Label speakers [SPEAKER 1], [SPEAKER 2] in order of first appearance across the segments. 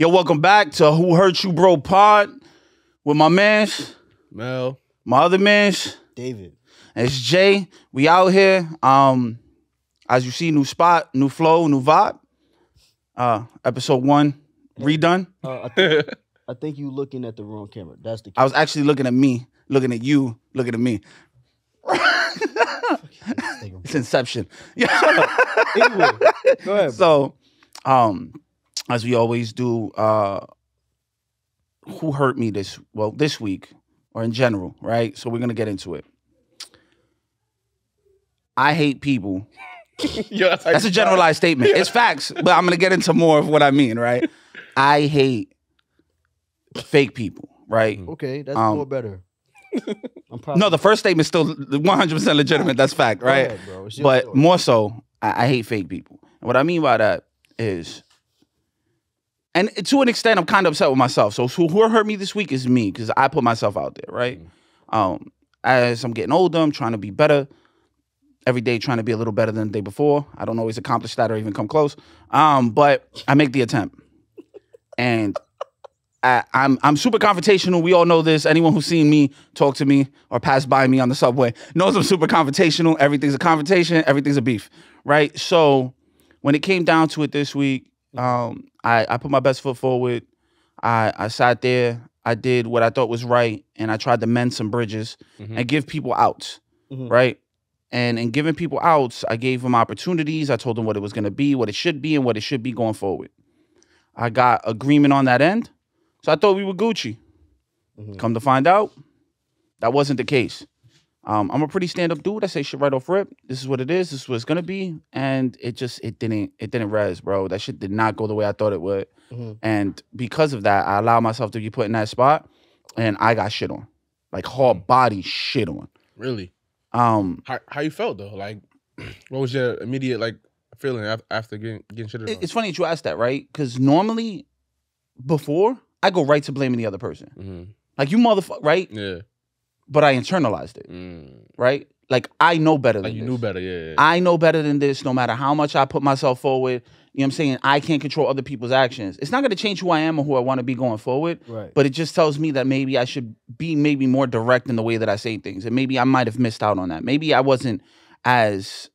[SPEAKER 1] Yo, welcome back to Who Hurt You Bro Pod with my mans,
[SPEAKER 2] Mel,
[SPEAKER 1] my other mans,
[SPEAKER 3] David.
[SPEAKER 1] and it's Jay. We out here. As you see, new spot, new flow, new vibe. Episode 1 redone.
[SPEAKER 3] I think you looking at the wrong camera. That's the.
[SPEAKER 1] I was actually looking at me, looking at you, looking at me. It's Inception. Yeah.
[SPEAKER 3] Anyway, go ahead.
[SPEAKER 1] So, as we always do, who hurt me this week or in general, right? So we're gonna get into it. I hate people.
[SPEAKER 2] Yo,
[SPEAKER 1] That's a generalized statement. It's facts, but I'm gonna get into more of what I mean, right? I hate fake people, right?
[SPEAKER 3] Okay, that's more better. I'm proud.
[SPEAKER 1] No, the first statement is still 100% legitimate. That's fact, right?
[SPEAKER 3] Go ahead, bro. It's your
[SPEAKER 1] But
[SPEAKER 3] story.
[SPEAKER 1] more so, I hate fake people. And what I mean by that is, and to an extent, I'm kind of upset with myself. So who hurt me this week is me, because I put myself out there, right? As I'm getting older, I'm trying to be better. Every day trying to be a little better than the day before. I don't always accomplish that or even come close. But I make the attempt. And I'm super confrontational. We all know this. Anyone who's seen me talk to me or pass by me on the subway knows I'm super confrontational. Everything's a confrontation. Everything's a beef, right? So when it came down to it this week, I put my best foot forward. I sat there. I did what I thought was right, and I tried to mend some bridges and give people outs, right? And in giving people outs, I gave them opportunities. I told them what it was going to be, what it should be, and what it should be going forward. I got agreement on that end. So I thought we were Gucci. Come to find out, that wasn't the case. I'm a pretty stand-up dude. I say shit right off rip. This is what it is. This is what it's gonna be. And it didn't res, bro. That shit did not go the way I thought it would. And because of that, I allowed myself to be put in that spot, and I got shit on, like hard body shit on.
[SPEAKER 2] Really?
[SPEAKER 1] How
[SPEAKER 2] you felt though? Like, what was your immediate feeling after getting shit on?
[SPEAKER 1] It's funny that you asked that, right? Because normally, before, I go right to blaming the other person. Like, you motherfucker, right?
[SPEAKER 2] Yeah.
[SPEAKER 1] But I internalized it, right? Like, I know better than
[SPEAKER 2] you
[SPEAKER 1] this.
[SPEAKER 2] knew better, yeah.
[SPEAKER 1] I know better than this, no matter how much I put myself forward. You know what I'm saying? I can't control other people's actions. It's not going to change who I am or who I want to be going forward.
[SPEAKER 3] Right.
[SPEAKER 1] But it just tells me that maybe I should be maybe more direct in the way that I say things. And maybe I might have missed out on that. Maybe I wasn't as...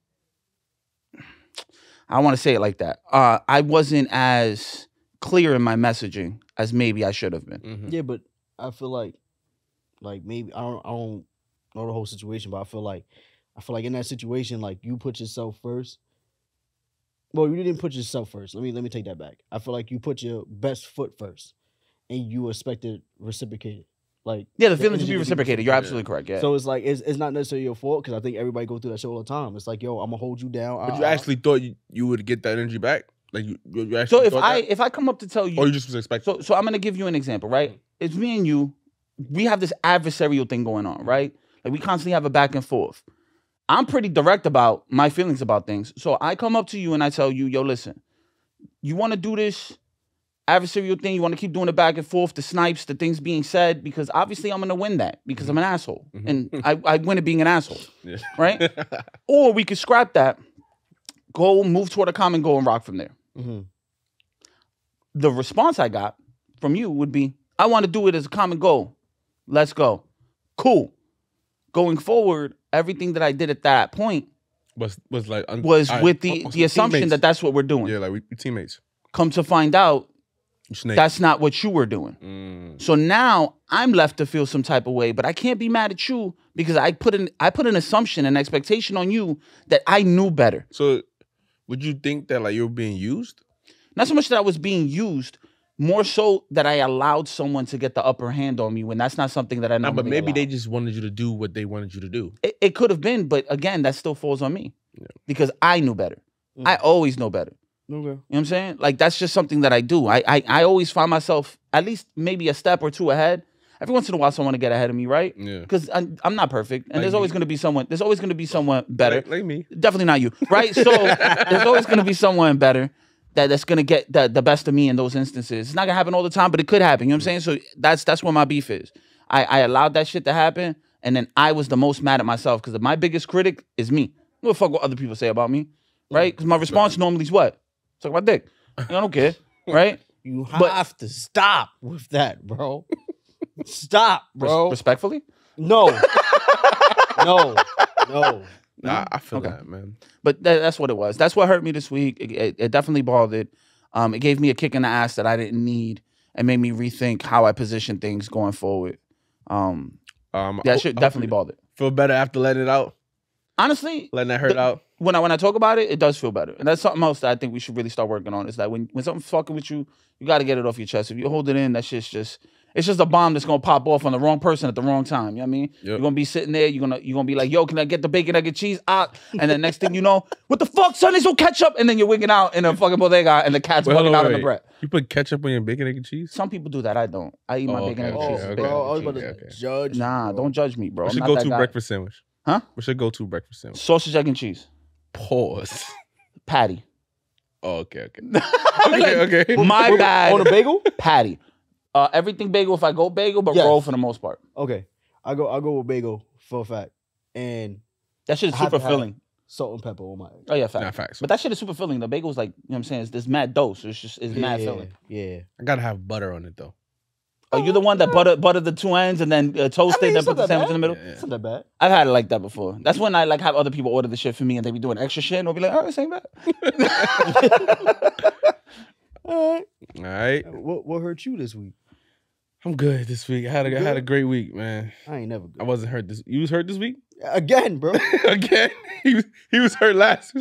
[SPEAKER 1] I don't want to say it like that. I wasn't as clear in my messaging as maybe I should have been.
[SPEAKER 3] Yeah, but I feel like maybe I don't know the whole situation, but I feel like in that situation, like, you put yourself first. Well, you didn't put yourself first. Let me take that back. I feel like you put your best foot first, and you expected reciprocated. Like,
[SPEAKER 1] Yeah, the feeling to be reciprocated. You're absolutely correct. Yeah.
[SPEAKER 3] So it's like it's not necessarily your fault, because I think everybody go through that shit all the time. It's like, yo, I'm gonna hold you down.
[SPEAKER 2] But you actually thought you would get that energy back? Like, you actually
[SPEAKER 1] So
[SPEAKER 2] thought
[SPEAKER 1] if I come up to tell you,
[SPEAKER 2] or you just was expecting?
[SPEAKER 1] so I'm gonna give you an example, right? It's me and you. We have this adversarial thing going on, right? Like, we constantly have a back and forth. I'm pretty direct about my feelings about things. So I come up to you and I tell you, yo, listen, you want to do this adversarial thing? You want to keep doing the back and forth, the snipes, the things being said? Because obviously I'm gonna win that because I'm an asshole, and I win at being an asshole, right? Or we could scrap that, go move toward a common goal and rock from there. The response I got from you would be, I want to do it as a common goal. Let's go. Cool. Going forward, everything that I did at that point
[SPEAKER 2] was with
[SPEAKER 1] the assumption that that's what we're doing.
[SPEAKER 2] Yeah, like we teammates.
[SPEAKER 1] Come to find out,
[SPEAKER 2] Snake.
[SPEAKER 1] that's not what you were doing. So now I'm left to feel some type of way, but I can't be mad at you because I put an assumption, an expectation on you that I knew better.
[SPEAKER 2] So would you think that you were being used?
[SPEAKER 1] Not so much that I was being used, more so that I allowed someone to get the upper hand on me when that's not something that I normally
[SPEAKER 2] but maybe
[SPEAKER 1] allow.
[SPEAKER 2] they just wanted you to do what they wanted you to do.
[SPEAKER 1] It could have been, but again, that still falls on me because I knew better. I always know better.
[SPEAKER 3] Okay.
[SPEAKER 1] You know what I'm saying? Like, that's just something that I do. I always find myself at least maybe a step or two ahead. Every once in a while, someone to get ahead of me, right?
[SPEAKER 2] Yeah.
[SPEAKER 1] Because I'm not perfect, and
[SPEAKER 2] Like
[SPEAKER 1] there's always going to be someone. There's always going to be someone better.
[SPEAKER 2] Like me.
[SPEAKER 1] Definitely not you, right? So there's always going to be someone better that's going to get the best of me in those instances. It's not going to happen all the time, but it could happen. You know what I'm saying? So that's where my beef is. I allowed that shit to happen, and then I was the most mad at myself because my biggest critic is me. What the fuck what other people say about me, right? Because my response normally is what? Suck my dick. I don't care, right?
[SPEAKER 3] You have to stop with that, bro. Stop, bro.
[SPEAKER 1] Respectfully?
[SPEAKER 3] No. No.
[SPEAKER 2] Nah, I feel that, man.
[SPEAKER 1] But that's what it was. That's what hurt me this week. It definitely bothered. It gave me a kick in the ass that I didn't need and made me rethink how I position things going forward. That shit definitely bothered.
[SPEAKER 2] Feel better after letting it out?
[SPEAKER 1] Honestly,
[SPEAKER 2] letting that hurt out?
[SPEAKER 1] When I talk about it, it does feel better. And that's something else that I think we should really start working on, is that when something's fucking with you, you got to get it off your chest. If you hold it in, that shit's just... It's just a bomb that's gonna pop off on the wrong person at the wrong time. You know what I mean? Yep. You're gonna be sitting there, you're gonna be like, yo, can I get the bacon, egg, and cheese out? And then next thing you know, what the fuck, son, there's no ketchup. And then you're wigging out in a fucking bodega and the cat's bugging out in the bread.
[SPEAKER 2] You put ketchup on your bacon, egg, and cheese?
[SPEAKER 1] Some people do that. I don't. I eat my bacon, egg, and cheese.
[SPEAKER 3] Okay. Bro, I was about to judge.
[SPEAKER 1] Nah, don't judge me, bro.
[SPEAKER 2] What's your go-to breakfast sandwich?
[SPEAKER 1] Huh?
[SPEAKER 2] What's your go-to breakfast sandwich?
[SPEAKER 1] Sausage, egg, and cheese.
[SPEAKER 2] Pause.
[SPEAKER 1] Patty.
[SPEAKER 2] Oh, okay. Okay.
[SPEAKER 1] My bad.
[SPEAKER 3] On a bagel?
[SPEAKER 1] Patty. Everything bagel if I go bagel, but roll for the most part.
[SPEAKER 3] Okay. I go with bagel for a fact. And
[SPEAKER 1] that shit is super filling.
[SPEAKER 3] Salt and pepper on my egg.
[SPEAKER 1] Oh yeah, facts.
[SPEAKER 2] Nah, facts.
[SPEAKER 1] But that shit is super filling. The bagel's like, you know what I'm saying? It's mad dose. So it's mad filling.
[SPEAKER 3] Yeah.
[SPEAKER 2] I gotta have butter on it though.
[SPEAKER 1] Oh, you're the one that butter the two ends and then toast it and then put the sandwich in the middle?
[SPEAKER 3] Yeah. It's not that bad.
[SPEAKER 1] I've had it like that before. That's when I like have other people order the shit for me and they be doing extra shit and I'll be like, oh, this ain't bad.
[SPEAKER 3] All
[SPEAKER 2] right.
[SPEAKER 3] What hurt you this week?
[SPEAKER 2] I'm good this week. I had a great week, man.
[SPEAKER 3] I ain't never good.
[SPEAKER 2] I wasn't hurt this. You was hurt this week?
[SPEAKER 3] Again, bro.
[SPEAKER 2] Again? He was hurt last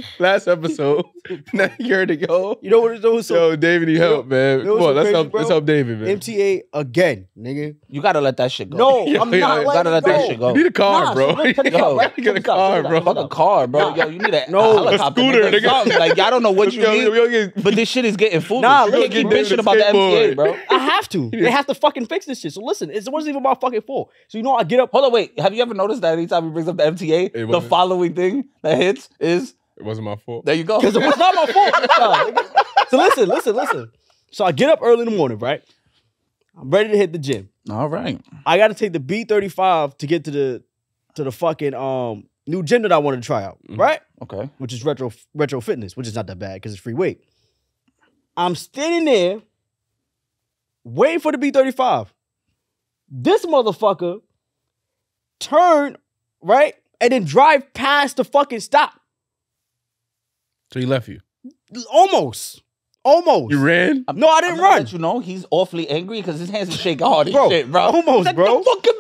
[SPEAKER 2] episode. Now you heard it go.
[SPEAKER 3] You know what it was?
[SPEAKER 2] Yo, David need help, man. Come on, let's help David, man.
[SPEAKER 3] MTA again, nigga.
[SPEAKER 1] You gotta let that shit go.
[SPEAKER 3] No, I'm not.
[SPEAKER 1] You gotta let that shit go.
[SPEAKER 2] You need a car, bro. You get a car, bro.
[SPEAKER 1] Fuck a car, bro. Yo, you need a helicopter.
[SPEAKER 2] A scooter, nigga.
[SPEAKER 1] Like, I don't know what you need, but this shit is getting foolish. Nah, you keep bitching about the MTA, bro.
[SPEAKER 3] I have to. They have to fucking fix this shit. So listen, it wasn't even my fucking fault. So you know, I get up.
[SPEAKER 1] Hold on, wait. Have you ever noticed that anytime he brings up the MTA, the following thing that hits is...
[SPEAKER 2] It wasn't my fault.
[SPEAKER 1] There you go.
[SPEAKER 3] Because it was not my fault. So listen. So I get up early in the morning, right? I'm ready to hit the gym.
[SPEAKER 1] All right.
[SPEAKER 3] I got to take the B35 to get to the fucking new gym that I wanted to try out, right?
[SPEAKER 1] Okay.
[SPEAKER 3] Which is retro fitness, which is not that bad because it's free weight. I'm standing there waiting for the B35. This motherfucker turned, right? And then drive past the fucking stop.
[SPEAKER 2] So he left you?
[SPEAKER 3] Almost.
[SPEAKER 2] You ran?
[SPEAKER 3] No, I didn't run.
[SPEAKER 1] Let you know he's awfully angry because his hands are shaking hard as
[SPEAKER 3] bro,
[SPEAKER 1] shit, bro.
[SPEAKER 3] Almost,
[SPEAKER 1] like,
[SPEAKER 3] bro.
[SPEAKER 1] The fucking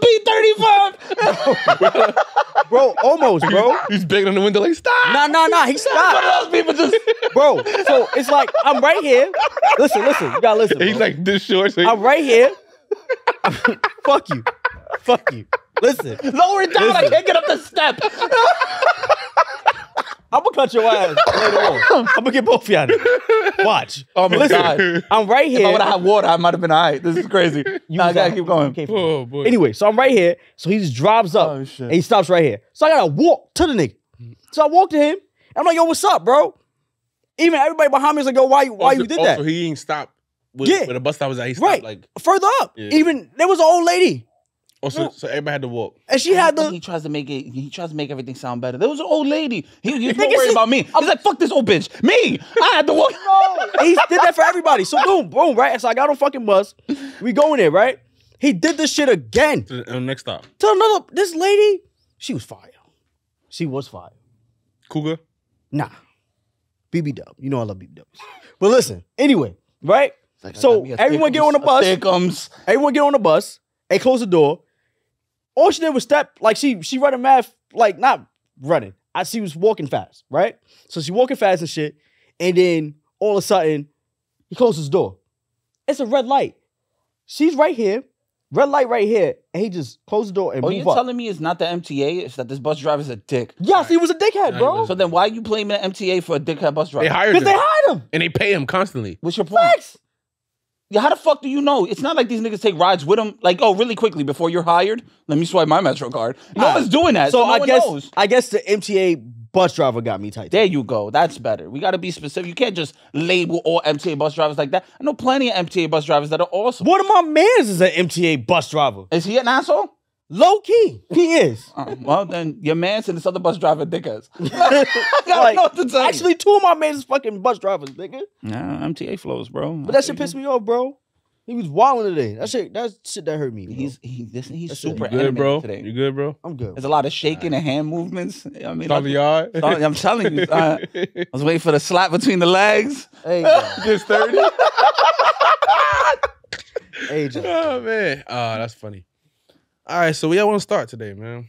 [SPEAKER 1] B35.
[SPEAKER 3] Bro, almost, bro.
[SPEAKER 2] He's banging on the window like, stop.
[SPEAKER 3] Nah. He stopped.
[SPEAKER 1] People just...
[SPEAKER 3] Bro, so it's like, I'm right here. Listen. You gotta listen, bro.
[SPEAKER 2] He's like this short. So
[SPEAKER 3] I'm right here. Fuck you. Listen.
[SPEAKER 1] Lower it down. I can't get up the step.
[SPEAKER 3] I'm gonna cut your ass later on. I'm gonna get both of y'all. Watch.
[SPEAKER 1] Oh my God.
[SPEAKER 3] I'm right here.
[SPEAKER 1] If I would have had water, I might have been all right. This is crazy. I gotta keep going.
[SPEAKER 2] Oh, boy.
[SPEAKER 3] Anyway, so I'm right here. So he just drives up and he stops right here. So I gotta walk to the nigga. So I walk to him. And I'm like, yo, what's up, bro? Even everybody behind me is like, yo, why you did that?
[SPEAKER 2] So he ain't stopped where the bus stop was at. He stopped
[SPEAKER 3] right.
[SPEAKER 2] like
[SPEAKER 3] further up.
[SPEAKER 2] Yeah.
[SPEAKER 3] Even there was an old lady.
[SPEAKER 2] Oh, so everybody had to walk.
[SPEAKER 3] And she had the...
[SPEAKER 1] He tries to make everything sound better. There was an old lady. He's more worried about me. He's like, fuck this old bitch. Me. I had to walk.
[SPEAKER 3] No. He did that for everybody. So boom, right? So I got on fucking bus. We go in there, right? He did this shit again.
[SPEAKER 2] To the next stop.
[SPEAKER 3] This lady, she was fire.
[SPEAKER 2] Cougar?
[SPEAKER 3] Nah. BB Dub. You know I love BB Dubs. But listen, anyway, right?
[SPEAKER 1] Like,
[SPEAKER 3] so everyone get on the bus. Everyone get on the bus. They close the door. All she did was step, like she running mad, like not running. She was walking fast, right? So she walking fast and shit. And then all of a sudden, he closes the door. It's a red light. She's right here. Red light right here. And he just closed the door and moved up.
[SPEAKER 1] You're telling me it's not the MTA? It's that this bus driver's a dick?
[SPEAKER 3] Yes, he was a dickhead, bro.
[SPEAKER 1] So then why are you blaming the MTA for a dickhead bus driver?
[SPEAKER 2] They hired him.
[SPEAKER 3] Because they hired him.
[SPEAKER 2] And they pay him constantly.
[SPEAKER 1] What's your point?
[SPEAKER 3] Facts.
[SPEAKER 1] Yeah, how the fuck do you know? It's not like these niggas take rides with them. Like, oh, really quickly before you're hired, let me swipe my Metro card. No one's doing that. So no one knows.
[SPEAKER 3] I guess the MTA bus driver got me tight.
[SPEAKER 1] There you go. That's better. We got to be specific. You can't just label all MTA bus drivers like that. I know plenty of MTA bus drivers that are awesome.
[SPEAKER 3] One of my mans is an MTA bus driver.
[SPEAKER 1] Is he an asshole?
[SPEAKER 3] Low key, he is.
[SPEAKER 1] Well, then your man's and this other bus driver dickheads.
[SPEAKER 3] I
[SPEAKER 1] don't know what to tell you.
[SPEAKER 3] Actually, 2 of my mates is fucking bus drivers, nigga.
[SPEAKER 1] Nah, MTA flows, bro.
[SPEAKER 3] But that shit pissed me off, bro. He was wilding today. That shit that hurt me. Bro.
[SPEAKER 1] He's
[SPEAKER 3] That's
[SPEAKER 1] super
[SPEAKER 3] it.
[SPEAKER 2] You good, bro?
[SPEAKER 1] today.
[SPEAKER 2] You good, bro?
[SPEAKER 3] I'm good.
[SPEAKER 1] There's a lot of shaking and hand movements. I mean,
[SPEAKER 2] On the yard?
[SPEAKER 1] I'm telling you, I was waiting for the slap between the legs.
[SPEAKER 3] Hey, John.
[SPEAKER 2] Just 30?
[SPEAKER 3] Hey, John.
[SPEAKER 2] Oh, man. Oh, that's funny. All right, so we all want to start today, man.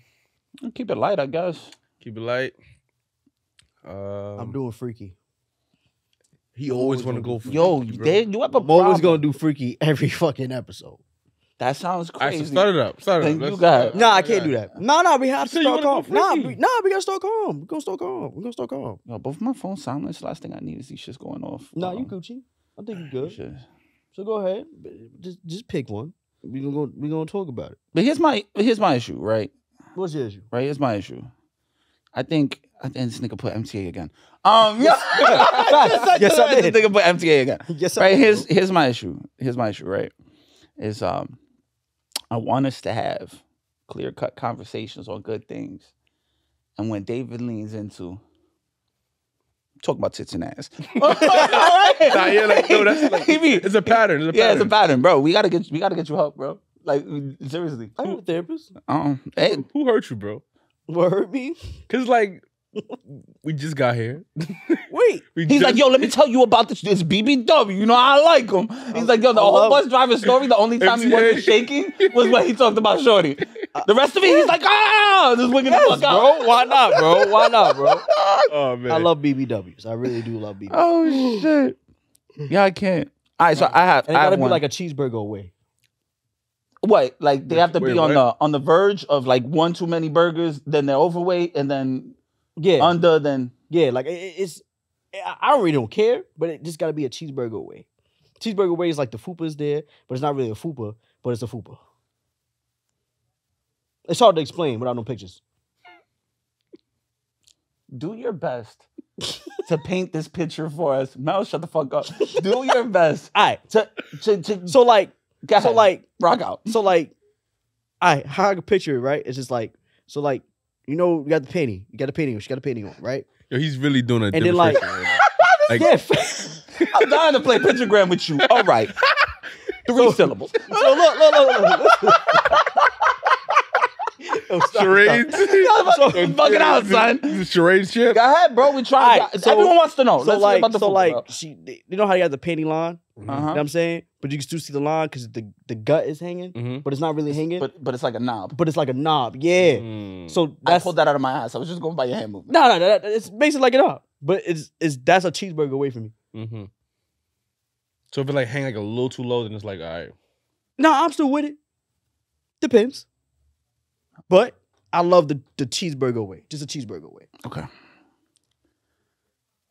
[SPEAKER 1] Keep it light, I guess.
[SPEAKER 2] Keep it light.
[SPEAKER 3] I'm doing freaky.
[SPEAKER 2] He always want to go for
[SPEAKER 1] Yo,
[SPEAKER 2] freaky, bro.
[SPEAKER 1] you have a
[SPEAKER 3] I'm always
[SPEAKER 1] problem.
[SPEAKER 3] gonna do freaky every fucking episode.
[SPEAKER 1] That sounds
[SPEAKER 2] All right,
[SPEAKER 1] crazy.
[SPEAKER 2] so start it up. Start it
[SPEAKER 1] Then
[SPEAKER 2] up.
[SPEAKER 1] you
[SPEAKER 2] Let's-
[SPEAKER 1] got it.
[SPEAKER 3] Nah, I can't do that. Nah, we have to
[SPEAKER 2] So you
[SPEAKER 3] start calm.
[SPEAKER 2] wanna go freaky?
[SPEAKER 3] We gotta start calm. We're gonna start calm.
[SPEAKER 1] Yo, both my phones silent. Last thing I need is these shits going off.
[SPEAKER 3] Nah, you Gucci. I think you good.
[SPEAKER 1] Shit.
[SPEAKER 3] So go ahead. Just pick one. We gonna talk about it.
[SPEAKER 1] But here's my issue, right?
[SPEAKER 3] What's your issue?
[SPEAKER 1] Right, here's my issue. I think this nigga put MTA again. Yeah.
[SPEAKER 3] Yes, I
[SPEAKER 1] This
[SPEAKER 3] did.
[SPEAKER 1] nigga put MTA again.
[SPEAKER 3] Yes, I
[SPEAKER 1] Right,
[SPEAKER 3] did,
[SPEAKER 1] here's my issue. Here's my issue, right? Is I want us to have clear-cut conversations on good things. And when David leans into talk about tits and ass.
[SPEAKER 2] Nah, yeah, like, no, that's like,
[SPEAKER 1] He be-
[SPEAKER 2] it's a pattern. It's a pattern.
[SPEAKER 1] Yeah, it's a pattern, bro. We gotta get you help, bro. Like seriously.
[SPEAKER 3] I have a therapist.
[SPEAKER 1] Hey,
[SPEAKER 2] Who hurt you, bro?
[SPEAKER 3] What hurt me?
[SPEAKER 2] Because, like, we just got here.
[SPEAKER 3] Wait.
[SPEAKER 1] he's like, yo, let me tell you about this BBW. You know, I like him. He's like, yo, the whole bus driver story, the only time he wasn't shaking was when he talked about Shorty. The rest of it, he's like, just wigging the fuck out.
[SPEAKER 3] Bro, why not, bro? Why not, bro?
[SPEAKER 2] Oh, man.
[SPEAKER 3] I love BBWs. I really do love BBWs.
[SPEAKER 1] Oh, shit. Yeah, I can't. All right, so I have
[SPEAKER 3] And it gotta be
[SPEAKER 1] one.
[SPEAKER 3] like a cheeseburger away.
[SPEAKER 1] What? Like they have to
[SPEAKER 2] Wait,
[SPEAKER 1] be on
[SPEAKER 2] what?
[SPEAKER 1] the verge of like one too many burgers, then they're overweight, and then
[SPEAKER 3] Yeah.
[SPEAKER 1] under, then
[SPEAKER 3] Yeah, like it's. I don't really don't care, but it just got to be a cheeseburger away. Cheeseburger away is like the fupa's there, but it's not really a fupa, but it's a fupa. It's hard to explain without no pictures.
[SPEAKER 1] do your best to paint this picture for us. Mel, shut the fuck up. Do your best
[SPEAKER 3] All right,
[SPEAKER 1] to
[SPEAKER 3] so like,
[SPEAKER 1] go
[SPEAKER 3] so
[SPEAKER 1] ahead.
[SPEAKER 3] like,
[SPEAKER 1] rock out.
[SPEAKER 3] so like, all right, how I can picture it, right? It's just like, so like, you know, you got the painting, she got a painting on, right?
[SPEAKER 2] Yo, he's really doing a
[SPEAKER 3] And then, like-
[SPEAKER 2] demonstration right now. Like,
[SPEAKER 3] Yeah.
[SPEAKER 1] I'm dying to play pictogram with you. All right. 3 syllables.
[SPEAKER 3] So look. Yo, stop,
[SPEAKER 2] charades.
[SPEAKER 1] Fuck it out, son.
[SPEAKER 2] This is charade shit.
[SPEAKER 1] Go ahead, bro. We try.
[SPEAKER 3] Alright, so-
[SPEAKER 1] Everyone wants to know.
[SPEAKER 3] So
[SPEAKER 1] Let's hear
[SPEAKER 3] like,
[SPEAKER 1] about the football, bro.
[SPEAKER 3] you know how you got the painting line? You know
[SPEAKER 1] Uh-huh.
[SPEAKER 3] what I'm saying? But you can still see the line because the gut is hanging,
[SPEAKER 2] Mhm.
[SPEAKER 3] but it's not really hanging.
[SPEAKER 1] But it's like a knob.
[SPEAKER 3] But it's like a knob, yeah.
[SPEAKER 2] Mm.
[SPEAKER 3] So
[SPEAKER 1] I
[SPEAKER 3] that's
[SPEAKER 1] pulled that out of my ass. I was just going by your hand movement.
[SPEAKER 3] no, it's basically like a knob. But it's that's a cheeseburger away from me.
[SPEAKER 2] Mm-hmm. So if it like hang like a little too low, then it's like, all right.
[SPEAKER 3] No, I'm still with it. Depends. But I love the cheeseburger away. Just a cheeseburger away.
[SPEAKER 1] Okay.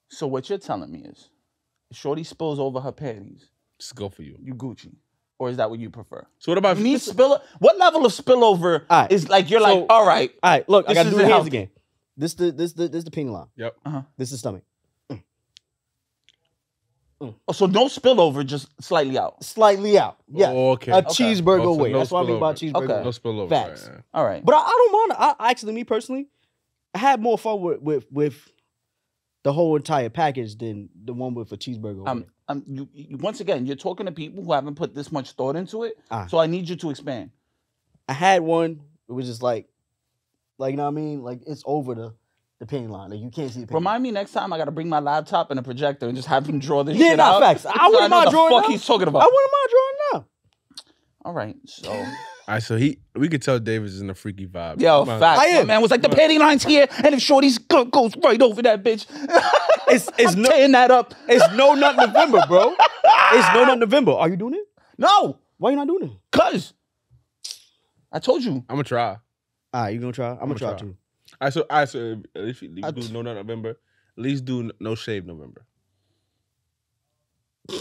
[SPEAKER 1] So what you're telling me is, Shorty spills over her panties,
[SPEAKER 2] Just go for you.
[SPEAKER 1] you Gucci, or is that what you prefer?
[SPEAKER 2] So what about
[SPEAKER 1] You need what level of spillover
[SPEAKER 3] Alright.
[SPEAKER 1] is like you're
[SPEAKER 3] So-
[SPEAKER 1] like, all right,
[SPEAKER 3] All right, look, I
[SPEAKER 1] This
[SPEAKER 3] gotta do
[SPEAKER 1] isn't
[SPEAKER 3] the hands
[SPEAKER 1] healthy.
[SPEAKER 3] again. This the painting line.
[SPEAKER 2] Yep.
[SPEAKER 3] This is the stomach.
[SPEAKER 1] oh, so no spillover, just slightly out.
[SPEAKER 3] Slightly out. Yeah.
[SPEAKER 2] Oh, okay.
[SPEAKER 3] A
[SPEAKER 2] Okay.
[SPEAKER 3] cheeseburger
[SPEAKER 2] Oh, so
[SPEAKER 3] away.
[SPEAKER 2] no
[SPEAKER 3] That's what I mean by
[SPEAKER 2] spillover.
[SPEAKER 3] cheeseburger.
[SPEAKER 1] Okay.
[SPEAKER 2] No spillover.
[SPEAKER 3] Facts.
[SPEAKER 2] Right,
[SPEAKER 1] All right.
[SPEAKER 3] But I don't mind. I actually, me personally, I had more fun with the whole entire package than the one with a cheeseburger. away.
[SPEAKER 1] You, once again, you're talking to people who haven't put this much thought into it,
[SPEAKER 3] Ah.
[SPEAKER 1] so I need you to expand.
[SPEAKER 3] I had one. It was just like you know what I mean? Like it's over the painting line. Like you can't see the painting.
[SPEAKER 1] Remind me next time I got to bring my laptop and a projector and just have him draw this
[SPEAKER 3] Yeah,
[SPEAKER 1] shit
[SPEAKER 3] nah,
[SPEAKER 1] out.
[SPEAKER 3] facts. I
[SPEAKER 1] so
[SPEAKER 3] wouldn't
[SPEAKER 1] know
[SPEAKER 3] mind
[SPEAKER 1] the
[SPEAKER 3] drawing
[SPEAKER 1] fuck
[SPEAKER 3] now.
[SPEAKER 1] he's talking about.
[SPEAKER 3] I wouldn't mind drawing now.
[SPEAKER 1] All right, so
[SPEAKER 2] All right, so we could tell Davis is in a freaky vibe.
[SPEAKER 1] yo,
[SPEAKER 2] Come on.
[SPEAKER 1] facts.
[SPEAKER 3] I am.
[SPEAKER 1] My man was like the panty line's here, and if Shorty's goes right over that bitch,
[SPEAKER 3] It's
[SPEAKER 1] I'm
[SPEAKER 3] no
[SPEAKER 1] tearing that up.
[SPEAKER 3] it's no Nutt November, bro. It's no Nutt November. Are you doing it?
[SPEAKER 1] No,
[SPEAKER 3] Why you not doing it?
[SPEAKER 1] cuz I told you.
[SPEAKER 2] I'm gonna try.
[SPEAKER 3] All right, you gonna try? I'm gonna try
[SPEAKER 2] try.
[SPEAKER 3] too.
[SPEAKER 2] All right, so if you do no Nut November, at least do no shave November. I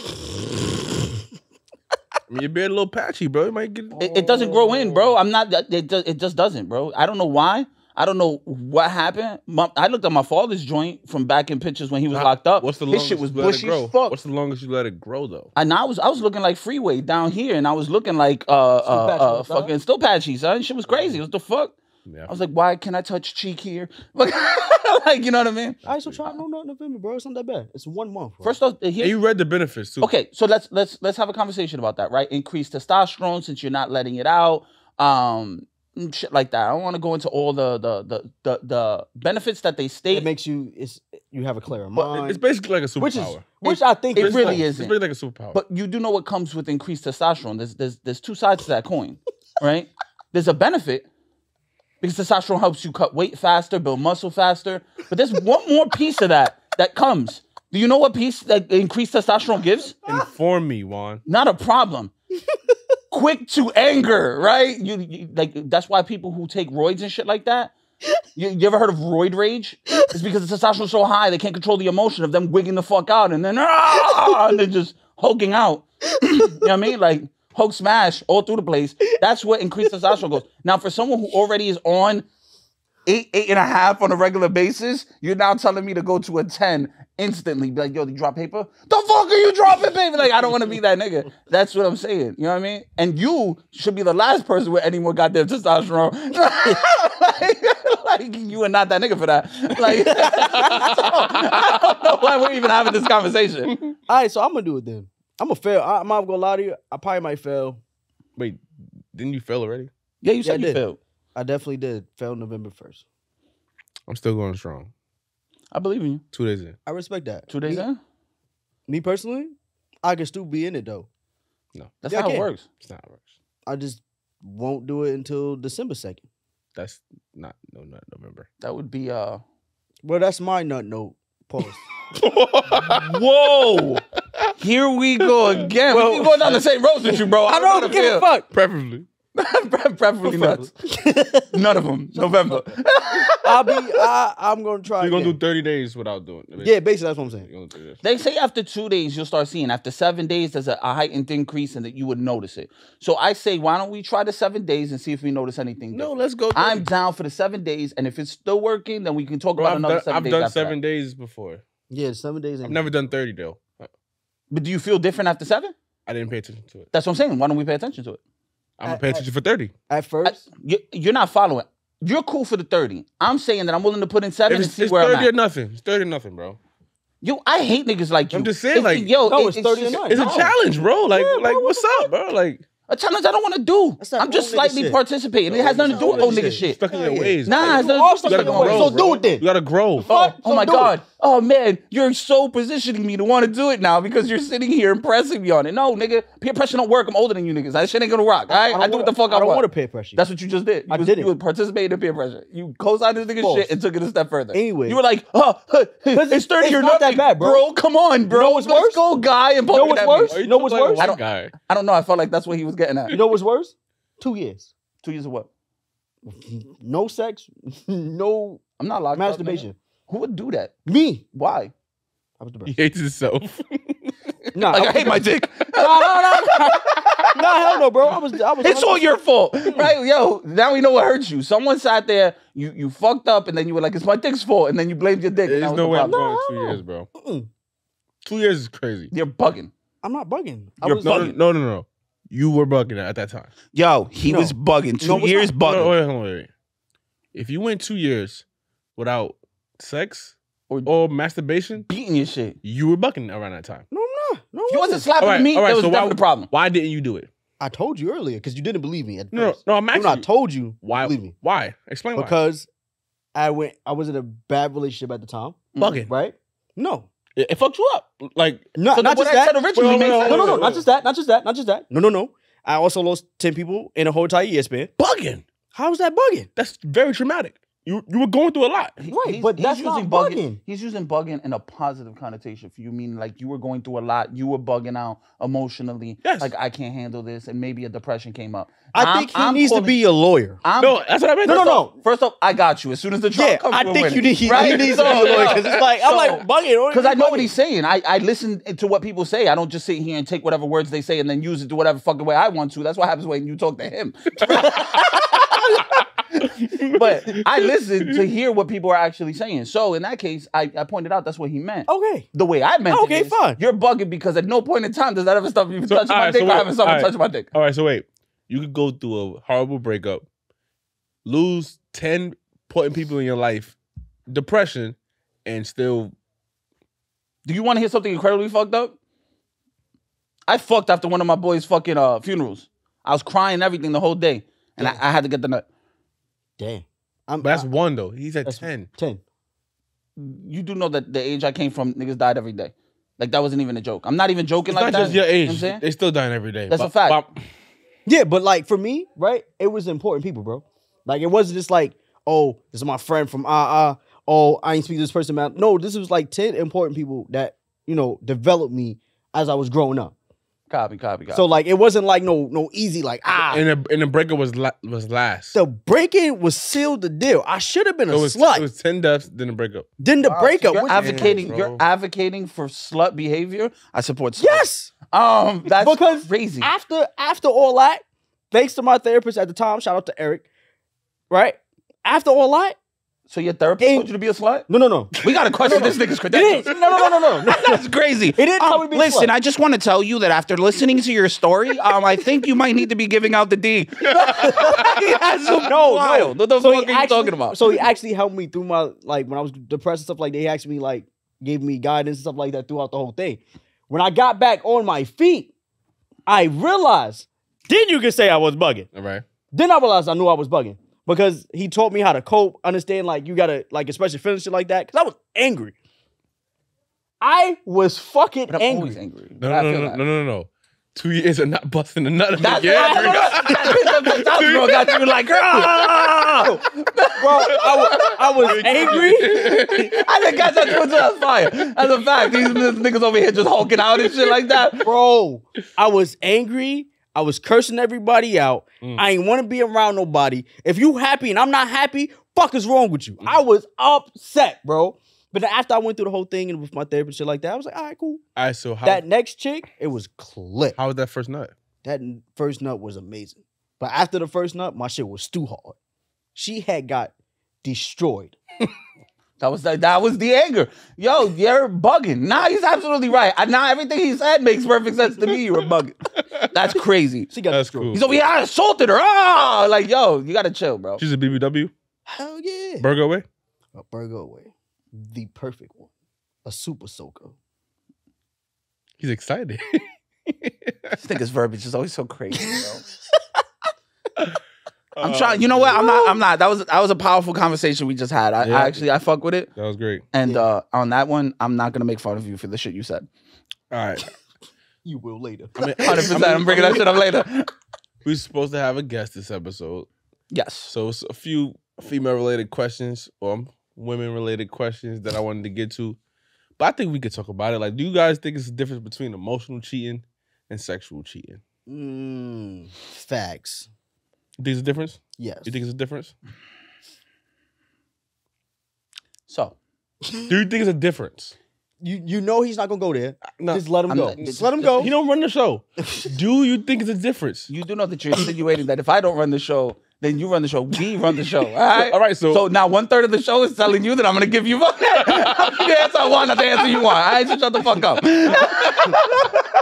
[SPEAKER 2] mean, your beard a little patchy, bro. You might get.
[SPEAKER 1] It doesn't grow in, bro. I'm not. It just doesn't, bro. I don't know why. I don't know what happened. I looked at my father's joint from back in pictures when he was locked up.
[SPEAKER 2] What's the
[SPEAKER 1] His
[SPEAKER 2] longest
[SPEAKER 1] shit was
[SPEAKER 2] you let it
[SPEAKER 1] bushy
[SPEAKER 2] grow?
[SPEAKER 1] as fuck.
[SPEAKER 2] What's the longest you let it grow though?
[SPEAKER 1] And I was looking like Freeway down here, and I was looking like fucking still patchy, son. Shit was crazy. What the fuck?
[SPEAKER 2] Yeah.
[SPEAKER 1] I was like, why can I touch cheek here? Like, you know what I mean?
[SPEAKER 3] All right, so try Nutt November, bro. It's not that bad. It's 1 month. Bro.
[SPEAKER 1] First off,
[SPEAKER 2] And you read the benefits too.
[SPEAKER 1] okay, so let's have a conversation about that, right? Increased testosterone since you're not letting it out, shit like that. I don't want to go into all the benefits that they state.
[SPEAKER 3] it makes you you have a clearer
[SPEAKER 2] But
[SPEAKER 3] mind.
[SPEAKER 2] it's basically like a superpower.
[SPEAKER 3] Which I think
[SPEAKER 1] it
[SPEAKER 3] is
[SPEAKER 1] really
[SPEAKER 3] cool.
[SPEAKER 1] isn't.
[SPEAKER 2] It's basically like a superpower.
[SPEAKER 1] But you do know what comes with increased testosterone. There's two sides to that coin, right? There's a benefit because testosterone helps you cut weight faster, build muscle faster. But there's one more piece of that comes. Do you know what piece that increased testosterone gives?
[SPEAKER 2] Inform me, Juan.
[SPEAKER 1] Not a problem. Quick to anger, right? You like that's why people who take roids and shit like that. You ever heard of roid rage? It's because the testosterone's so high they can't control the emotion of them wigging the fuck out and then and then just hulking out. You know what I mean? Like Hulk smash all through the place. That's what increased testosterone goes. Now, for someone who already is on 8.5 on a regular basis, you're now telling me to go to a 10 instantly. Be like, yo, you drop paper? The fuck are you dropping paper? Like, I don't want to be that nigga. That's what I'm saying. You know what I mean? And you should be the last person with any more goddamn testosterone. like, you are not that nigga for that. Like, so, I don't know why we're even having this conversation.
[SPEAKER 3] All right, so I'm gonna do it then. I'm gonna fail. I'm not gonna lie to you. I probably might fail.
[SPEAKER 2] Wait, didn't you fail already?
[SPEAKER 1] Yeah, you said
[SPEAKER 3] I
[SPEAKER 1] you
[SPEAKER 3] did.
[SPEAKER 1] failed.
[SPEAKER 3] I definitely did. Fail November 1st.
[SPEAKER 2] I'm still going strong.
[SPEAKER 1] I believe in you.
[SPEAKER 2] 2 days in.
[SPEAKER 3] I respect that.
[SPEAKER 1] 2 days in?
[SPEAKER 3] Me personally, I can still be in it though.
[SPEAKER 2] No,
[SPEAKER 1] That's
[SPEAKER 3] Yeah,
[SPEAKER 1] how
[SPEAKER 3] I
[SPEAKER 1] it
[SPEAKER 3] can.
[SPEAKER 1] works.
[SPEAKER 2] it's not how it works.
[SPEAKER 3] I just won't do it until December 2nd.
[SPEAKER 2] That's not November.
[SPEAKER 1] That would be
[SPEAKER 3] Well, that's my nut note. Pause.
[SPEAKER 1] Whoa! Here we go again.
[SPEAKER 3] Well,
[SPEAKER 1] we keep going down the same road with you, bro.
[SPEAKER 3] I don't give a fuck.
[SPEAKER 2] Preferably.
[SPEAKER 1] Preferably nuts. None of them. November.
[SPEAKER 3] I'm gonna try.
[SPEAKER 2] You're gonna
[SPEAKER 3] again.
[SPEAKER 2] do 30 days without doing it.
[SPEAKER 3] Yeah, basically that's what I'm saying.
[SPEAKER 2] You're gonna do 30 days.
[SPEAKER 1] They say after 2 days you'll start seeing. After 7 days, there's a heightened increase, and that you would notice it. So I say, why don't we try the 7 days and see if we notice anything?
[SPEAKER 2] No,
[SPEAKER 1] different?
[SPEAKER 2] let's go.
[SPEAKER 1] I'm down for the 7 days, and if it's still working, then we can talk
[SPEAKER 2] Bro,
[SPEAKER 1] about another 7
[SPEAKER 2] I've
[SPEAKER 1] days.
[SPEAKER 2] done
[SPEAKER 1] after
[SPEAKER 2] 7
[SPEAKER 1] that.
[SPEAKER 2] days before.
[SPEAKER 3] Yeah, 7 days.
[SPEAKER 2] I've never done 30 though.
[SPEAKER 1] But do you feel different after 7?
[SPEAKER 2] I didn't pay attention to it.
[SPEAKER 1] That's what I'm saying. Why don't we pay attention to it?
[SPEAKER 2] I'm gonna pay attention for 30.
[SPEAKER 3] At first.
[SPEAKER 1] You're not following. You're cool for the 30. I'm saying that I'm willing to put in 7
[SPEAKER 2] If
[SPEAKER 1] and
[SPEAKER 2] it's,
[SPEAKER 1] see
[SPEAKER 2] it's
[SPEAKER 1] where
[SPEAKER 2] 30
[SPEAKER 1] I'm
[SPEAKER 2] or
[SPEAKER 1] at.
[SPEAKER 2] nothing. It's 30 or nothing, bro.
[SPEAKER 1] Yo, I hate niggas like you.
[SPEAKER 2] I'm just saying, like,
[SPEAKER 1] yo,
[SPEAKER 3] no, it's 30 or
[SPEAKER 1] just-
[SPEAKER 3] none.
[SPEAKER 2] It's
[SPEAKER 3] No.
[SPEAKER 2] a challenge, bro. Like,
[SPEAKER 3] Yeah, bro, what
[SPEAKER 2] what's
[SPEAKER 3] the
[SPEAKER 2] up, bro? Like,
[SPEAKER 1] a challenge I don't want to do.
[SPEAKER 3] That's that
[SPEAKER 1] I'm just
[SPEAKER 3] old nigga
[SPEAKER 1] slightly
[SPEAKER 3] shit.
[SPEAKER 1] participating. It has nothing to do with old nigga shit.
[SPEAKER 2] stuck in your
[SPEAKER 3] Yeah.
[SPEAKER 2] ways.
[SPEAKER 1] Nah, it's
[SPEAKER 3] You
[SPEAKER 1] not-
[SPEAKER 3] all stuck
[SPEAKER 1] you
[SPEAKER 3] in
[SPEAKER 1] gotta
[SPEAKER 3] your ways,
[SPEAKER 1] grow,
[SPEAKER 3] so do it then.
[SPEAKER 2] You gotta grow.
[SPEAKER 3] Fuck.
[SPEAKER 1] Oh
[SPEAKER 3] So
[SPEAKER 1] my
[SPEAKER 3] do
[SPEAKER 1] God.
[SPEAKER 3] it.
[SPEAKER 1] Oh man, you're so positioning me to want to do it now because you're sitting here impressing me on it. No, nigga, peer pressure don't work. I'm older than you niggas. That shit ain't gonna rock. All right? I do what the fuck I
[SPEAKER 3] don't
[SPEAKER 1] want.
[SPEAKER 3] want to peer pressure.
[SPEAKER 1] That's what you just did.
[SPEAKER 3] I didn't.
[SPEAKER 1] You participated in peer pressure. You co-signed this nigga
[SPEAKER 3] False.
[SPEAKER 1] shit and took it a step further.
[SPEAKER 3] Anyway.
[SPEAKER 1] You were like, it's 30
[SPEAKER 3] it's
[SPEAKER 1] or
[SPEAKER 3] not that
[SPEAKER 1] nothing.
[SPEAKER 3] bad, bro.
[SPEAKER 1] Come on, bro.
[SPEAKER 3] You know what's
[SPEAKER 1] Let's
[SPEAKER 3] worse?
[SPEAKER 1] go, guy, and
[SPEAKER 3] You know
[SPEAKER 1] poke it
[SPEAKER 3] what's
[SPEAKER 1] at me.
[SPEAKER 3] worse? You know what's worse?
[SPEAKER 2] I don't.
[SPEAKER 1] I don't know. I felt like that's what he was getting at.
[SPEAKER 3] You know what's worse? 2 years.
[SPEAKER 1] 2 years of what?
[SPEAKER 3] No sex. No
[SPEAKER 1] I'm not locked
[SPEAKER 3] masturbation.
[SPEAKER 1] up, nigga. Who would do that?
[SPEAKER 3] Me.
[SPEAKER 1] Why?
[SPEAKER 3] I was the
[SPEAKER 2] He
[SPEAKER 3] best.
[SPEAKER 2] hates himself.
[SPEAKER 3] Nah,
[SPEAKER 1] Like, I hate my dick.
[SPEAKER 3] Nah, hell no, bro. I was.
[SPEAKER 1] It's all your fault, right? Yo, now we know what hurts you. Someone sat there, you fucked up, and then you were like, it's my dick's fault, and then you blamed your dick. and
[SPEAKER 2] There's
[SPEAKER 1] that was
[SPEAKER 2] no
[SPEAKER 1] the
[SPEAKER 2] way I'm
[SPEAKER 1] problem.
[SPEAKER 2] going
[SPEAKER 3] No,
[SPEAKER 2] 2 years, bro.
[SPEAKER 3] Mm-mm.
[SPEAKER 2] 2 years is crazy.
[SPEAKER 1] You're bugging.
[SPEAKER 3] I'm not bugging. I
[SPEAKER 2] You're-
[SPEAKER 3] was
[SPEAKER 2] no,
[SPEAKER 3] bugging.
[SPEAKER 2] no. You were bugging at that time.
[SPEAKER 1] Yo, he
[SPEAKER 3] No.
[SPEAKER 1] was bugging. 2
[SPEAKER 3] No, it's
[SPEAKER 1] years
[SPEAKER 3] not.
[SPEAKER 1] bugging.
[SPEAKER 2] No, wait. If you went 2 years without sex
[SPEAKER 1] Or-
[SPEAKER 2] or masturbation,
[SPEAKER 1] Beating your shit.
[SPEAKER 2] you were bugging around that time.
[SPEAKER 3] No, I'm not. No,
[SPEAKER 1] If
[SPEAKER 3] I
[SPEAKER 1] you wasn't
[SPEAKER 3] wasn't.
[SPEAKER 1] slapping
[SPEAKER 2] All right,
[SPEAKER 1] me,
[SPEAKER 2] all right,
[SPEAKER 1] there was
[SPEAKER 2] so why-
[SPEAKER 1] definitely a problem.
[SPEAKER 2] Why didn't you do it?
[SPEAKER 3] I told you earlier because you didn't believe me at
[SPEAKER 2] No,
[SPEAKER 3] first.
[SPEAKER 2] I'm
[SPEAKER 3] When
[SPEAKER 2] asking
[SPEAKER 3] I
[SPEAKER 2] you.
[SPEAKER 3] told you,
[SPEAKER 2] Why?
[SPEAKER 3] believe me.
[SPEAKER 2] Why? Explain why.
[SPEAKER 3] Because I was in a bad relationship at the time,
[SPEAKER 2] Bugging.
[SPEAKER 3] right? No,
[SPEAKER 2] It fucked you up. Like,
[SPEAKER 3] not
[SPEAKER 1] So
[SPEAKER 3] not
[SPEAKER 1] what
[SPEAKER 3] just
[SPEAKER 1] I
[SPEAKER 3] that.
[SPEAKER 1] said originally
[SPEAKER 2] Wait,
[SPEAKER 1] made
[SPEAKER 2] wait,
[SPEAKER 1] sense.
[SPEAKER 3] No,
[SPEAKER 2] wait,
[SPEAKER 3] not just that. Not just that. Not just that. No. I also lost 10 people in a whole entire year span.
[SPEAKER 2] bugging.
[SPEAKER 3] How's that bugging?
[SPEAKER 2] That's very traumatic. You were going through a lot.
[SPEAKER 3] Right, but that's not bugging.
[SPEAKER 1] He's using bugging in a positive connotation for you, meaning like you were going through a lot, you were bugging out emotionally.
[SPEAKER 2] Yes.
[SPEAKER 1] Like I can't handle this, and maybe a depression came up.
[SPEAKER 3] I think he needs to be a lawyer.
[SPEAKER 2] No, that's what I meant.
[SPEAKER 3] No.
[SPEAKER 1] First off, I got you. As soon as the trial
[SPEAKER 3] Yeah,
[SPEAKER 1] comes,
[SPEAKER 3] I
[SPEAKER 1] we're
[SPEAKER 3] think
[SPEAKER 1] winning.
[SPEAKER 3] you need. He
[SPEAKER 1] Right?
[SPEAKER 3] needs to be a lawyer because it's like I'm like bugging.
[SPEAKER 1] Because I know what he's saying. I listen to what people say. I don't just sit here and take whatever words they say and then use it to whatever fucking way I want to. That's what happens when you talk to him. But I listen to hear what people are actually saying. So in that case, I pointed out that's what he meant.
[SPEAKER 3] Okay.
[SPEAKER 1] The way I meant
[SPEAKER 3] Okay,
[SPEAKER 1] it is,
[SPEAKER 3] fine.
[SPEAKER 1] you're bugging because at no point in time does that ever stop you from
[SPEAKER 2] So,
[SPEAKER 1] touching my
[SPEAKER 2] alright,
[SPEAKER 1] dick
[SPEAKER 2] so
[SPEAKER 1] or
[SPEAKER 2] wait,
[SPEAKER 1] having someone
[SPEAKER 2] alright.
[SPEAKER 1] touch my dick.
[SPEAKER 2] All right, so wait. You could go through a horrible breakup, lose 10 important people in your life, depression, and still...
[SPEAKER 1] Do you want to hear something incredibly fucked up? I fucked after one of my boys' fucking funerals. I was crying and everything the whole day. And I had to get the nut.
[SPEAKER 3] Damn.
[SPEAKER 2] But that's one, though. He's at 10.
[SPEAKER 3] 10.
[SPEAKER 1] You do know that the age I came from, niggas died every day. Like, that wasn't even a joke. I'm not even joking
[SPEAKER 2] It's
[SPEAKER 1] like
[SPEAKER 2] not
[SPEAKER 1] that.
[SPEAKER 2] just your
[SPEAKER 1] You know
[SPEAKER 2] age.
[SPEAKER 1] what I'm saying?
[SPEAKER 2] They still dying every day.
[SPEAKER 1] That's a fact.
[SPEAKER 3] Yeah, but like for me, right? It was important people, bro. Like it wasn't just like, oh, this is my friend from oh, I ain't speak to this person about. No, this was like 10 important people that, you know, developed me as I was growing up.
[SPEAKER 1] Copy.
[SPEAKER 3] So like it wasn't like no easy like
[SPEAKER 2] And the breakup was last.
[SPEAKER 3] the break-in was sealed the deal. I should have been a
[SPEAKER 2] It was
[SPEAKER 3] slut.
[SPEAKER 2] 10 deaths, then the breakup.
[SPEAKER 3] Then the breakup.
[SPEAKER 1] You're
[SPEAKER 3] which-
[SPEAKER 1] advocating.
[SPEAKER 2] bro.
[SPEAKER 1] You're advocating for slut behavior. I support slut.
[SPEAKER 3] Yes.
[SPEAKER 1] That's
[SPEAKER 3] Because
[SPEAKER 1] crazy.
[SPEAKER 3] after all that, thanks to my therapist at the time, shout out to Eric, right? After all that,
[SPEAKER 1] So your therapist told you to be a slut?
[SPEAKER 3] no.
[SPEAKER 1] We gotta question this nigga's
[SPEAKER 3] It
[SPEAKER 1] credentials.
[SPEAKER 3] is. No.
[SPEAKER 1] That's crazy.
[SPEAKER 3] It didn't tell me to be a
[SPEAKER 1] Listen,
[SPEAKER 3] slut.
[SPEAKER 1] I just want to tell you that after listening to your story, I think you might need to be giving out the D. That's
[SPEAKER 3] No.
[SPEAKER 1] wild. What the
[SPEAKER 3] So
[SPEAKER 1] fuck
[SPEAKER 3] he
[SPEAKER 1] are you
[SPEAKER 3] actually-
[SPEAKER 1] talking about?
[SPEAKER 3] So he actually helped me through my, like, when I was depressed and stuff like that. He actually, like, gave me guidance and stuff like that throughout the whole thing. When I got back on my feet, I realized, then you can say I was bugging.
[SPEAKER 2] All right.
[SPEAKER 3] Then I realized I knew I was bugging. Because he taught me how to cope, understand, like, you gotta, like, especially feeling shit like that. Because I was angry. I was fucking
[SPEAKER 1] But I'm
[SPEAKER 3] angry.
[SPEAKER 1] always angry. But I feel that.
[SPEAKER 2] No. 2 years of not busting a nut
[SPEAKER 1] That's
[SPEAKER 2] again.
[SPEAKER 1] that girl got you like, "Ah!"
[SPEAKER 3] Bro, I was angry.
[SPEAKER 1] I think that's that's fire. That's a fact. These niggas over here just hulking out and shit like that.
[SPEAKER 3] Bro, I was angry. I was cursing everybody out. I ain't want to be around nobody. If you happy and I'm not happy, fuck is wrong with you? I was upset, bro. But then after I went through the whole thing and with my therapist shit like that, I was like, all right, cool.
[SPEAKER 2] All right, so
[SPEAKER 3] That next chick, it was clip.
[SPEAKER 2] how was that first nut?
[SPEAKER 3] That first nut was amazing. But after the first nut, my shit was too hard. She had got destroyed.
[SPEAKER 1] That was the anger. Yo, you're bugging. Nah, he's absolutely right. Now everything he said makes perfect sense to me. You were bugging. That's crazy.
[SPEAKER 3] She got
[SPEAKER 2] That's
[SPEAKER 3] destroyed.
[SPEAKER 2] cool.
[SPEAKER 1] He's over here, I assaulted her. Ah, like, yo, you gotta chill, bro.
[SPEAKER 2] She's a BBW?
[SPEAKER 3] Hell yeah.
[SPEAKER 2] Burger away?
[SPEAKER 3] A burger away. The perfect one. A super soaker.
[SPEAKER 2] He's excited.
[SPEAKER 1] This nigga's verbiage is always so crazy, bro. I'm trying. You know what? I'm not. That was a powerful conversation we just had. I fuck with it.
[SPEAKER 2] That was great.
[SPEAKER 1] And on that one, I'm not gonna make fun of you for the shit you said.
[SPEAKER 2] All right.
[SPEAKER 3] You will later.
[SPEAKER 1] 100%. I'm bringing that shit up later.
[SPEAKER 2] We're supposed to have a guest this episode.
[SPEAKER 1] Yes.
[SPEAKER 2] So it's a few female-related questions or women-related questions that I wanted to get to. But I think we could talk about it. Like, do you guys think it's a difference between emotional cheating and sexual cheating?
[SPEAKER 3] Facts.
[SPEAKER 2] You think it's a difference?
[SPEAKER 3] Yes.
[SPEAKER 2] You think it's a difference?
[SPEAKER 1] So,
[SPEAKER 2] Do you think it's a difference?
[SPEAKER 3] You know he's not gonna go there.
[SPEAKER 2] No,
[SPEAKER 3] Just let him
[SPEAKER 1] I'm
[SPEAKER 3] go.
[SPEAKER 1] not-
[SPEAKER 3] Just let him go.
[SPEAKER 2] He don't run the show. Do you think it's a difference?
[SPEAKER 1] you do know that you're insinuating that if I don't run the show, then you run the show. We run the show. All right.
[SPEAKER 2] All right, so
[SPEAKER 1] now 1/3 of the show is telling you that I'm gonna give you the answer I want, not the answer you want. All right, so shut the fuck up.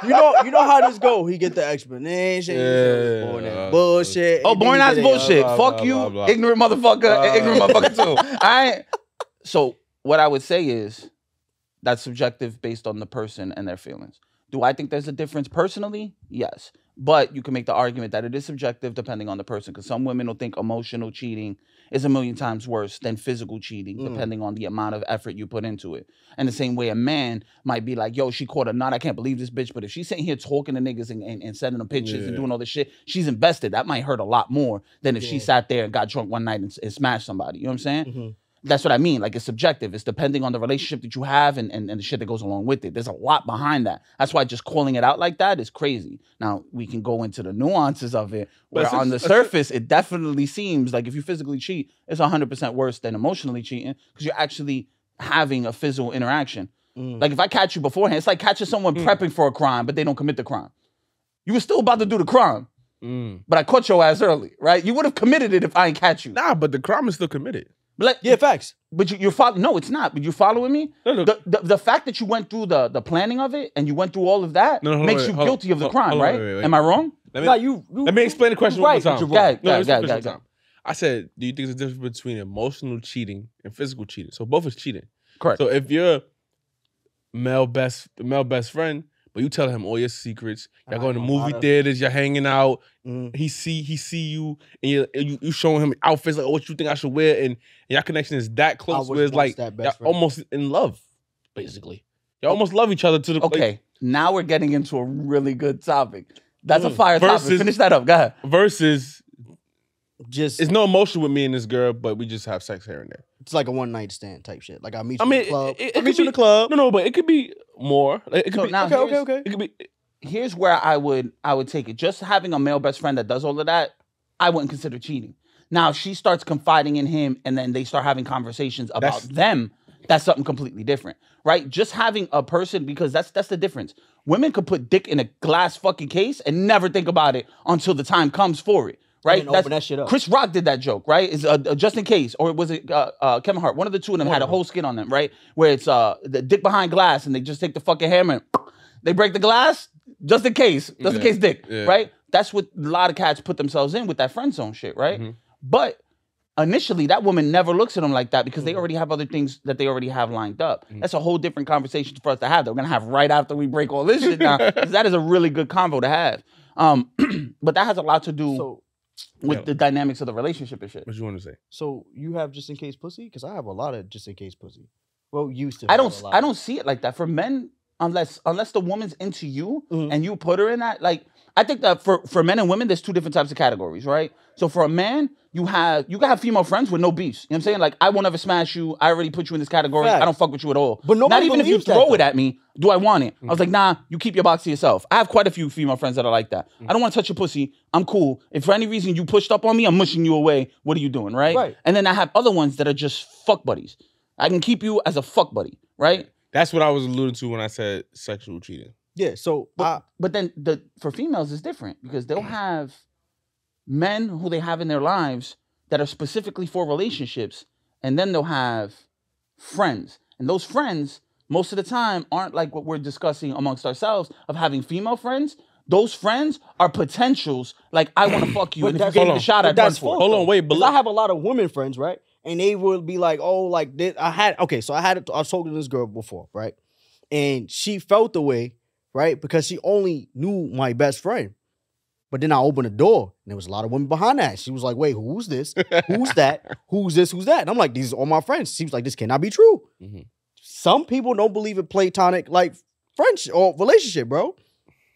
[SPEAKER 3] You know how this go. He get the explanation.
[SPEAKER 2] Yeah.
[SPEAKER 3] Born that bullshit.
[SPEAKER 1] Oh, boring ass bullshit.
[SPEAKER 2] blah,
[SPEAKER 1] Fuck
[SPEAKER 2] blah,
[SPEAKER 1] you,
[SPEAKER 2] blah, blah.
[SPEAKER 1] ignorant motherfucker, ignorant motherfucker too. All right. So what I would say is that's subjective based on the person and their feelings. Do I think there's a difference personally? Yes. But you can make the argument that it is subjective depending on the person, because some women will think emotional cheating is a million times worse than physical cheating, depending on the amount of effort you put into it. And the same way a man might be like, yo, she caught a nut, I can't believe this bitch. But if she's sitting here talking to niggas and sending them pictures and doing all this shit, she's invested. That might hurt a lot more than if she sat there and got drunk one night and smashed somebody. You know what I'm saying? That's what I mean. Like, it's subjective. It's depending on the relationship that you have and the shit that goes along with it. There's a lot behind that. That's why just calling it out like that is crazy. Now, we can go into the nuances of it, where on the surface, it definitely seems like if you physically cheat, it's 100% worse than emotionally cheating, because you're actually having a physical interaction. Like, if I catch you beforehand, it's like catching someone prepping for a crime, but they don't commit the crime. You were still about to do the crime. but I caught your ass early, right? You would have committed it if I ain't catch you.
[SPEAKER 2] Nah, but the crime is still committed.
[SPEAKER 3] Yeah, facts.
[SPEAKER 1] But you're following. No, it's not. But you're following me.
[SPEAKER 2] No.
[SPEAKER 1] The fact that you went through the planning of it and you went through all of that makes you guilty of the crime, right?
[SPEAKER 2] Wait.
[SPEAKER 1] Am I wrong?
[SPEAKER 2] Let me explain the question one more time.
[SPEAKER 1] Go ahead.
[SPEAKER 2] I said, do you think there's a difference between emotional cheating and physical cheating? So both is cheating.
[SPEAKER 1] Correct.
[SPEAKER 2] So if you're male best friend, but you tell him all your secrets, y'all going to movie theaters, you're hanging out, he see you, and you showing him outfits like, oh, what you think I should wear, and y'all connection is that close where it's like y'all almost in love, basically. Y'all almost love each other to the
[SPEAKER 1] okay. Now we're getting into a really good topic. That's a fire topic. Finish that up. Go ahead.
[SPEAKER 2] Versus
[SPEAKER 3] just
[SPEAKER 2] it's no emotion with me and this girl, but we just have sex here and there.
[SPEAKER 3] It's like a one night stand type shit. Like I meet you in the club. I meet you in the club.
[SPEAKER 2] No, but it could be more. Like, it could be
[SPEAKER 3] okay.
[SPEAKER 2] It could be.
[SPEAKER 1] Here's where I would take it. Just having a male best friend that does all of that, I wouldn't consider cheating. Now, if she starts confiding in him and then they start having conversations about them, that's something completely different, right? Just having a person, because that's the difference. Women could put dick in a glass fucking case and never think about it until the time comes for it. Right,
[SPEAKER 3] open that shit up.
[SPEAKER 1] Chris Rock did that joke, right? Is just in case, or was it Kevin Hart? One of the two of them had a whole skit on them, right? Where it's the dick behind glass, and they just take the fucking hammer and they break the glass just in case, dick, right? That's what a lot of cats put themselves in with that friend zone shit, right? But initially, that woman never looks at them like that because they already have other things that they already have lined up. That's a whole different conversation for us to have that we're gonna have right after we break all this shit down. Because that is a really good convo to have. But that has a lot to do with the dynamics of the relationship and shit.
[SPEAKER 2] What you want to say?
[SPEAKER 3] So you have just in case pussy? Because I have a lot of just in case pussy. Well, used to.
[SPEAKER 1] I don't see it like that for men unless the woman's into you and you put her in that. Like I think that for men and women, there's two different types of categories, right? So for a man, you can have female friends with no beefs. You know what I'm saying? Like I won't ever smash you. I already put you in this category.
[SPEAKER 3] Fact.
[SPEAKER 1] I don't fuck with you at all.
[SPEAKER 3] But
[SPEAKER 1] not even if you throw it at me, do I want it?
[SPEAKER 2] Mm-hmm.
[SPEAKER 1] I was like, nah, you keep your box to yourself. I have quite a few female friends that are like that. I don't want to touch your pussy. I'm cool. If for any reason you pushed up on me, I'm mushing you away. What are you doing, right?
[SPEAKER 3] Right.
[SPEAKER 1] And then I have other ones that are just fuck buddies. I can keep you as a fuck buddy, right?
[SPEAKER 2] That's what I was alluding to when I said sexual cheating.
[SPEAKER 3] Yeah. So,
[SPEAKER 1] but then for females, it's different because they'll have men who they have in their lives that are specifically for relationships, and then they'll have friends. And those friends, most of the time, aren't like what we're discussing amongst ourselves of having female friends. Those friends are potentials. Like, I want to fuck you, and if you gave me the shot, I'd run for it.
[SPEAKER 2] Hold on, wait.
[SPEAKER 3] But I have a lot of women friends, right? And they will be like, oh, like this. I was talking to this girl before, right? And she felt the way, right? Because she only knew my best friend. But then I opened the door, and there was a lot of women behind that. She was like, wait, who's this? Who's that? Who's this? Who's that? And I'm like, these are all my friends. She was like, this cannot be true. Some people don't believe in platonic, like, friendship or relationship, bro.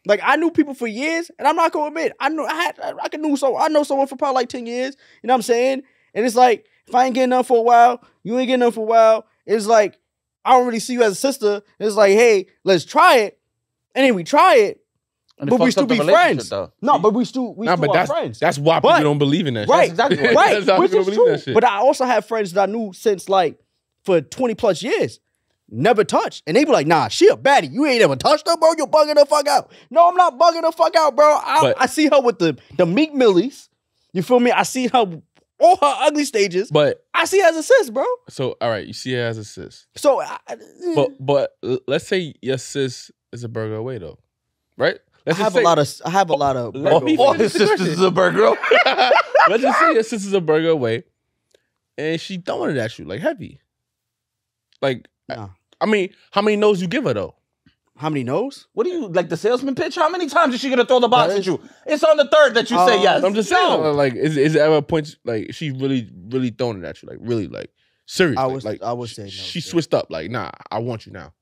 [SPEAKER 3] Like, I knew people for years, and I'm not going to admit, I know someone for probably like 10 years. You know what I'm saying? And it's like, if I ain't getting none for a while, you ain't getting none for a while. It's like, I don't really see you as a sister. It's like, hey, let's try it. And then we try it. But we still be friends. No, but we still are friends.
[SPEAKER 2] That's why people don't believe in that shit.
[SPEAKER 3] Right,
[SPEAKER 1] exactly
[SPEAKER 3] right.
[SPEAKER 2] That's
[SPEAKER 3] Which is true. But I also have friends that I knew since like for 20 plus years. Never touched. And they be like, nah, she a baddie. You ain't ever touched her, bro. You're bugging the fuck out. No, I'm not bugging the fuck out, bro. I see her with the Meek Millies. You feel me? I see her all her ugly stages. But I see her as a sis, bro.
[SPEAKER 2] So, all right, you see her as a sis.
[SPEAKER 3] So,
[SPEAKER 2] but let's say your sis is a burger away though, right?
[SPEAKER 3] I have a lot of
[SPEAKER 1] all his sisters is a burger.
[SPEAKER 2] Let's just say your sister's a burger away, and she throwing it at you like heavy. Like, nah. I mean, how many no's you give her though?
[SPEAKER 3] How many no's?
[SPEAKER 1] What do you like the salesman pitch? How many times is she gonna throw the box at you? It's on the third that you say yes.
[SPEAKER 2] I'm just saying, like, is it ever a point like she really throwing it at you, like really, like serious? I
[SPEAKER 3] would say no.
[SPEAKER 2] She switched up, like, nah, I want you now.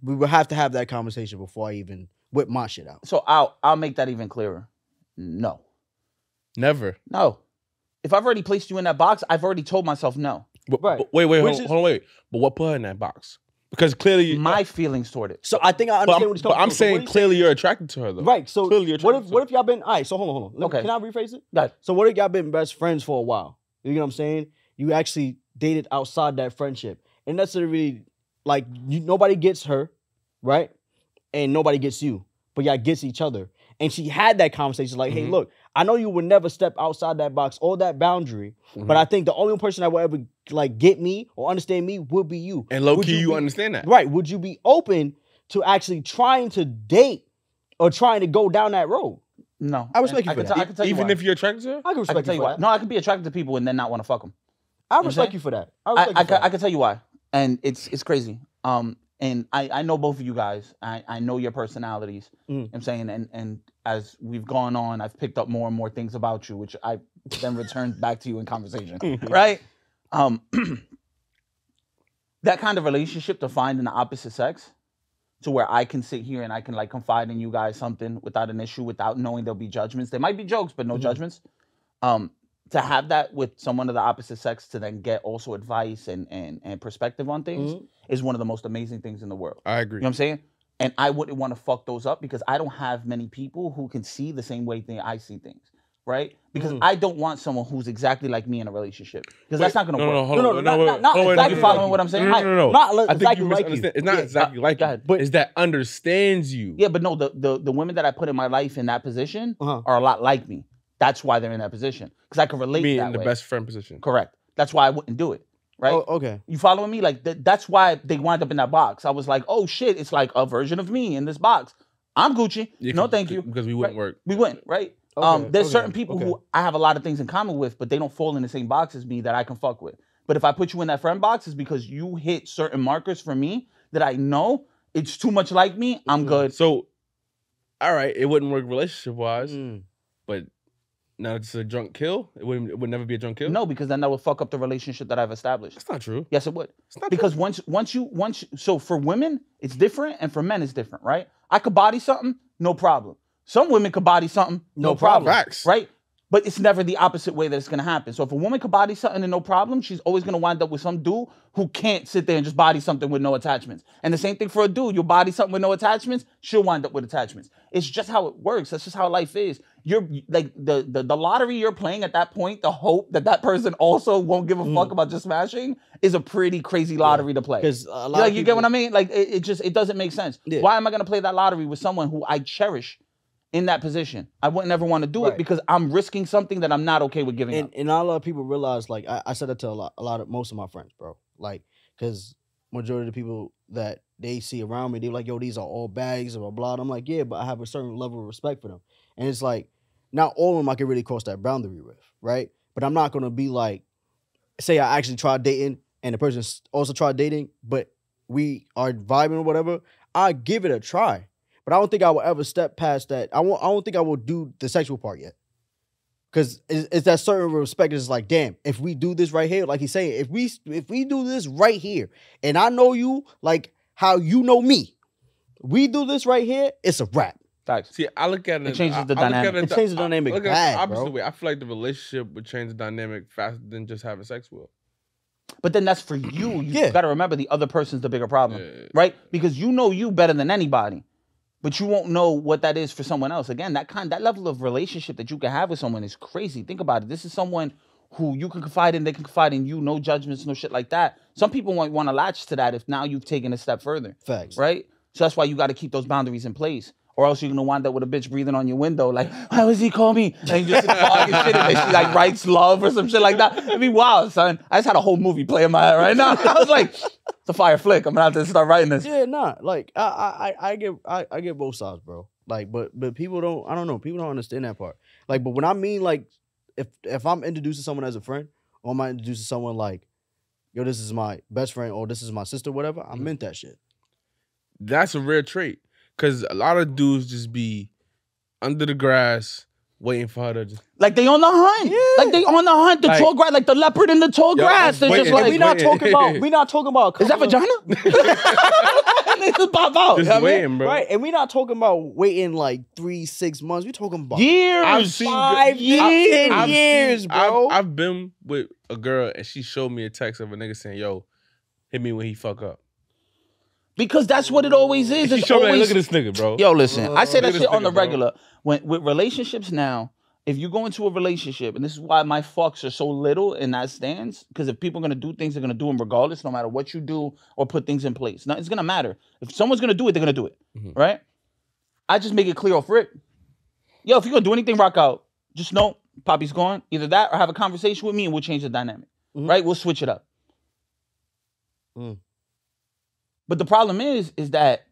[SPEAKER 3] We would have to have that conversation before I even whip my shit out.
[SPEAKER 1] So I'll make that even clearer. No.
[SPEAKER 2] Never.
[SPEAKER 1] No. If I've already placed you in that box, I've already told myself no.
[SPEAKER 3] Right.
[SPEAKER 2] But wait, hold on, wait. But what put her in that box? Because clearly
[SPEAKER 1] my feelings toward it.
[SPEAKER 3] So I think I understand what he's talking about.
[SPEAKER 2] But I'm saying clearly you're attracted to her though.
[SPEAKER 3] Right. So
[SPEAKER 2] clearly
[SPEAKER 3] what if y'all been all right, so hold on.
[SPEAKER 1] Okay.
[SPEAKER 3] Can I rephrase it?
[SPEAKER 1] Got it.
[SPEAKER 3] So what if y'all been best friends for a while? You know what I'm saying? You actually dated outside that friendship. And that's really like nobody gets her, right? And nobody gets you. But y'all gets each other. and she had that conversation like, hey, look, I know you would never step outside that box or that boundary, but I think the only person that will ever like get me or understand me would be you.
[SPEAKER 2] And low key, you understand that.
[SPEAKER 3] Right. Would you be open to actually trying to date or trying to go down that road?
[SPEAKER 1] No.
[SPEAKER 3] I respect you for that.
[SPEAKER 1] I can tell you
[SPEAKER 2] Even
[SPEAKER 1] why.
[SPEAKER 2] if you're attracted to her?
[SPEAKER 3] I can respect you for that.
[SPEAKER 1] No, I could be attracted to people and then not want to fuck them.
[SPEAKER 3] I respect you for that. I
[SPEAKER 1] can tell you why. And it's crazy. And I know both of you guys. I know your personalities. I'm saying, and as we've gone on, I've picked up more and more things about you, which I then returned back to you in conversation. Right? That kind of relationship to find in the opposite sex, to where I can sit here and I can like confide in you guys something without an issue, without knowing there'll be judgments. There might be jokes, but no judgments. To have that with someone of the opposite sex, to then get also advice and perspective on things is one of the most amazing things in the world.
[SPEAKER 2] I agree.
[SPEAKER 1] You know what I'm saying? And I wouldn't want to fuck those up because I don't have many people who can see the same way I see things, right? Because I don't want someone who's exactly like me in a relationship, because that's not going to work. Not exactly following what I'm saying.
[SPEAKER 2] No.
[SPEAKER 3] Not
[SPEAKER 2] I think
[SPEAKER 3] exactly
[SPEAKER 2] you
[SPEAKER 3] like you.
[SPEAKER 2] misunderstand. It's not exactly like you, but it's that understands you.
[SPEAKER 1] Yeah, but no, the women that I put in my life in that position are a lot like me. That's why they're in that position, because I can relate.
[SPEAKER 2] You mean
[SPEAKER 1] that
[SPEAKER 2] in the
[SPEAKER 1] way.
[SPEAKER 2] best friend position?
[SPEAKER 1] Correct. That's why I wouldn't do it. Right?
[SPEAKER 3] Oh, okay.
[SPEAKER 1] You following me? Like that's why they wind up in that box. I was like, oh shit, it's like a version of me in this box. I'm Gucci.
[SPEAKER 2] Yeah,
[SPEAKER 1] no, thank you.
[SPEAKER 2] Because we wouldn't work.
[SPEAKER 1] We wouldn't, right? There's certain people who I have a lot of things in common with, but they don't fall in the same box as me that I can fuck with. But if I put you in that friend box, it's because you hit certain markers for me that I know it's too much like me. I'm good.
[SPEAKER 2] So, all right, it wouldn't work relationship wise, but now it's a drunk kill. It would never be a drunk kill.
[SPEAKER 1] No, because then that would fuck up the relationship that I've established.
[SPEAKER 2] That's not true.
[SPEAKER 1] Yes, it would.
[SPEAKER 2] It's not
[SPEAKER 1] because
[SPEAKER 2] true.
[SPEAKER 1] once so for women it's different and for men it's different, right? I could body something, no problem. Some women could body something, no problem.
[SPEAKER 2] Facts.
[SPEAKER 1] Right? But it's never the opposite way that it's gonna happen. So if a woman could body something and no problem, she's always gonna wind up with some dude who can't sit there and just body something with no attachments. And the same thing for a dude. You body something with no attachments, she'll wind up with attachments. It's just how it works. That's just how life is. You're like the lottery you're playing at that point, the hope that person also won't give a fuck about just smashing is a pretty crazy lottery to play.
[SPEAKER 3] Because
[SPEAKER 1] you get what I mean? Like it doesn't make sense. Yeah. Why am I gonna play that lottery with someone who I cherish in that position? I wouldn't ever want to do it because I'm risking something that I'm not okay with giving up.
[SPEAKER 3] And not a lot of people realize, like, I said that to most of my friends, bro. Like, because majority of the people that they see around me, they're like, yo, these are all bags, blah, blah. I'm like, yeah, but I have a certain level of respect for them. And it's like, not all of them I can really cross that boundary with, right? But I'm not going to be like, say I actually tried dating and the person also tried dating, but we are vibing or whatever, I give it a try. But I don't think I will ever step past that. I don't think I will do the sexual part yet. Because it's that certain respect. It's like, damn, if we do this right here, like he's saying, if we do this right here, and I know you like how you know me, we do this right here, it's a wrap.
[SPEAKER 1] Facts.
[SPEAKER 2] See, I look at it.
[SPEAKER 1] It changes the dynamic.
[SPEAKER 3] It changes the dynamic.
[SPEAKER 2] Look at it the opposite
[SPEAKER 3] bro.
[SPEAKER 2] way. I feel like the relationship would change the dynamic faster than just having sex with.
[SPEAKER 1] But then that's for you. You got to remember the other person's the bigger problem, right? Because you know you better than anybody. But you won't know what that is for someone else. Again, that level of relationship that you can have with someone is crazy. Think about it. This is someone who you can confide in, they can confide in you, no judgments, no shit like that. Some people might want to latch to that if now you've taken a step further.
[SPEAKER 3] Facts.
[SPEAKER 1] Right? So that's why you got to keep those boundaries in place. Or else you're going to wind up with a bitch breathing on your window like, why was he call me? And you just talking shit and she like writes love or some shit like that. I mean, wow, son. I just had a whole movie play in my head right now. I was like, it's a fire flick. I'm going to have to start writing this.
[SPEAKER 3] Yeah, nah. Like, I get both sides, bro. Like, but people don't, I don't know. People don't understand that part. Like, but when I mean, like, if I'm introducing someone as a friend, or am I introducing someone like, yo, this is my best friend, or this is my sister, whatever, I meant that shit.
[SPEAKER 2] That's a rare trait. Because a lot of dudes just be under the grass waiting for her to just...
[SPEAKER 1] Like they on the hunt. Yeah. Like they on the hunt. The tall grass, like the leopard in the tall grass. They're just like...
[SPEAKER 3] We not talking about...
[SPEAKER 1] Is that vagina? They just pop out.
[SPEAKER 2] Just waiting, bro.
[SPEAKER 3] Right, and we not talking about waiting like 3-6 months. We talking about...
[SPEAKER 1] years.
[SPEAKER 2] I've seen
[SPEAKER 3] 5 years. 10 years, bro.
[SPEAKER 2] I've been with a girl and she showed me a text of a nigga saying, yo, hit me when he fuck up.
[SPEAKER 1] Because that's what it always is.
[SPEAKER 2] She showed me, like, look at this nigga, bro.
[SPEAKER 1] Yo, listen, I say that shit on the
[SPEAKER 2] bro.
[SPEAKER 1] regular. With relationships now, if you go into a relationship, and this is why my fucks are so little in that stance, because if people are going to do things, they're going to do them regardless, no matter what you do or put things in place. Now, it's going to matter. If someone's going to do it, they're going to do it, right? I just make it clear off rip. yo, if you're gonna do anything, rock out. Just know Poppy's gone. Either that or have a conversation with me and we'll change the dynamic. Right? We'll switch it up. But the problem is that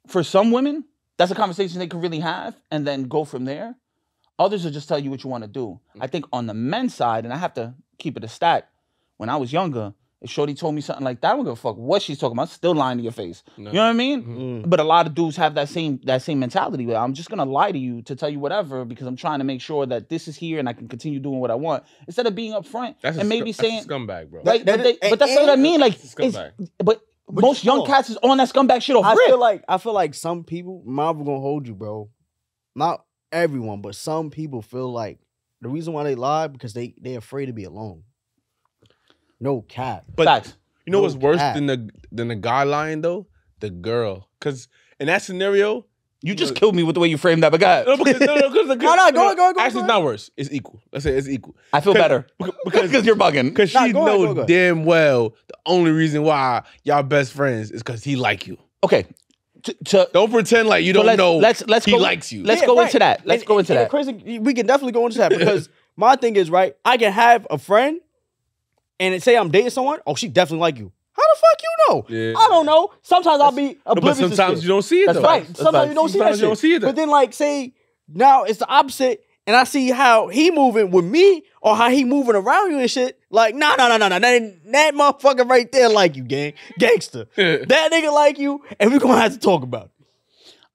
[SPEAKER 1] for some women, that's a conversation they can really have and then go from there. Others will just tell you what you want to do. I think on the men's side, and I have to keep it a stat, when I was younger, if Shorty told me something like that, I don't give a fuck what she's talking about. I'm still lying to your face. No. You know what I mean? But a lot of dudes have that same mentality where I'm just gonna lie to you to tell you whatever because I'm trying to make sure that this is here and I can continue doing what I want instead of being upfront and maybe saying
[SPEAKER 2] scumbag, bro.
[SPEAKER 1] Like, but that's what I mean. Like, but most young cats is on that scumbag shit off rip.
[SPEAKER 3] I feel like some people, Marvel gonna hold you, bro. Not everyone, but some people feel like the reason why they lie because they afraid to be alone. No cap.
[SPEAKER 2] But
[SPEAKER 1] Facts.
[SPEAKER 2] You know what's worse than the guy lying though? The girl. Because in that scenario,
[SPEAKER 1] you just killed me with the way you framed that. But God,
[SPEAKER 3] go
[SPEAKER 2] actually, it's not worse. It's equal. Let's say it's equal.
[SPEAKER 1] I feel better because you're bugging.
[SPEAKER 2] Because she know damn well the only reason why y'all best friends is because he like you.
[SPEAKER 1] Okay.
[SPEAKER 2] Don't pretend like you don't know.
[SPEAKER 1] Let's
[SPEAKER 2] he
[SPEAKER 1] go,
[SPEAKER 2] likes you.
[SPEAKER 1] Let's go into that. Let's go into that.
[SPEAKER 3] Crazy. We can definitely go into that because my thing is right. I can have a friend. And say I'm dating someone, oh, she definitely like you. How the fuck you know? Yeah. I don't know. Sometimes I'll be oblivious.
[SPEAKER 2] But sometimes you don't see it.
[SPEAKER 3] That's
[SPEAKER 2] though.
[SPEAKER 3] Right. Sometimes you don't see that shit.
[SPEAKER 2] You don't see it.
[SPEAKER 3] But then, like, say now it's the opposite, and I see how he moving with me or how he moving around you and shit. Like, nah. That motherfucker right there like you, gangster. That nigga like you, and we're gonna have to talk about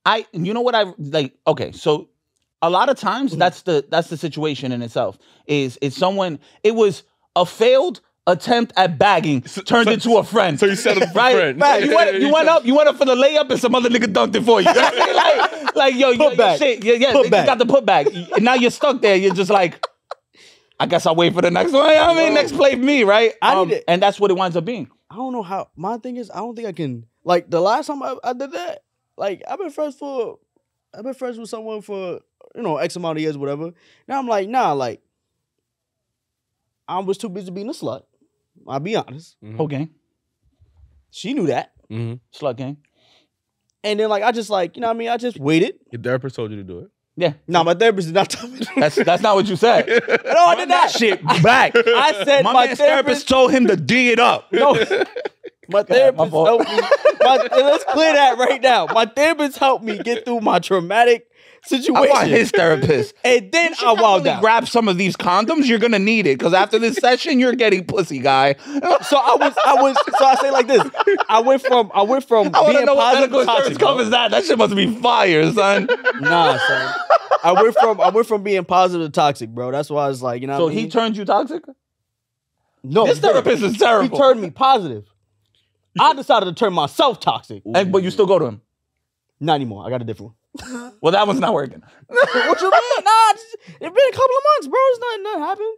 [SPEAKER 3] it.
[SPEAKER 1] You know what I like? Okay, so a lot of times that's the situation in itself. Is someone? It was a failed attempt at bagging turned into a friend.
[SPEAKER 2] So you settled for
[SPEAKER 1] right?
[SPEAKER 2] friend.
[SPEAKER 1] You went up for the layup and some other nigga dunked it for you. like yo, shit. Yeah, they got the putback. And now you're stuck there. You're just like, I guess I'll wait for the next one. I mean, next play for me, right? And that's what it winds up being.
[SPEAKER 3] I don't know how. My thing is, I don't think I can. Like the last time I did that, like I've been friends with someone for X amount of years, whatever. Now I'm like, nah, like I was too busy being a slut. I'll be honest.
[SPEAKER 1] Whole gang.
[SPEAKER 3] She knew that.
[SPEAKER 1] Slut gang.
[SPEAKER 3] And then like I just like, you know what I mean? I just waited.
[SPEAKER 2] Your therapist told you to do it.
[SPEAKER 1] Yeah.
[SPEAKER 3] No, my therapist did not tell me.
[SPEAKER 1] That's not what you said.
[SPEAKER 3] No, I did not.
[SPEAKER 1] Shit back.
[SPEAKER 3] I said my
[SPEAKER 1] therapist told him to D it up.
[SPEAKER 3] No. My therapist helped me. Let's clear that right now. My therapist helped me get through my traumatic situation.
[SPEAKER 1] I want his therapist.
[SPEAKER 3] And then I wound out.
[SPEAKER 1] Grab some of these condoms. You're gonna need it because after this session, you're getting pussy, guy.
[SPEAKER 3] So I say like this. I went from being positive to toxic.
[SPEAKER 1] Covers that. That shit must be fire, son.
[SPEAKER 3] Nah, son. I went from being positive to toxic, bro. That's why I was like, you know.
[SPEAKER 1] So he turned you toxic?
[SPEAKER 3] No,
[SPEAKER 1] this therapist is terrible.
[SPEAKER 3] He turned me positive. I decided to turn myself toxic.
[SPEAKER 1] But you still go to him?
[SPEAKER 3] Not anymore. I got a different one.
[SPEAKER 1] Well, that one's not working.
[SPEAKER 3] What you mean? Nah, it's been a couple of months, bro. It's nothing happened.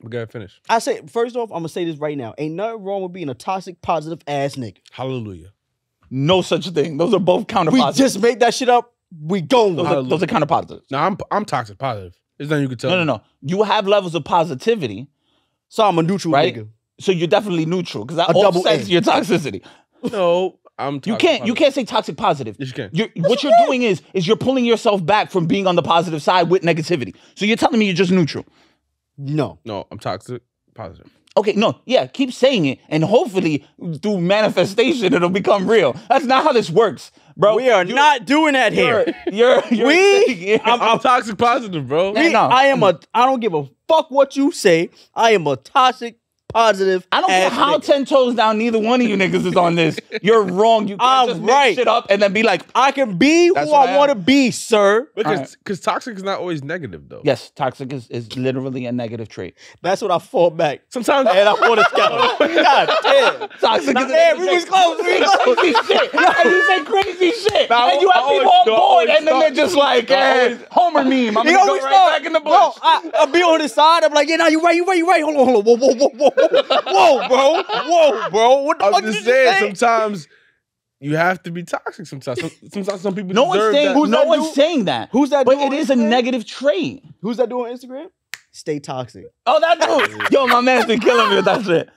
[SPEAKER 2] We gotta finish.
[SPEAKER 3] I say, first off, I'm gonna say this right now. Ain't nothing wrong with being a toxic, positive ass nigga.
[SPEAKER 2] Hallelujah.
[SPEAKER 1] No such thing. Those are both counter
[SPEAKER 3] We
[SPEAKER 1] positives.
[SPEAKER 3] just make that shit up. We go.
[SPEAKER 1] Those are counter positives.
[SPEAKER 2] No, I'm toxic positive. There's nothing you can tell.
[SPEAKER 1] No. You have levels of positivity.
[SPEAKER 3] So I'm a neutral nigga.
[SPEAKER 1] So you're definitely neutral because that offsets your toxicity.
[SPEAKER 2] No, I'm toxic.
[SPEAKER 1] You can't say toxic positive.
[SPEAKER 2] Yes, you can.
[SPEAKER 1] What you're doing is you're pulling yourself back from being on the positive side with negativity. So you're telling me you're just neutral.
[SPEAKER 3] No,
[SPEAKER 2] I'm toxic positive.
[SPEAKER 1] Okay, no, yeah, keep saying it, and hopefully through manifestation it'll become real. That's not how this works, bro.
[SPEAKER 3] We are not doing that here.
[SPEAKER 2] I'm toxic positive, bro.
[SPEAKER 3] I don't give a fuck what you say. I am a toxic positive.
[SPEAKER 1] I don't care how 10 toes down neither one of you niggas is on this. You're wrong. You can't just make shit up and then be like,
[SPEAKER 3] I can be who I want to be, sir.
[SPEAKER 2] Because toxic is not always negative, though.
[SPEAKER 1] Yes, toxic is literally a negative trait.
[SPEAKER 3] That's what I fought back.
[SPEAKER 2] Sometimes
[SPEAKER 3] and I fought a scout. God damn.
[SPEAKER 1] Toxic is
[SPEAKER 3] we was close. We was
[SPEAKER 1] crazy shit. And you say crazy shit. And you have people on board and then they're just like, Homer meme. I'm going to go right back in the bush.
[SPEAKER 3] Bro, I'll be on his side. I'm like, yeah, you right. Hold on. Whoa, bro. What the fuck
[SPEAKER 2] I'm just saying, sometimes you have to be toxic sometimes. Sometimes some people deserve that.
[SPEAKER 1] No one's saying that.
[SPEAKER 3] Who's that
[SPEAKER 1] But
[SPEAKER 3] dude
[SPEAKER 1] it is a negative trait.
[SPEAKER 3] Who's that dude on Instagram? Stay toxic.
[SPEAKER 1] Oh, that dude. Yo, my man's been killing me with that shit.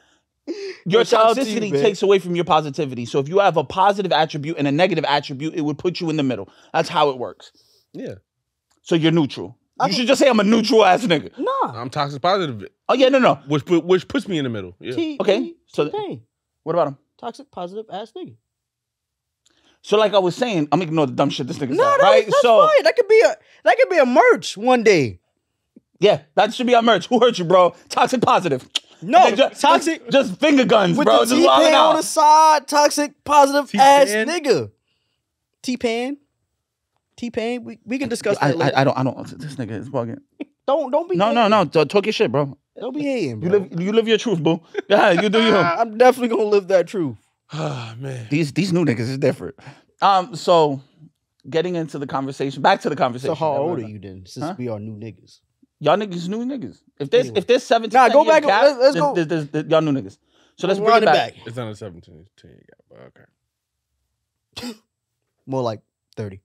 [SPEAKER 1] Your toxicity takes away from your positivity. So if you have a positive attribute and a negative attribute, it would put you in the middle. That's how it works.
[SPEAKER 2] Yeah.
[SPEAKER 1] So you're neutral. You should just say I'm a neutral ass nigga.
[SPEAKER 3] Nah.
[SPEAKER 2] I'm toxic positive.
[SPEAKER 1] Oh yeah, no.
[SPEAKER 2] Which puts me in the middle. Yeah.
[SPEAKER 1] Okay. So
[SPEAKER 3] T-Pain.
[SPEAKER 1] What about him?
[SPEAKER 3] Toxic positive ass nigga.
[SPEAKER 1] So like I was saying, I'm gonna ignore the dumb shit this nigga said,
[SPEAKER 3] No,
[SPEAKER 1] right?
[SPEAKER 3] that's
[SPEAKER 1] So
[SPEAKER 3] fine. That could be a merch one day.
[SPEAKER 1] yeah, that should be our merch. Who hurt you, bro? Toxic positive.
[SPEAKER 3] No,
[SPEAKER 1] And then
[SPEAKER 3] toxic
[SPEAKER 1] just finger guns,
[SPEAKER 3] with
[SPEAKER 1] bro.
[SPEAKER 3] the
[SPEAKER 1] Just wilding
[SPEAKER 3] T-Pan on
[SPEAKER 1] out.
[SPEAKER 3] the side. Toxic positive
[SPEAKER 2] T-Pan?
[SPEAKER 3] ass nigga. T-Pan. T-Pain. We can discuss that later.
[SPEAKER 1] I don't. This nigga is bugging.
[SPEAKER 3] Don't be
[SPEAKER 1] No. Talk your shit, bro.
[SPEAKER 3] Don't be hating, bro.
[SPEAKER 1] You live your truth, boo. Yeah, you do you.
[SPEAKER 3] I'm definitely gonna live that truth.
[SPEAKER 2] Ah, man.
[SPEAKER 1] These new niggas is different. So getting into the conversation, back to the conversation.
[SPEAKER 3] So how old are you then? Since
[SPEAKER 1] Huh?
[SPEAKER 3] we are new niggas.
[SPEAKER 1] Y'all niggas new niggas.
[SPEAKER 3] Anyway.
[SPEAKER 1] If there's 17,
[SPEAKER 3] Nah, go
[SPEAKER 1] years
[SPEAKER 3] back.
[SPEAKER 1] gap,
[SPEAKER 3] Let's go.
[SPEAKER 1] y'all new niggas. So let's bring
[SPEAKER 3] run
[SPEAKER 1] it back.
[SPEAKER 2] It's not a 17 gap, but okay.
[SPEAKER 3] More like 30.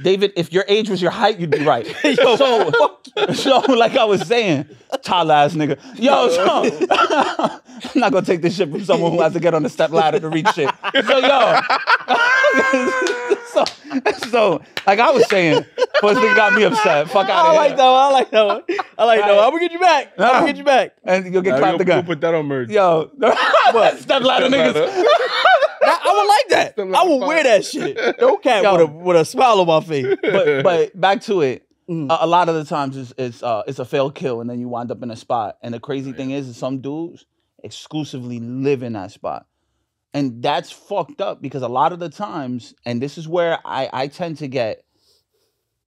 [SPEAKER 1] David, if your age was your height, you'd be right.
[SPEAKER 3] Yo,
[SPEAKER 1] so like I was saying, tall ass nigga. Yo, so I'm not gonna take this shit from someone who has to get on the step ladder to reach shit. So so like I was saying, first thing got me upset. Fuck out of here.
[SPEAKER 3] I like that one. I'm gonna get you back. I'm gonna get you back.
[SPEAKER 1] And you'll get clapped again.
[SPEAKER 2] We'll put that on merch.
[SPEAKER 1] Yo, what? Step ladder niggas.
[SPEAKER 3] I would like that. I would wear that shit. No cap with a smile on my face.
[SPEAKER 1] But back to it. A lot of the times it's a failed kill, and then you wind up in a spot. And the crazy thing is some dudes exclusively live in that spot, and that's fucked up because a lot of the times, and this is where I tend to get,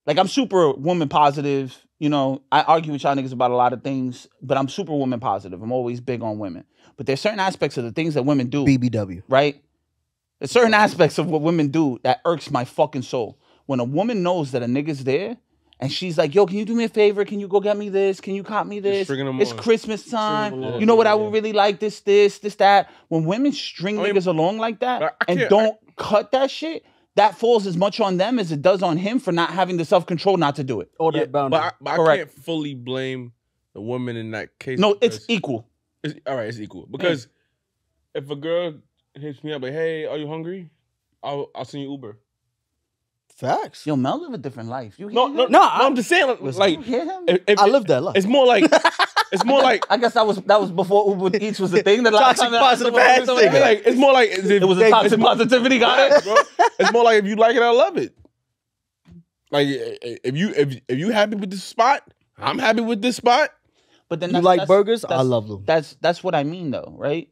[SPEAKER 1] like, I'm super woman positive. You know, I argue with y'all niggas about a lot of things, but I'm super woman positive. I'm always big on women. But there's certain aspects of the things that women do,
[SPEAKER 3] BBW.
[SPEAKER 1] right? There's certain aspects of what women do that irks my fucking soul. When a woman knows that a nigga's there and she's like, yo, can you do me a favor? Can you go get me this? Can you cop me this? It's Christmas time. You know what? I would really like this, that. When women string niggas along like that and don't cut that shit, that falls as much on them as it does on him for not having the self-control not to do it.
[SPEAKER 3] Or that boundary.
[SPEAKER 2] But I can't fully blame the woman in that case.
[SPEAKER 1] No, it's equal.
[SPEAKER 2] All right, it's equal. Because if a girl hits me up like, hey, are you hungry? I'll send you Uber.
[SPEAKER 3] Facts.
[SPEAKER 1] Yo, Mel live a different life. You hear
[SPEAKER 2] No,
[SPEAKER 1] him?
[SPEAKER 2] I'm just saying, like,
[SPEAKER 1] You hear him?
[SPEAKER 2] I
[SPEAKER 3] live that life.
[SPEAKER 2] It's more like,
[SPEAKER 1] I guess that was before Uber Eats was a thing. The last
[SPEAKER 3] Toxic
[SPEAKER 1] time
[SPEAKER 3] positive ass nigga.
[SPEAKER 2] like, it's more like
[SPEAKER 1] it was a toxic positivity. Got it,
[SPEAKER 2] bro. It's more like if you like it, I love it. Like if you happy with this spot, I'm happy with this spot.
[SPEAKER 1] But then
[SPEAKER 3] You like burgers? I love them.
[SPEAKER 1] That's what I mean, though, right?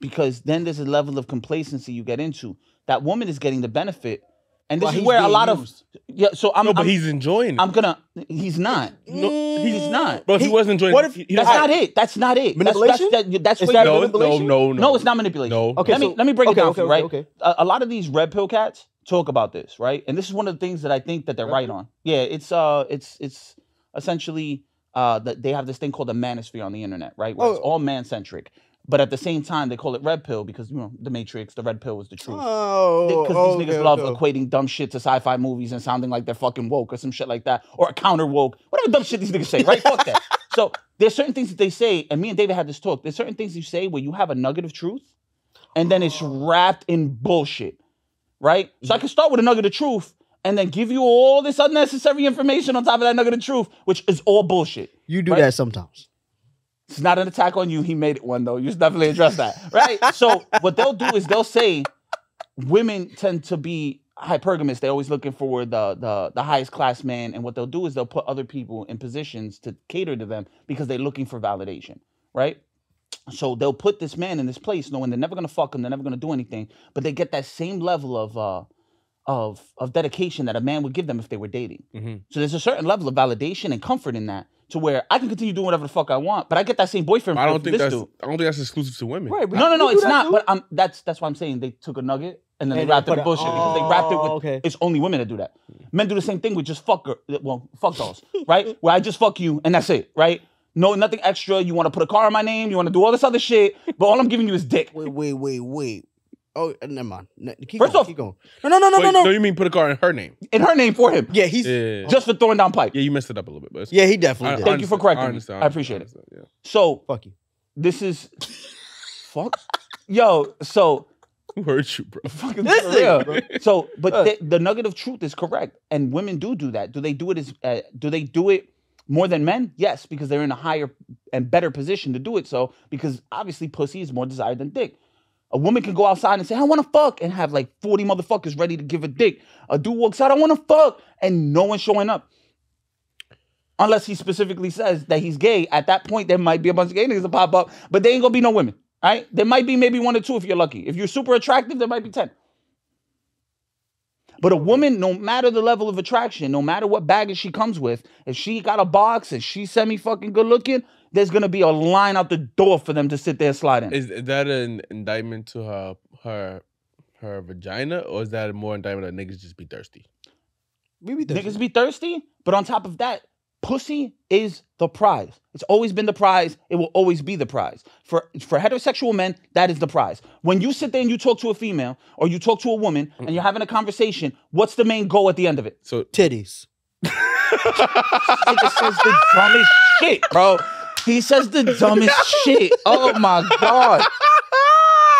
[SPEAKER 1] Because then there's a level of complacency you get into. That woman is getting the benefit, and this is where a lot of So
[SPEAKER 2] but he's enjoying it.
[SPEAKER 1] He's not. No, he's not.
[SPEAKER 2] But if he wasn't enjoying
[SPEAKER 3] what
[SPEAKER 2] it,
[SPEAKER 3] if-
[SPEAKER 1] That's not it. That's not it.
[SPEAKER 3] Manipulation?
[SPEAKER 1] That's
[SPEAKER 3] Is
[SPEAKER 1] where
[SPEAKER 3] that
[SPEAKER 1] you-
[SPEAKER 3] manipulation?
[SPEAKER 2] No,
[SPEAKER 1] it's not manipulation.
[SPEAKER 2] No.
[SPEAKER 3] Okay,
[SPEAKER 1] let me break it down for you, right?
[SPEAKER 3] Okay.
[SPEAKER 1] A lot of these red pill cats talk about this, right? And this is one of the things that I think that they're right on. Yeah, it's essentially that they have this thing called the manosphere on the internet, right? Where it's all man-centric. But at the same time, they call it red pill because, you know, the Matrix, the red pill was the truth. Because these niggas love equating dumb shit to sci-fi movies and sounding like they're fucking woke or some shit like that. Or a counter woke. Whatever dumb shit these niggas say, right? Fuck that. So there's certain things that they say, and me and David had this talk. There's certain things you say where you have a nugget of truth, and then it's wrapped in bullshit, right? So I can start with a nugget of truth and then give you all this unnecessary information on top of that nugget of truth, which is all bullshit.
[SPEAKER 3] You do that sometimes.
[SPEAKER 1] It's not an attack on you. He made it one, though. You should definitely address that, right? So what they'll do is they'll say women tend to be hypergamous. They're always looking for the highest class man. And what they'll do is they'll put other people in positions to cater to them because they're looking for validation, right? So they'll put this man in this place knowing they're never going to fuck him. They're never going to do anything. But they get that same level of dedication that a man would give them if they were dating. Mm-hmm. So there's a certain level of validation and comfort in that. To where I can continue doing whatever the fuck I want, but I get that same boyfriend.
[SPEAKER 2] I don't think
[SPEAKER 1] this dude.
[SPEAKER 2] I don't think that's exclusive to women.
[SPEAKER 3] Right,
[SPEAKER 1] no, it's not. Too? But that's why I'm saying they took a nugget and then they wrapped it in bullshit because they wrapped it with it's only women that do that. Men do the same thing with just fuck dolls, right? Where I just fuck you and that's it, right? No, nothing extra. You want to put a car in my name, you want to do all this other shit, but all I'm giving you is dick.
[SPEAKER 3] Wait. Oh, never mind. Keep going. No.
[SPEAKER 2] No, you mean put a car in her name?
[SPEAKER 1] In her name for him.
[SPEAKER 3] Yeah, he's
[SPEAKER 1] just for throwing down pipe.
[SPEAKER 2] Yeah, you messed it up a little bit, but
[SPEAKER 3] yeah, he definitely did.
[SPEAKER 1] Thank you for correcting me. I appreciate it.
[SPEAKER 2] Yeah.
[SPEAKER 1] So
[SPEAKER 3] fuck you.
[SPEAKER 1] This is fuck. Yo, so
[SPEAKER 2] Who hurt you, bro?
[SPEAKER 1] Fucking
[SPEAKER 3] Listen,
[SPEAKER 1] for real.
[SPEAKER 3] bro.
[SPEAKER 1] So, but the nugget of truth is correct, and women do that. Do they do it do they do it more than men? Yes, because they're in a higher and better position to do it. So, because obviously pussy is more desired than dick. A woman can go outside and say, I want to fuck, and have like 40 motherfuckers ready to give a dick. A dude walks out, I want to fuck, and no one's showing up. Unless he specifically says that he's gay. At that point, there might be a bunch of gay niggas that pop up, but there ain't gonna be no women, right? There might be maybe 1 or 2 if you're lucky. If you're super attractive, there might be 10. But a woman, no matter the level of attraction, no matter what baggage she comes with, if she got a box and she's semi-fucking good looking, there's gonna be a line out the door for them to sit there and slide in.
[SPEAKER 2] Is that an indictment to her vagina, or is that a more indictment that niggas just be thirsty?
[SPEAKER 3] We be thirsty.
[SPEAKER 1] Niggas be thirsty, but on top of that, pussy is the prize. It's always been the prize. It will always be the prize. For heterosexual men, that is the prize. When you sit there and you talk to a female or you talk to a woman and you're having a conversation, what's the main goal at the end of it?
[SPEAKER 2] So
[SPEAKER 3] Titties.
[SPEAKER 1] Nigga says the dumbest shit, bro. He says the dumbest shit. Oh my God.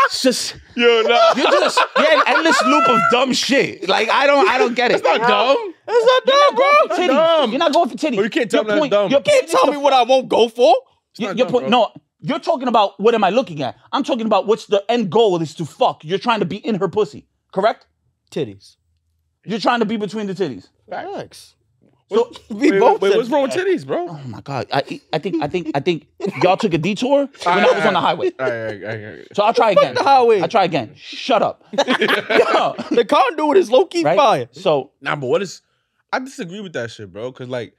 [SPEAKER 1] It's just you're an endless loop of dumb shit. Like I don't get it.
[SPEAKER 2] It's not dumb.
[SPEAKER 3] That's not dumb, bro.
[SPEAKER 1] Titties.
[SPEAKER 2] Dumb.
[SPEAKER 1] You're not going for titties.
[SPEAKER 2] Well, you can't tell me that's dumb.
[SPEAKER 3] You can't tell me what I won't go for.
[SPEAKER 1] Your point, no, you're talking about what am I looking at? I'm talking about what's the end goal is to fuck. You're trying to be in her pussy, correct?
[SPEAKER 3] Titties.
[SPEAKER 1] You're trying to be between the titties.
[SPEAKER 3] Facts.
[SPEAKER 1] So
[SPEAKER 3] We both
[SPEAKER 2] wait,
[SPEAKER 3] said
[SPEAKER 2] what's wrong with
[SPEAKER 3] that.
[SPEAKER 2] titties, bro?
[SPEAKER 1] oh my God, I think y'all took a detour when I was on the highway.
[SPEAKER 2] All right.
[SPEAKER 1] So I'll try again.
[SPEAKER 3] the highway.
[SPEAKER 1] I'll try again. Shut up. Yo,
[SPEAKER 3] The conduit is low key
[SPEAKER 1] right?
[SPEAKER 3] fire.
[SPEAKER 1] So
[SPEAKER 2] Nah, but what is? I disagree with that shit, bro. Cause like,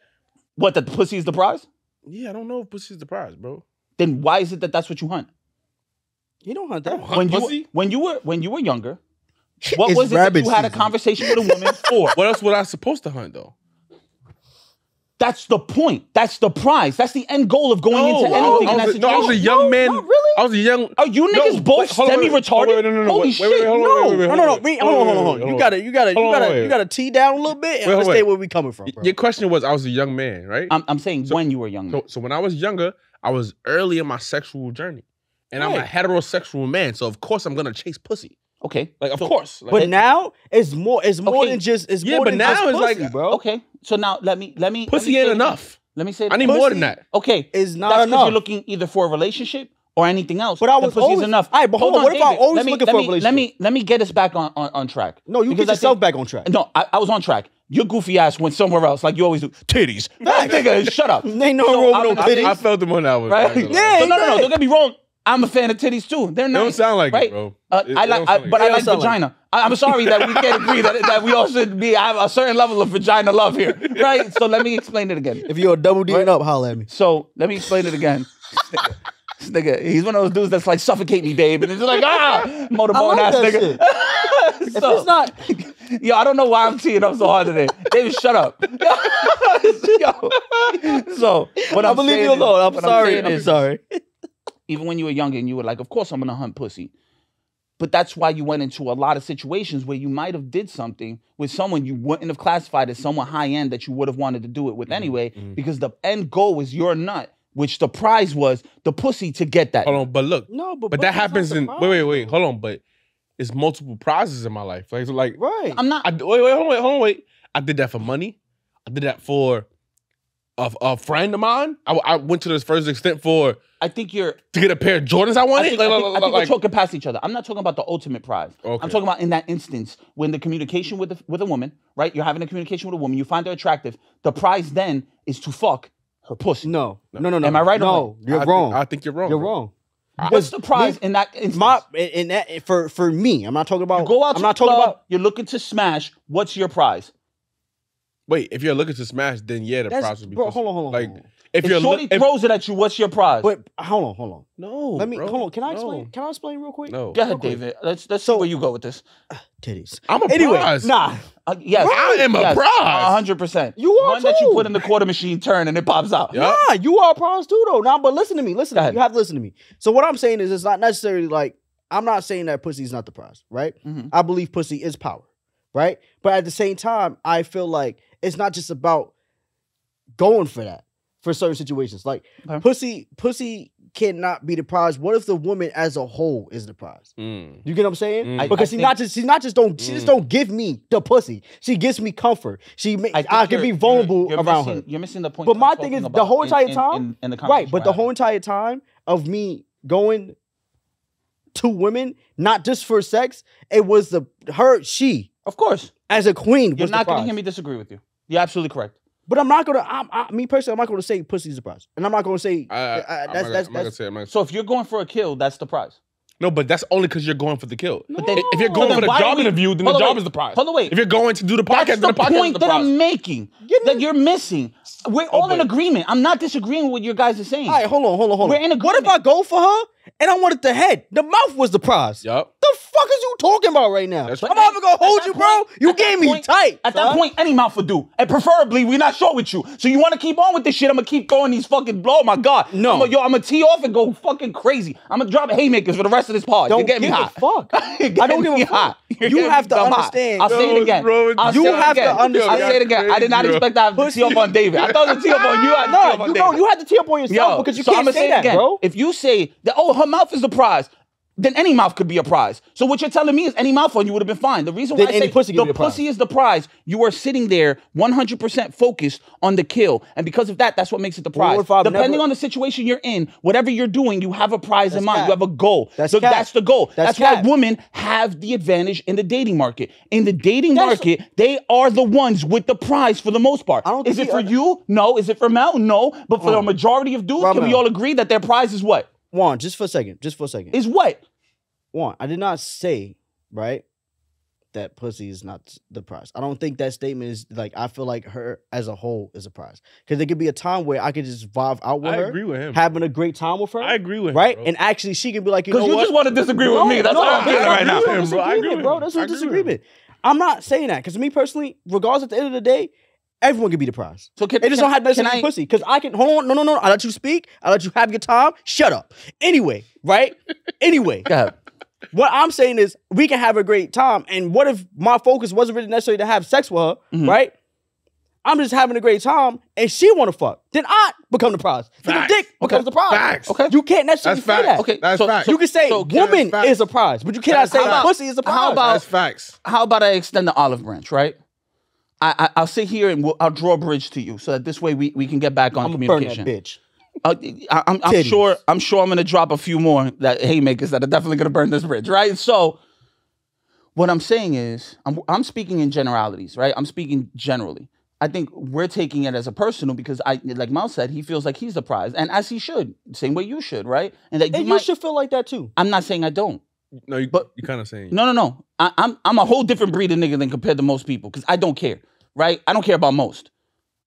[SPEAKER 1] what? The pussy is the prize?
[SPEAKER 2] yeah, I don't know if pussy's the prize, bro.
[SPEAKER 1] Then why is it that that's what you hunt?
[SPEAKER 3] You don't hunt that.
[SPEAKER 1] When you were younger, what was it that
[SPEAKER 3] rabbit
[SPEAKER 1] you had a
[SPEAKER 3] season.
[SPEAKER 1] conversation with a woman for?
[SPEAKER 2] What else was I supposed to hunt though?
[SPEAKER 1] That's the point. That's the prize. That's the end goal of going into anything in that situation.
[SPEAKER 2] I was a young man.
[SPEAKER 3] not really.
[SPEAKER 2] I was a young.
[SPEAKER 1] Are you niggas both semi-retarded? Holy shit!
[SPEAKER 3] No. Hold on. You gotta
[SPEAKER 2] wait.
[SPEAKER 3] tee down a little bit and
[SPEAKER 2] Wait,
[SPEAKER 3] understand
[SPEAKER 2] wait.
[SPEAKER 3] where we coming from, bro.
[SPEAKER 2] Your question was, I was a young man, right?
[SPEAKER 1] I'm saying when you were young.
[SPEAKER 2] So when I was younger, I was early in my sexual journey, and I'm a heterosexual man. So of course I'm gonna chase pussy.
[SPEAKER 1] Okay.
[SPEAKER 2] Like of course. Like,
[SPEAKER 3] But now it's more
[SPEAKER 1] Okay.
[SPEAKER 3] than just
[SPEAKER 2] Yeah,
[SPEAKER 3] more
[SPEAKER 2] but
[SPEAKER 3] than
[SPEAKER 2] now
[SPEAKER 3] just
[SPEAKER 2] it's
[SPEAKER 3] pussy,
[SPEAKER 2] like-
[SPEAKER 3] bro.
[SPEAKER 1] Okay. So now let me
[SPEAKER 2] pussy ain't enough.
[SPEAKER 1] Let me say
[SPEAKER 2] I need
[SPEAKER 1] that.
[SPEAKER 2] more than that.
[SPEAKER 1] Okay.
[SPEAKER 3] Is not
[SPEAKER 1] That's because
[SPEAKER 3] enough.
[SPEAKER 1] you're looking either for a relationship or anything else.
[SPEAKER 3] But I
[SPEAKER 1] Then
[SPEAKER 3] was
[SPEAKER 1] pussy's
[SPEAKER 3] always-
[SPEAKER 1] enough.
[SPEAKER 3] All right, but hold on. What if I'm
[SPEAKER 1] David.
[SPEAKER 3] always
[SPEAKER 1] Let me-
[SPEAKER 3] looking
[SPEAKER 1] let
[SPEAKER 3] for a
[SPEAKER 1] me-
[SPEAKER 3] relationship?
[SPEAKER 1] Let me get us back on track.
[SPEAKER 3] No, you
[SPEAKER 1] Because
[SPEAKER 3] get
[SPEAKER 1] I
[SPEAKER 3] yourself
[SPEAKER 1] think-
[SPEAKER 3] back on track.
[SPEAKER 1] No, I was on track. Your goofy ass went somewhere else like you always do. Titties. Like, nigga, shut up.
[SPEAKER 3] Ain't no
[SPEAKER 1] So
[SPEAKER 3] room
[SPEAKER 1] I-
[SPEAKER 3] with no
[SPEAKER 1] I-
[SPEAKER 3] titties.
[SPEAKER 2] I felt them on that one.
[SPEAKER 1] Right?
[SPEAKER 3] Yeah,
[SPEAKER 1] So no.
[SPEAKER 3] right.
[SPEAKER 1] Don't get me wrong. I'm a fan of titties too. They're nice.
[SPEAKER 2] don't sound like it,
[SPEAKER 1] right?
[SPEAKER 2] bro.
[SPEAKER 1] I
[SPEAKER 2] It
[SPEAKER 1] like,
[SPEAKER 2] don't sound
[SPEAKER 1] but
[SPEAKER 2] like
[SPEAKER 1] I
[SPEAKER 3] it.
[SPEAKER 1] like
[SPEAKER 3] It don't sound
[SPEAKER 1] vagina. I'm sorry that we can't agree that we all should have a certain level of vagina love here, right? So let me explain it again.
[SPEAKER 3] If you're a double D and up, holla at me.
[SPEAKER 1] So let me explain it again. This nigga, he's one of those dudes that's like, suffocate me, babe, and it's just like motorboat
[SPEAKER 3] I like
[SPEAKER 1] ass
[SPEAKER 3] that
[SPEAKER 1] nigga.
[SPEAKER 3] If it's not,
[SPEAKER 1] Yo, I don't know why I'm teeing up so hard today. David, shut up. Yo. So what
[SPEAKER 3] I
[SPEAKER 1] I'm
[SPEAKER 3] believe
[SPEAKER 1] saying
[SPEAKER 3] you
[SPEAKER 1] is-
[SPEAKER 3] alone. I'm
[SPEAKER 1] what
[SPEAKER 3] sorry.
[SPEAKER 1] saying
[SPEAKER 3] I'm
[SPEAKER 1] is,
[SPEAKER 3] sorry.
[SPEAKER 1] even when you were younger and you were like, of course I'm gonna hunt pussy. But that's why you went into a lot of situations where you might have did something with someone you wouldn't have classified as someone high end that you would have wanted to do it with anyway, because the end goal was your nut, which the prize was the pussy to get that.
[SPEAKER 2] Hold on, but look.
[SPEAKER 3] No, but
[SPEAKER 2] That
[SPEAKER 3] that's
[SPEAKER 2] happens
[SPEAKER 3] not
[SPEAKER 2] in.
[SPEAKER 3] the
[SPEAKER 2] Wait.
[SPEAKER 3] problem.
[SPEAKER 2] Hold on, but it's multiple prizes in my life. Like
[SPEAKER 3] Right.
[SPEAKER 1] I'm not.
[SPEAKER 2] wait. I did that for money. I did that for a friend of mine. I went to this first extent for
[SPEAKER 1] I think you're.
[SPEAKER 2] to get a pair of Jordans I
[SPEAKER 1] I
[SPEAKER 2] wanted.
[SPEAKER 1] think, we're talking past each other. I'm not talking about the ultimate prize.
[SPEAKER 2] Okay.
[SPEAKER 1] I'm talking about in that instance when the communication with a woman, right? You're having a communication with a woman. You find her attractive. The prize then is to fuck her pussy.
[SPEAKER 3] No.
[SPEAKER 1] Am I right or
[SPEAKER 3] No,
[SPEAKER 1] wrong?
[SPEAKER 3] you're wrong.
[SPEAKER 2] I think you're wrong.
[SPEAKER 3] You're
[SPEAKER 2] bro.
[SPEAKER 3] wrong.
[SPEAKER 1] What's the prize in that instance?
[SPEAKER 3] In that for me, I'm not talking about.
[SPEAKER 1] You go out
[SPEAKER 3] I'm
[SPEAKER 1] to
[SPEAKER 3] not
[SPEAKER 1] the
[SPEAKER 3] talking
[SPEAKER 1] club,
[SPEAKER 3] about.
[SPEAKER 1] you're looking to smash. What's your prize?
[SPEAKER 2] Wait, if you're looking to smash, then yeah, the
[SPEAKER 3] That's-
[SPEAKER 2] prize would be.
[SPEAKER 3] bro,
[SPEAKER 2] pussy.
[SPEAKER 3] hold on.
[SPEAKER 2] Like if
[SPEAKER 1] If
[SPEAKER 2] you're
[SPEAKER 1] Shorty throws it at you, what's your prize?
[SPEAKER 3] But hold on.
[SPEAKER 2] no,
[SPEAKER 3] Let me
[SPEAKER 2] bro,
[SPEAKER 3] hold on. Can I
[SPEAKER 2] no,
[SPEAKER 3] explain? Can I explain real quick?
[SPEAKER 2] No,
[SPEAKER 1] Go ahead,
[SPEAKER 3] real quick.
[SPEAKER 1] David. Let's see where you go with this.
[SPEAKER 3] Titties.
[SPEAKER 2] I'm a
[SPEAKER 3] Anyway,
[SPEAKER 2] prize.
[SPEAKER 3] nah.
[SPEAKER 1] Yes,
[SPEAKER 2] I am a
[SPEAKER 1] yes,
[SPEAKER 2] prize.
[SPEAKER 1] 100%.
[SPEAKER 3] You are
[SPEAKER 1] one that you
[SPEAKER 3] too.
[SPEAKER 1] put in the quarter machine, turn, and it pops out.
[SPEAKER 2] Yeah.
[SPEAKER 3] Nah, you are a prize too, though. Nah, but listen to me. Listen
[SPEAKER 1] Go
[SPEAKER 3] to me.
[SPEAKER 1] ahead.
[SPEAKER 3] You have to listen to me. So what I'm saying is, it's not necessarily like I'm not saying that pussy is not the prize, right?
[SPEAKER 1] Mhm.
[SPEAKER 3] I believe pussy is power, right? But at the same time, I feel like it's not just about going for that for certain situations. Like
[SPEAKER 1] Okay.
[SPEAKER 3] pussy cannot be the prize? What if the woman as a whole is the prize? You get what I'm saying? Because she just don't give me the pussy. She gives me comfort. I can be vulnerable around her.
[SPEAKER 1] You're missing the point.
[SPEAKER 3] But my thing is the whole entire time, right? But the whole entire time of me going to women, not just for sex, it was she.
[SPEAKER 1] Of course,
[SPEAKER 3] as a queen.
[SPEAKER 1] You're not going to hear me disagree with you. You're absolutely correct.
[SPEAKER 3] But I'm not gonna. Me personally, I'm not gonna say pussy's the prize, and I'm not gonna say
[SPEAKER 2] that's.
[SPEAKER 1] So if you're going for a kill, that's the prize.
[SPEAKER 2] No, but that's only because you're going for the kill.
[SPEAKER 1] No.
[SPEAKER 2] But if you're going for the job interview, then the job is the prize.
[SPEAKER 1] Hold on, wait.
[SPEAKER 2] If you're going to do the podcast, then the podcast is the prize.
[SPEAKER 1] That's the point that I'm making. That you're missing. We're all in agreement. I'm not disagreeing with what your guys are saying.
[SPEAKER 3] All right, hold on.
[SPEAKER 1] We're in agreement.
[SPEAKER 3] What if I go for her and I wanted the head? The mouth was the prize.
[SPEAKER 2] Yup.
[SPEAKER 3] The fuck is you talking about right now?
[SPEAKER 2] That's
[SPEAKER 3] I'm not even gonna hold you, bro. You gave me tight.
[SPEAKER 1] At that point, any mouth would do. And preferably, we're not short with you. So you want to keep on with this shit? I'm gonna keep throwing these fucking. Oh my god.
[SPEAKER 3] No.
[SPEAKER 1] I'm gonna tee off and go fucking crazy. I'm gonna drop haymakers for the rest of this pod. You're getting me hot.
[SPEAKER 3] Fuck. I don't give a fuck. You have to understand.
[SPEAKER 1] I'll say it again.
[SPEAKER 3] You have to understand.
[SPEAKER 1] I'll say it again. I did not expect to have to tee up on David. I thought it was tee up on you.
[SPEAKER 3] No, you had to tee up on yourself because you can't say that, bro.
[SPEAKER 1] If you say that, her mouth is the prize, then any mouth could be a prize. So what you're telling me is any mouth on you would have been fine. The reason why I say the pussy is the prize, you are sitting there 100% focused on the kill. And because of that, that's what makes it the prize. Depending on the situation you're in, whatever you're doing, you have a prize in mind. You have a goal. That's the goal. That's why women have the advantage in the dating market. In the dating market, they are the ones with the prize for the most part. Is it for you? No. Is it for Mel? No. But for the majority of dudes, can we all agree that their prize is what?
[SPEAKER 3] Juan, just for a second.
[SPEAKER 1] Is what?
[SPEAKER 3] Juan, I did not say, right, that pussy is not the prize. I don't think that statement is, like, I feel like her as a whole is a prize. Because there could be a time where I could just vibe out with her.
[SPEAKER 2] I agree with him.
[SPEAKER 3] Having a great time with her.
[SPEAKER 2] I agree with him,
[SPEAKER 3] right?
[SPEAKER 2] bro.
[SPEAKER 3] And actually, she can be like, you know what?
[SPEAKER 1] Because you just want to disagree with me. That's all I'm feeling right now.
[SPEAKER 3] That's a disagreement. I'm not saying that. Because me personally, regardless at the end of the day, everyone can be the prize. So it just don't have to be pussy. Because I can, hold on, no. I let you speak. I let you have your time. Shut up. Anyway, right? Anyway.
[SPEAKER 1] Go ahead.
[SPEAKER 3] What I'm saying is we can have a great time. And what if my focus wasn't really necessarily to have sex with her, right? I'm just having a great time and she want to fuck. Then I become the prize. Then the dick becomes the prize.
[SPEAKER 2] Facts.
[SPEAKER 3] Okay. You can't necessarily say that.
[SPEAKER 1] Okay.
[SPEAKER 2] That's facts.
[SPEAKER 3] You can say woman is a prize, but you cannot say pussy is a prize.
[SPEAKER 2] That's facts.
[SPEAKER 1] How about I extend the olive branch, right? I'll sit here and I'll draw a bridge to you so that this way we can get back on communication.
[SPEAKER 3] Burn that bitch.
[SPEAKER 1] I'm sure I'm gonna drop a few more haymakers that are definitely gonna burn this bridge, right? So what I'm saying is I'm speaking in generalities, right? I'm speaking generally. I think we're taking it as a personal because like Mal said, he feels like he's the prize, and as he should, same way you should, right? And that
[SPEAKER 3] you should feel like that too.
[SPEAKER 1] I'm not saying I don't.
[SPEAKER 2] No, you're kind of saying
[SPEAKER 1] no. I'm a whole different breed of nigga than compared to most people because I don't care, right? I don't care about most.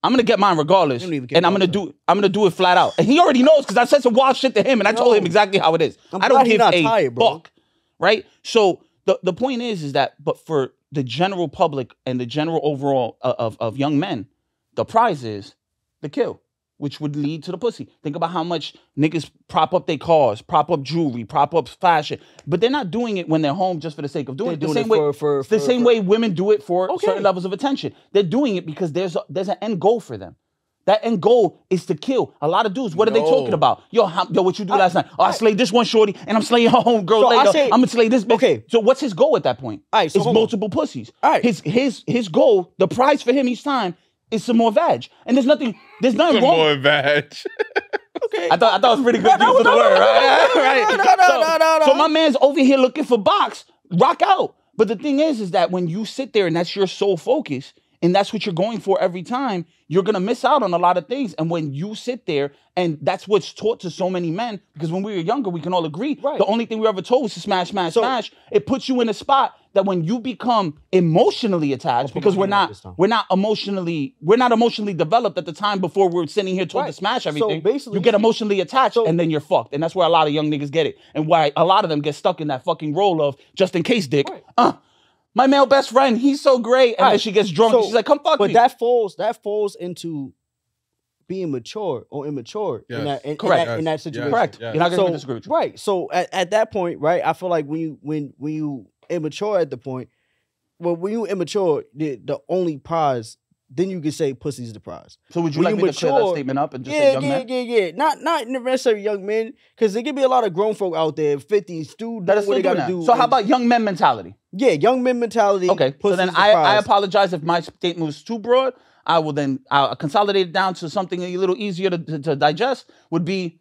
[SPEAKER 1] I'm gonna get mine regardless, and I'm gonna do it flat out. And he already knows because I said some wild shit to him, and I told him exactly how it is. I don't give a fuck, right? So the point is that, but for the general public and the general overall of young men, the prize is the kill, which would lead to the pussy. Think about how much niggas prop up their cars, prop up jewelry, prop up fashion, but they're not doing it when they're home just for the sake of doing it. The same way women do it for certain levels of attention. They're doing it because there's an end goal for them. That end goal is to kill. A lot of dudes, what are they talking about? Yo, what you do last night? Oh, I slayed this one shorty, and I'm slaying her homegirl later. I'm gonna slay this bitch. Okay. So what's his goal at that point? It's multiple pussies. All right. His goal, the prize for him each time is some more vag. And there's nothing wrong.
[SPEAKER 2] Some more vag.
[SPEAKER 1] Okay. I thought it was pretty good use of the word, right? So my man's over here looking for box, rock out. But the thing is that when you sit there and that's your sole focus, and that's what you're going for every time, you're going to miss out on a lot of things. And when you sit there, and that's what's taught to so many men, because when we were younger, we can all agree, the only thing we were ever told was to smash, smash, smash. It puts you in a spot that when you become emotionally attached, because we're not emotionally developed at the time before we're sitting here told to smash everything, you get emotionally attached and then you're fucked. And that's where a lot of young niggas get it. And why a lot of them get stuck in that fucking role of just in case dick. My male best friend, he's so great. And then she gets drunk and she's like, come fuck me.
[SPEAKER 3] But that falls into being mature or immature in that situation.
[SPEAKER 1] Correct. You're not going to disagree with you.
[SPEAKER 3] Right. So at that point, right, I feel like when you immature at the point, well, when you immature, the only prize then you can say pussy's the prize.
[SPEAKER 1] So would you like me to clear that statement up and just say young men?
[SPEAKER 3] Yeah. Not necessarily young men, because there could be a lot of grown folk out there, 50s, still doing what they got to do.
[SPEAKER 1] So how about young men mentality?
[SPEAKER 3] Yeah, young men mentality.
[SPEAKER 1] Okay, so then I apologize if my statement was too broad. I'll consolidate it down to something a little easier to digest. Would be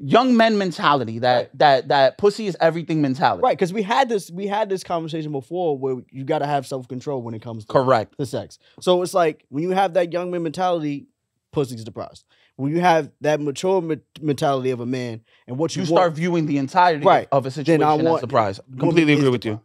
[SPEAKER 1] young men mentality, that pussy is everything mentality.
[SPEAKER 3] Right, because we had this conversation before where you got to have self-control when it comes to the sex. So it's like when you have that young man mentality, pussy's the prize. When you have that mature mentality of a man and what you
[SPEAKER 1] start viewing the entirety of a situation as a prize. Completely agree with you.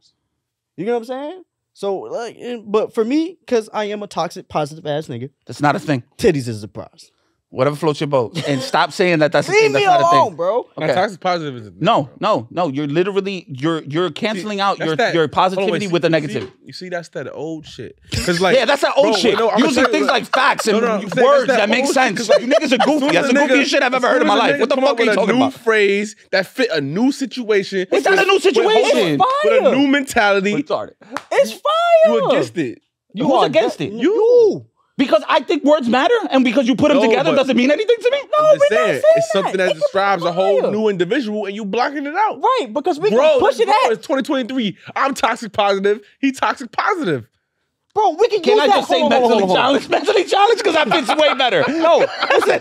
[SPEAKER 3] You know what I'm saying? So, like, but for me, because I am a toxic, positive ass nigga,
[SPEAKER 1] that's not a thing.
[SPEAKER 3] Titties is the prize.
[SPEAKER 1] Whatever floats your boat. And stop saying that's a thing.
[SPEAKER 3] Leave me alone, bro.
[SPEAKER 2] Okay. Toxic positive is
[SPEAKER 1] no. You're literally you're canceling out your positivity with a negative.
[SPEAKER 2] You see, that's that old shit. Cause like,
[SPEAKER 1] yeah, that's that old shit. Using things like facts and words that make sense. You niggas are goofy. That's the goofiest shit I've ever heard in my life. What the fuck are you talking about?
[SPEAKER 2] A new phrase that fit a new situation.
[SPEAKER 1] It's not a new situation.
[SPEAKER 2] With a new mentality.
[SPEAKER 3] It's fire.
[SPEAKER 2] You against it.
[SPEAKER 1] Who's against it?
[SPEAKER 3] You.
[SPEAKER 1] Because I think words matter, and because you put them together doesn't mean anything to me.
[SPEAKER 3] No,
[SPEAKER 2] I'm just saying, it's something that describes a whole new individual, and you blocking it out.
[SPEAKER 3] Right, because we can push it out.
[SPEAKER 2] It's 2023. I'm toxic positive. He toxic positive.
[SPEAKER 3] Bro, we can use that.
[SPEAKER 1] Can I just say mentally challenged? Mentally challenged because that fits way better. No,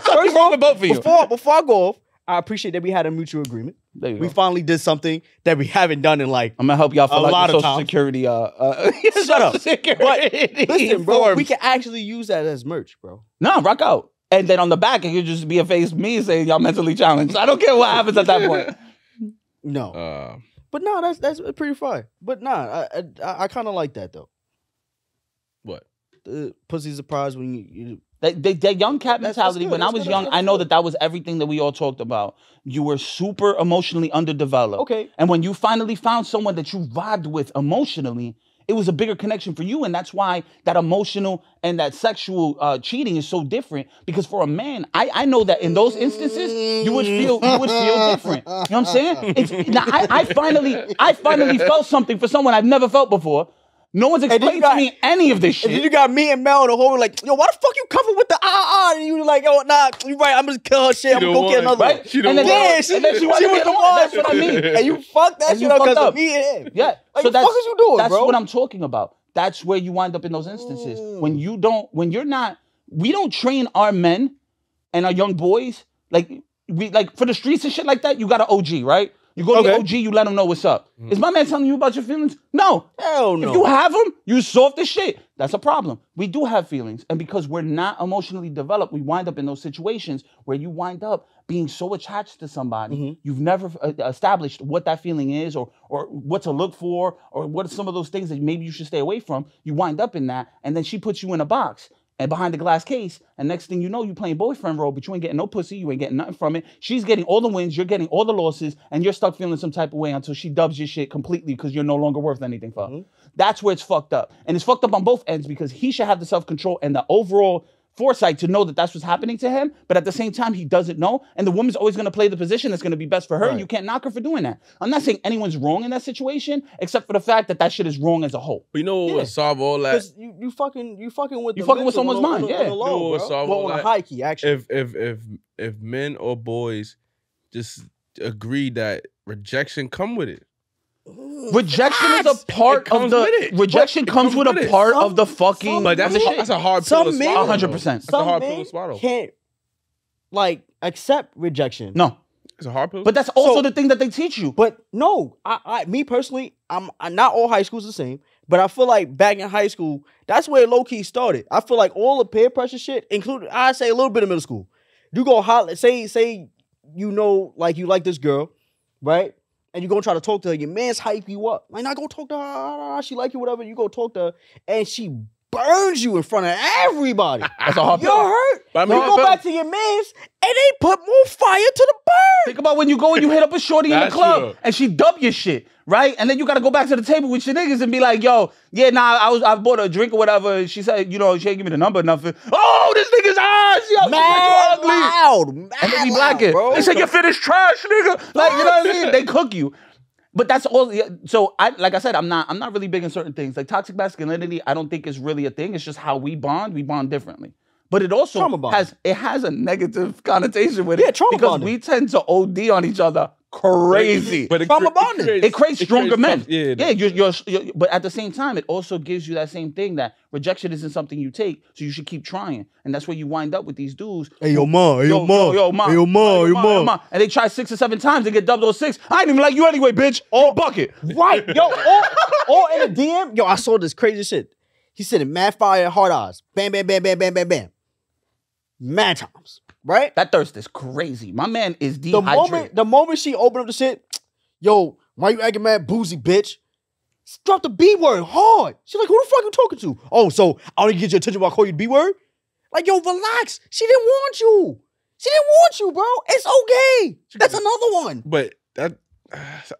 [SPEAKER 3] first wrong with both of you. Before I go off, I appreciate that we had a mutual agreement. We finally did something that we haven't done in like
[SPEAKER 1] I'm gonna help y'all fill out your Social Security.
[SPEAKER 3] Shut up. But listen, bro, we can actually use that as merch, bro.
[SPEAKER 1] No, rock out. And then on the back, it could just be a face of me saying y'all mentally challenged. I don't care what happens at that point.
[SPEAKER 3] No. But no, that's pretty fire. But nah, I kind of like that though.
[SPEAKER 2] What?
[SPEAKER 3] Pussy's a prize when you
[SPEAKER 1] that young cat mentality. When I was young, I know that was everything that we all talked about. You were super emotionally underdeveloped.
[SPEAKER 3] Okay.
[SPEAKER 1] And when you finally found someone that you vibed with emotionally, it was a bigger connection for you. And that's why that emotional and that sexual cheating is so different. Because for a man, I know that in those instances, you would feel different. You know what I'm saying? I finally felt something for someone I've never felt before. No one's explained to me any of this shit.
[SPEAKER 3] And then you got me and Mel in the whole like, yo, why the fuck you cover with the And you like, oh, nah, you right, I'm gonna kill her shit. I'm gonna go get another one.
[SPEAKER 1] She was the one. That's what I mean.
[SPEAKER 3] And you fucked that shit up because of me and him.
[SPEAKER 1] Yeah.
[SPEAKER 3] Like, so what the fuck is you doing,
[SPEAKER 1] that's
[SPEAKER 3] bro?
[SPEAKER 1] That's what I'm talking about. That's where you wind up in those instances. We don't train our men and our young boys, like for the streets and shit like that, you got an OG, right? You go to the OG, you let him know what's up. Is my man telling you about your feelings? No.
[SPEAKER 3] Hell no.
[SPEAKER 1] If you have them, you soft as shit. That's a problem. We do have feelings. And because we're not emotionally developed, we wind up in those situations where you wind up being so attached to somebody, you've never established what that feeling is or what to look for or what are some of those things that maybe you should stay away from. You wind up in that, and then she puts you in a box and behind the glass case, and next thing you know, you playing boyfriend role, but you ain't getting no pussy, you ain't getting nothing from it. She's getting all the wins, you're getting all the losses, and you're stuck feeling some type of way until she dubs your shit completely because you're no longer worth anything for her. That's where it's fucked up. And it's fucked up on both ends because he should have the self-control and the overall foresight to know that that's what's happening to him, but at the same time, he doesn't know, and the woman's always going to play the position that's going to be best for her, and you can't knock her for doing that. I'm not saying anyone's wrong in that situation, except for the fact that shit is wrong as a whole.
[SPEAKER 2] But you know what would solve all that?
[SPEAKER 3] Because you fucking with
[SPEAKER 1] someone's mind, yeah.
[SPEAKER 3] On a high key, actually.
[SPEAKER 2] If men or boys just agree that rejection come with it.
[SPEAKER 1] Rejection is a part of the rejection comes with a part of the fucking.
[SPEAKER 2] Like that's a hard pill to swallow.
[SPEAKER 1] 100%.
[SPEAKER 2] That's a hard pill to swallow.
[SPEAKER 3] Can't accept rejection.
[SPEAKER 1] No,
[SPEAKER 2] it's a hard pill.
[SPEAKER 1] But that's also the thing that they teach you.
[SPEAKER 3] But no, me personally, I'm not all high schools the same. But I feel like back in high school, that's where low key started. I feel like all the peer pressure shit, including I say a little bit of middle school. You go holler, say you know like you like this girl, right? And you go try to talk to her, your man's hype you up. Like, nah, go talk to her. She like you, whatever. You go talk to her, and she burns you in front of everybody.
[SPEAKER 1] That's a hard pill.
[SPEAKER 3] You're hurt. You go back to your man's, and they put more fire to the burn.
[SPEAKER 1] Think about when you go and you hit up a shorty in the club, and she dub your shit, right? And then you got to go back to the table with your niggas and be like, yo, yeah, nah, I bought her a drink or whatever. And she said, you know, she ain't give me the number or nothing. Oh, this nigga's ass. Yo,
[SPEAKER 3] mad loud.
[SPEAKER 1] And then we black it. They say, you finished trash, nigga. Like, you know what I mean? They cook you. But that's all. So like I said, I'm not really big in certain things. Like toxic masculinity, I don't think is really a thing. It's just how we bond. We bond differently. But it also has a negative connotation with it.
[SPEAKER 3] Trauma
[SPEAKER 1] because
[SPEAKER 3] bonding.
[SPEAKER 1] we tend to OD on each other crazy.
[SPEAKER 2] But
[SPEAKER 3] trauma bonding.
[SPEAKER 1] It creates stronger men.
[SPEAKER 2] Yeah.
[SPEAKER 1] You're, but at the same time, it also gives you that same thing that rejection isn't something you take, so you should keep trying. And that's where you wind up with these dudes.
[SPEAKER 3] Hey, yo, ma. Hey, yo, ma.
[SPEAKER 1] Yo, ma.
[SPEAKER 3] Hey, yo, ma. Hey, yo, ma.
[SPEAKER 1] And they try 6 or 7 times, they get dubbed 06. I ain't even like you anyway, bitch. All bucket.
[SPEAKER 3] Right. Yo, or in a DM. Yo, I saw this crazy shit. He said it mad fire, hard eyes. Bam, bam, bam, bam, bam, bam, bam. Mad times. Right?
[SPEAKER 1] That thirst is crazy. My man is dehydrated.
[SPEAKER 3] The moment she opened up the shit, yo, why you acting mad boozy, bitch? Drop the B word hard. She's like, who the fuck you talking to? Oh, so I only get your attention while I call you the B word? Like, yo, relax. She didn't want you. She didn't want you, bro. It's okay. That's another one.
[SPEAKER 2] But that...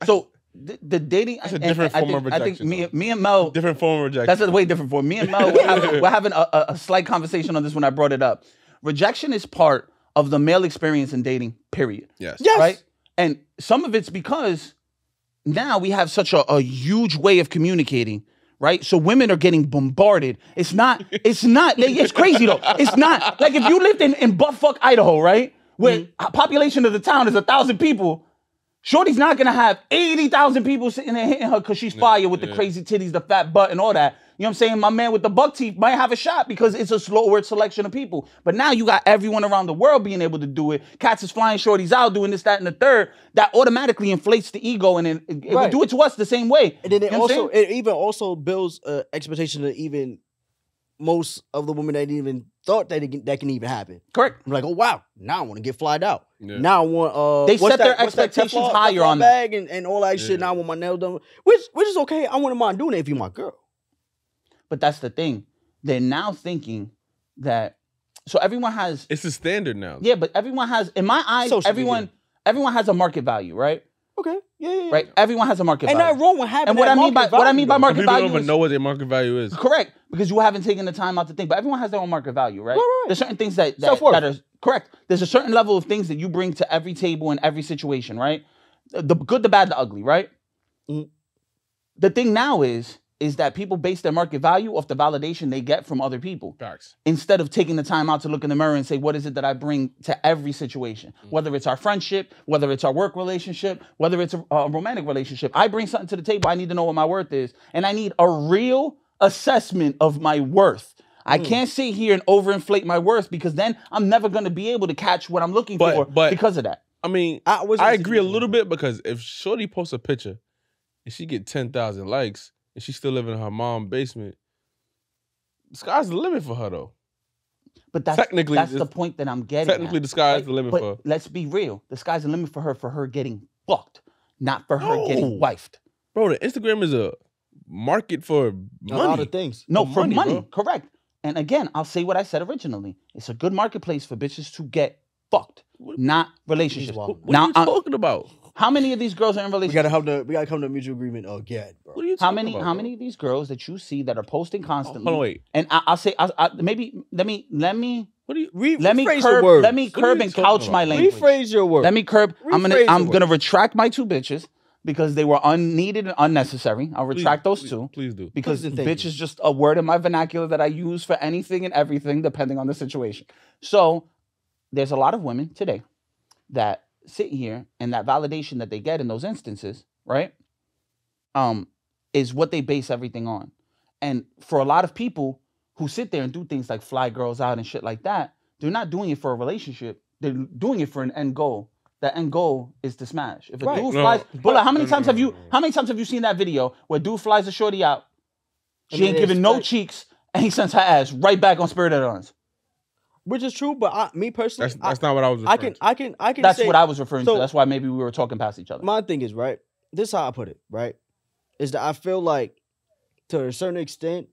[SPEAKER 1] So... The dating,
[SPEAKER 2] that's a different form of rejection.
[SPEAKER 1] I think me and Mel,
[SPEAKER 2] different form of rejection.
[SPEAKER 1] That's a way different form. Me and Mel, we're having a slight conversation on this when I brought it up. Rejection is part of the male experience in dating. Period.
[SPEAKER 2] Yes.
[SPEAKER 1] Right. And some of it's because now we have such a huge way of communicating. Right. So women are getting bombarded. It's crazy though. It's not like if you lived in buttfuck Idaho, right, where population of the town is 1,000 people. Shorty's not gonna have 80,000 people sitting there hitting her because she's fire with the crazy titties, the fat butt, and all that. You know what I'm saying? My man with the buck teeth might have a shot because it's a slower selection of people. But now you got everyone around the world being able to do it. Cats is flying shorties out, doing this, that, and the third. That automatically inflates the ego, and it will do it to us the same way.
[SPEAKER 3] And then it even also builds expectation that even most of the women that even thought that can even happen.
[SPEAKER 1] Correct.
[SPEAKER 3] I'm like, oh wow, now I want to get flied out.
[SPEAKER 2] Yeah.
[SPEAKER 3] Now I want
[SPEAKER 1] they set their expectations higher on that
[SPEAKER 3] bag and all that shit. Now I want my nails done, which is okay. I wouldn't mind doing it if you're my girl.
[SPEAKER 1] But that's the thing. They're now thinking that so everyone has
[SPEAKER 2] it's a standard now.
[SPEAKER 1] Yeah, but everyone has in my eyes, everyone has a market value, right?
[SPEAKER 3] Okay. Yeah.
[SPEAKER 1] Right? Everyone has a market value.
[SPEAKER 3] And not wrong with having
[SPEAKER 1] and what I mean by market value
[SPEAKER 2] people don't even know what their market value is.
[SPEAKER 1] Correct. Because you haven't taken the time out to think. But everyone has their own market value, right?
[SPEAKER 3] Right.
[SPEAKER 1] There's certain things that are correct. There's a certain level of things that you bring to every table in every situation, right? The good, the bad, the ugly, right? Mm-hmm. The thing now is that people base their market value off the validation they get from other people.
[SPEAKER 2] Facts.
[SPEAKER 1] Instead of taking the time out to look in the mirror and say, what is it that I bring to every situation? Mm-hmm. Whether it's our friendship, whether it's our work relationship, whether it's a romantic relationship. I bring something to the table. I need to know what my worth is. And I need a real assessment of my worth. I can't sit here and overinflate my worth because then I'm never going to be able to catch what I'm looking for because of that.
[SPEAKER 2] I mean, I agree a little bit because if Shorty posts a picture and she get 10,000 likes, and she's still living in her mom's basement, the sky's the limit for her, though.
[SPEAKER 1] But that's the point that I'm getting
[SPEAKER 2] Technically, the sky's the limit for her.
[SPEAKER 1] Let's be real. The sky's the limit for her getting fucked, not for her getting wifed.
[SPEAKER 2] Bro, the Instagram is a market for money.
[SPEAKER 3] A lot of things.
[SPEAKER 1] No, for money. Correct. And again, I'll say what I said originally. It's a good marketplace for bitches to get fucked, not relationships.
[SPEAKER 2] What are you talking about?
[SPEAKER 1] How many of these girls are in relationships?
[SPEAKER 3] We gotta come to a mutual agreement again, bro.
[SPEAKER 2] What are you talking about?
[SPEAKER 1] How many of these girls that you see that are posting constantly?
[SPEAKER 2] Hold on, wait.
[SPEAKER 1] And I'll say maybe let me.
[SPEAKER 2] What do you
[SPEAKER 1] let me curb and couch my language.
[SPEAKER 3] Rephrase your word.
[SPEAKER 1] Let me curb. I'm gonna retract my 2 bitches because they were unneeded and unnecessary. I'll retract those 2.
[SPEAKER 2] Please do.
[SPEAKER 1] Because bitch is just a word in my vernacular that I use for anything and everything depending on the situation. So there's a lot of women today that sit here and that validation that they get in those instances, right, is what they base everything on. And for a lot of people who sit there and do things like fly girls out and shit like that, they're not doing it for a relationship. They're doing it for an end goal. That end goal is to smash. If a dude flies, how many times have you seen that video where dude flies a shorty out, she ain't giving no cheeks, and he sends her ass right back on Spirit Airlines?
[SPEAKER 3] Which is true, but me personally,
[SPEAKER 2] that's not what I was referring to.
[SPEAKER 3] I can.
[SPEAKER 1] That's what I was referring to. That's why maybe we were talking past each other.
[SPEAKER 3] My thing is, right, this is how I put it, right, is that I feel like to a certain extent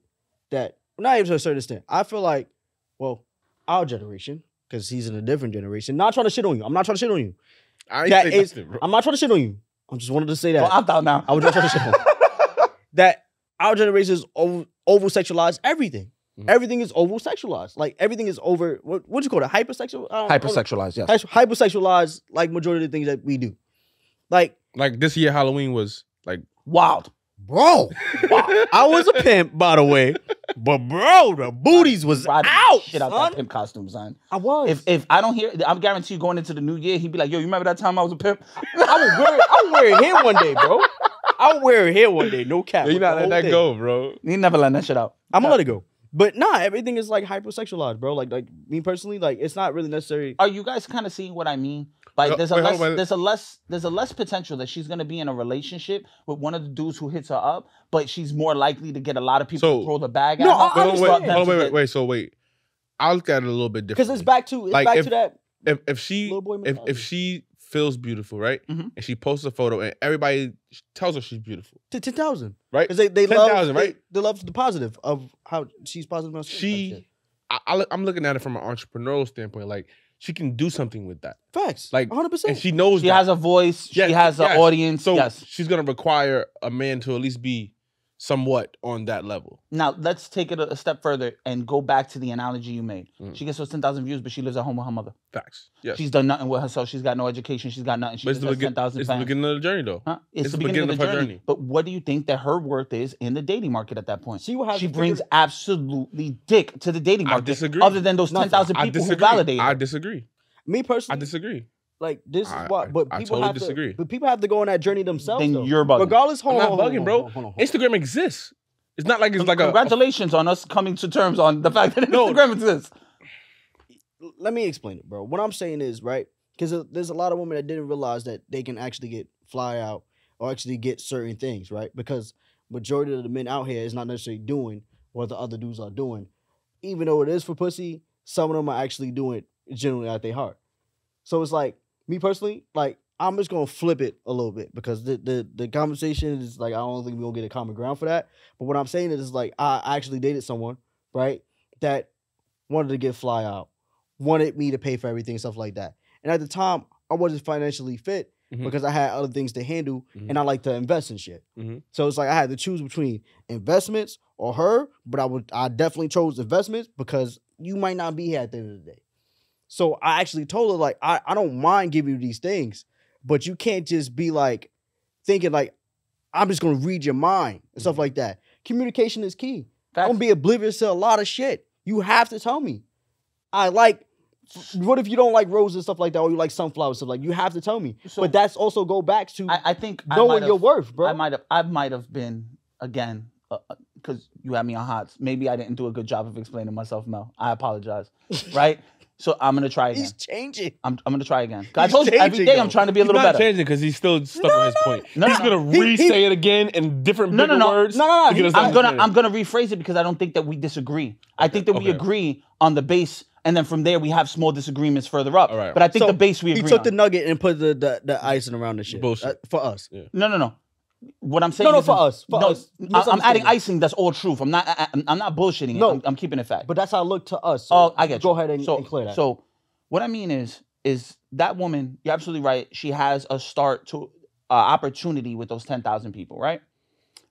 [SPEAKER 3] that, not even to a certain extent, I feel like, well, our generation, because he's in a different generation, not trying to shit on you. I'm not trying to shit on you.
[SPEAKER 2] I ain't say nothing, bro.
[SPEAKER 3] I'm not trying to shit on you. I just wanted to say that.
[SPEAKER 1] Well, I'm down now.
[SPEAKER 3] I was just trying to shit on you. That our generation is over-sexualize everything. Mm-hmm. Everything is over-sexualized. Like, everything is over, what do you call it? Hypersexual?
[SPEAKER 1] Hypersexualized, yes.
[SPEAKER 3] Hypersexualized, like, majority of the things that we do. Like
[SPEAKER 2] this year Halloween was Like
[SPEAKER 1] Wild.
[SPEAKER 3] Bro, I was a pimp, by the way. But bro, the booties was
[SPEAKER 1] Ride the
[SPEAKER 3] out,
[SPEAKER 1] shit out
[SPEAKER 3] son.
[SPEAKER 1] that pimp costume, son.
[SPEAKER 3] I was.
[SPEAKER 1] If I don't hear, I guarantee you going into the new year, he'd be like, yo, you remember that time I was a pimp?
[SPEAKER 3] I would wear it here one day, bro. I would wear it here one day, no cap.
[SPEAKER 2] you're not letting that go, bro.
[SPEAKER 1] He never let that shit out.
[SPEAKER 3] I'm gonna let it go. But nah, everything is like hypersexualized, bro. Like me personally, like it's not really necessary.
[SPEAKER 1] Are you guys kind of seeing what I mean? Like there's a less potential that she's gonna be in a relationship with one of the dudes who hits her up, but she's more likely to get a lot of people to throw the bag at her.
[SPEAKER 3] I understand.
[SPEAKER 2] Wait. I'll look at it a little bit different.
[SPEAKER 3] Because it's back to that.
[SPEAKER 2] If she feels beautiful, right, and she posts a photo and everybody tells her she's beautiful,
[SPEAKER 3] to 10,000,
[SPEAKER 2] right?
[SPEAKER 3] Because they
[SPEAKER 2] 10,000, right?
[SPEAKER 3] They love the positive of how she's positive.
[SPEAKER 2] I'm looking at it from an entrepreneurial standpoint, like. She can do something with that.
[SPEAKER 3] Facts.
[SPEAKER 2] Like
[SPEAKER 3] 100%.
[SPEAKER 2] And she knows
[SPEAKER 1] she has a voice. Yes, she has an audience.
[SPEAKER 2] So she's going to require a man to at least be somewhat on that level.
[SPEAKER 1] Now, let's take it a step further and go back to the analogy you made. She gets those 10,000 views, but she lives at home with her mother.
[SPEAKER 2] Facts. Yes.
[SPEAKER 1] She's done nothing with herself. She's got no education. She's got nothing. She lives at 10,000 fans.
[SPEAKER 2] It's the beginning of the journey, though.
[SPEAKER 1] Huh? It's the beginning of the journey. But what do you think that her worth is in the dating market at that point? She brings absolutely dick to the dating market.
[SPEAKER 2] I disagree.
[SPEAKER 1] Other than those 10,000 people who validate her.
[SPEAKER 2] I disagree.
[SPEAKER 3] Me personally,
[SPEAKER 2] I disagree.
[SPEAKER 3] Like this is what, but people
[SPEAKER 2] totally
[SPEAKER 3] have
[SPEAKER 2] disagree.
[SPEAKER 3] to. But people have to go on that journey themselves.
[SPEAKER 1] Then
[SPEAKER 3] though.
[SPEAKER 1] you're bugging.
[SPEAKER 3] Regardless,
[SPEAKER 2] I'm not bugging, bro. Instagram exists. It's not like it's like
[SPEAKER 1] Congratulations on us coming to terms on the fact that Instagram exists.
[SPEAKER 3] Let me explain it, bro. What I'm saying is right because there's a lot of women that didn't realize that they can actually get fly out or actually get certain things, right? Because majority of the men out here is not necessarily doing what the other dudes are doing, even though it is for pussy. Some of them are actually doing it generally at their heart. So it's like, me personally, like, I'm just going to flip it a little bit because the conversation is like, I don't think we're going to get a common ground for that. But what I'm saying is like, I actually dated someone, right, that wanted to get fly out, wanted me to pay for everything, stuff like that. And at the time, I wasn't financially fit because I had other things to handle and I like to invest in shit. So it's like, I had to choose between investments or her, but I definitely chose investments because you might not be here at the end of the day. So I actually told her, like, I don't mind giving you these things, but you can't just be like thinking like, I'm just going to read your mind and stuff like that. Communication is key. I'm going to be oblivious to a lot of shit. You have to tell me. What if you don't like roses and stuff like that, or you like sunflowers stuff like? You have to tell me. So, but that's also go back to
[SPEAKER 1] I think
[SPEAKER 3] knowing your worth, bro.
[SPEAKER 1] I might have been again because you had me on hots. Maybe I didn't do a good job of explaining myself, Mel. I apologize. Right. So I'm gonna try again.
[SPEAKER 3] He's changing.
[SPEAKER 1] I'm gonna try again. I told you every day I'm trying to be a little better.
[SPEAKER 2] He's not changing because he's still stuck on his point. He's gonna re-say it again in different bigger words.
[SPEAKER 1] No. I'm gonna rephrase it because I don't think that we disagree. I think that we agree on the base, and then from there we have small disagreements further up.
[SPEAKER 2] Right.
[SPEAKER 1] But I think the base we agree on.
[SPEAKER 3] He took the nugget and put the icing around the shit.
[SPEAKER 2] Bullshit.
[SPEAKER 3] For us.
[SPEAKER 2] Yeah.
[SPEAKER 1] No. What I'm saying is
[SPEAKER 3] for us.
[SPEAKER 1] I'm adding icing. That's all truth. I'm not bullshitting it.
[SPEAKER 3] No.
[SPEAKER 1] I'm keeping it fact.
[SPEAKER 3] But that's how it looked to us. So
[SPEAKER 1] I get you.
[SPEAKER 3] Go ahead and clear that.
[SPEAKER 1] So what I mean is that woman, you're absolutely right. She has a start to opportunity with those 10,000 people, right?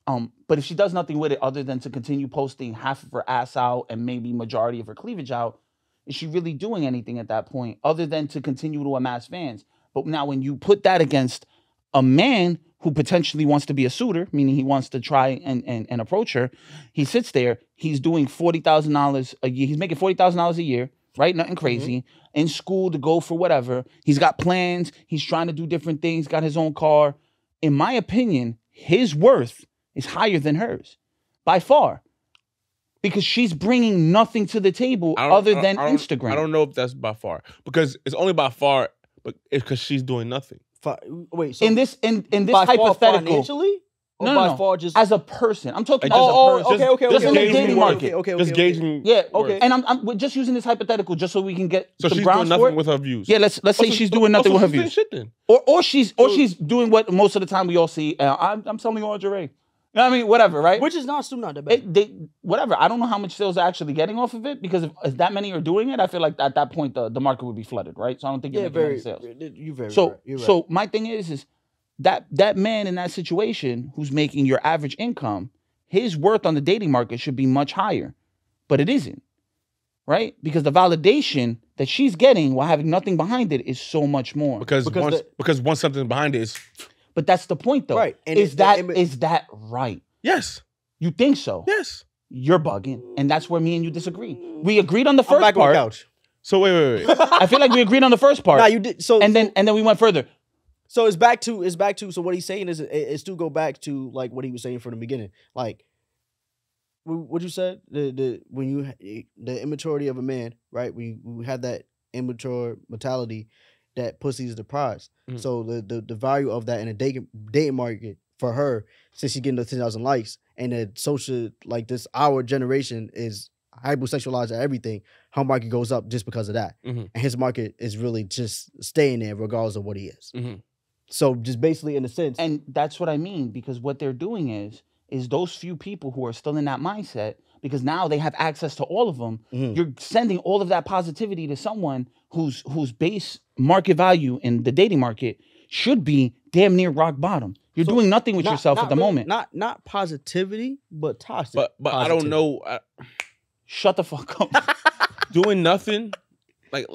[SPEAKER 1] But if she does nothing with it other than to continue posting half of her ass out and maybe majority of her cleavage out, is she really doing anything at that point other than to continue to amass fans? But now when you put that against a man who potentially wants to be a suitor, meaning he wants to try and approach her, he sits there, he's doing $40,000 a year. He's making $40,000 a year, right? Nothing crazy. In school to go for whatever. He's got plans. He's trying to do different things, got his own car. In my opinion, his worth is higher than hers by far because she's bringing nothing to the table other than Instagram.
[SPEAKER 2] I don't know if that's by far because it's only by far, but it's because she's doing nothing.
[SPEAKER 3] Wait, so
[SPEAKER 1] in this
[SPEAKER 3] by
[SPEAKER 1] hypothetical,
[SPEAKER 3] far financially, or
[SPEAKER 1] no,
[SPEAKER 3] far just
[SPEAKER 1] as a person. I'm talking as a person.
[SPEAKER 3] Okay.
[SPEAKER 1] Just in the dating market.
[SPEAKER 3] Okay.
[SPEAKER 2] Just gauging.
[SPEAKER 1] Yeah, okay. And we're just using this hypothetical just so we can get
[SPEAKER 2] so
[SPEAKER 1] some
[SPEAKER 2] she's
[SPEAKER 1] grounds
[SPEAKER 2] doing
[SPEAKER 1] for
[SPEAKER 2] nothing
[SPEAKER 1] it.
[SPEAKER 2] with her views.
[SPEAKER 1] Yeah, let's say she's doing nothing with her views.
[SPEAKER 2] Shit then.
[SPEAKER 1] Or she's doing what most of the time we all see. I'm selling lingerie. You know what I mean? Whatever, right?
[SPEAKER 3] Which is still not that bad.
[SPEAKER 1] Whatever. I don't know how much sales are actually getting off of it because if that many are doing it, I feel like at that point the market would be flooded, right? So I don't think you're making any sales.
[SPEAKER 3] You're very
[SPEAKER 1] so
[SPEAKER 3] right. You're right.
[SPEAKER 1] So my thing is that man in that situation who's making your average income, his worth on the dating market should be much higher, but it isn't, right? Because the validation that she's getting while having nothing behind it is so much more.
[SPEAKER 2] Because once something behind it is.
[SPEAKER 1] But that's the point, though.
[SPEAKER 3] Right. And
[SPEAKER 1] is that right?
[SPEAKER 2] Yes.
[SPEAKER 1] You think so?
[SPEAKER 2] Yes.
[SPEAKER 1] You're bugging, and that's where me and you disagree. We agreed on the
[SPEAKER 3] I'm
[SPEAKER 1] first
[SPEAKER 3] back
[SPEAKER 1] part.
[SPEAKER 3] on the couch.
[SPEAKER 2] So wait.
[SPEAKER 1] I feel like we agreed on the first part.
[SPEAKER 3] Nah, you did. So
[SPEAKER 1] and then we went further.
[SPEAKER 3] So it's back to. So what he's saying is to go back to like what he was saying from the beginning. Like what you said, the immaturity of a man, right? We had that immature mentality that pussy is the prize.
[SPEAKER 2] Mhm. So
[SPEAKER 3] the value of that in a dating market for her, since she's getting those 10,000 likes, and the social, like this, our generation is hypersexualized at everything. Her market goes up just because of that,
[SPEAKER 2] Mhm.
[SPEAKER 3] and his market is really just staying there regardless of what he is.
[SPEAKER 2] Mhm.
[SPEAKER 3] So just basically, in a sense,
[SPEAKER 1] And that's what I mean, because what they're doing is those few people who are still in that mindset, because now they have access to all of them.
[SPEAKER 3] Mhm.
[SPEAKER 1] You're sending all of that positivity to someone whose base market value in the dating market should be damn near rock bottom. You're doing nothing with yourself at the moment.
[SPEAKER 3] Not positivity, but toxic.
[SPEAKER 2] But I don't know.
[SPEAKER 1] Shut the fuck up.
[SPEAKER 2] Doing nothing, like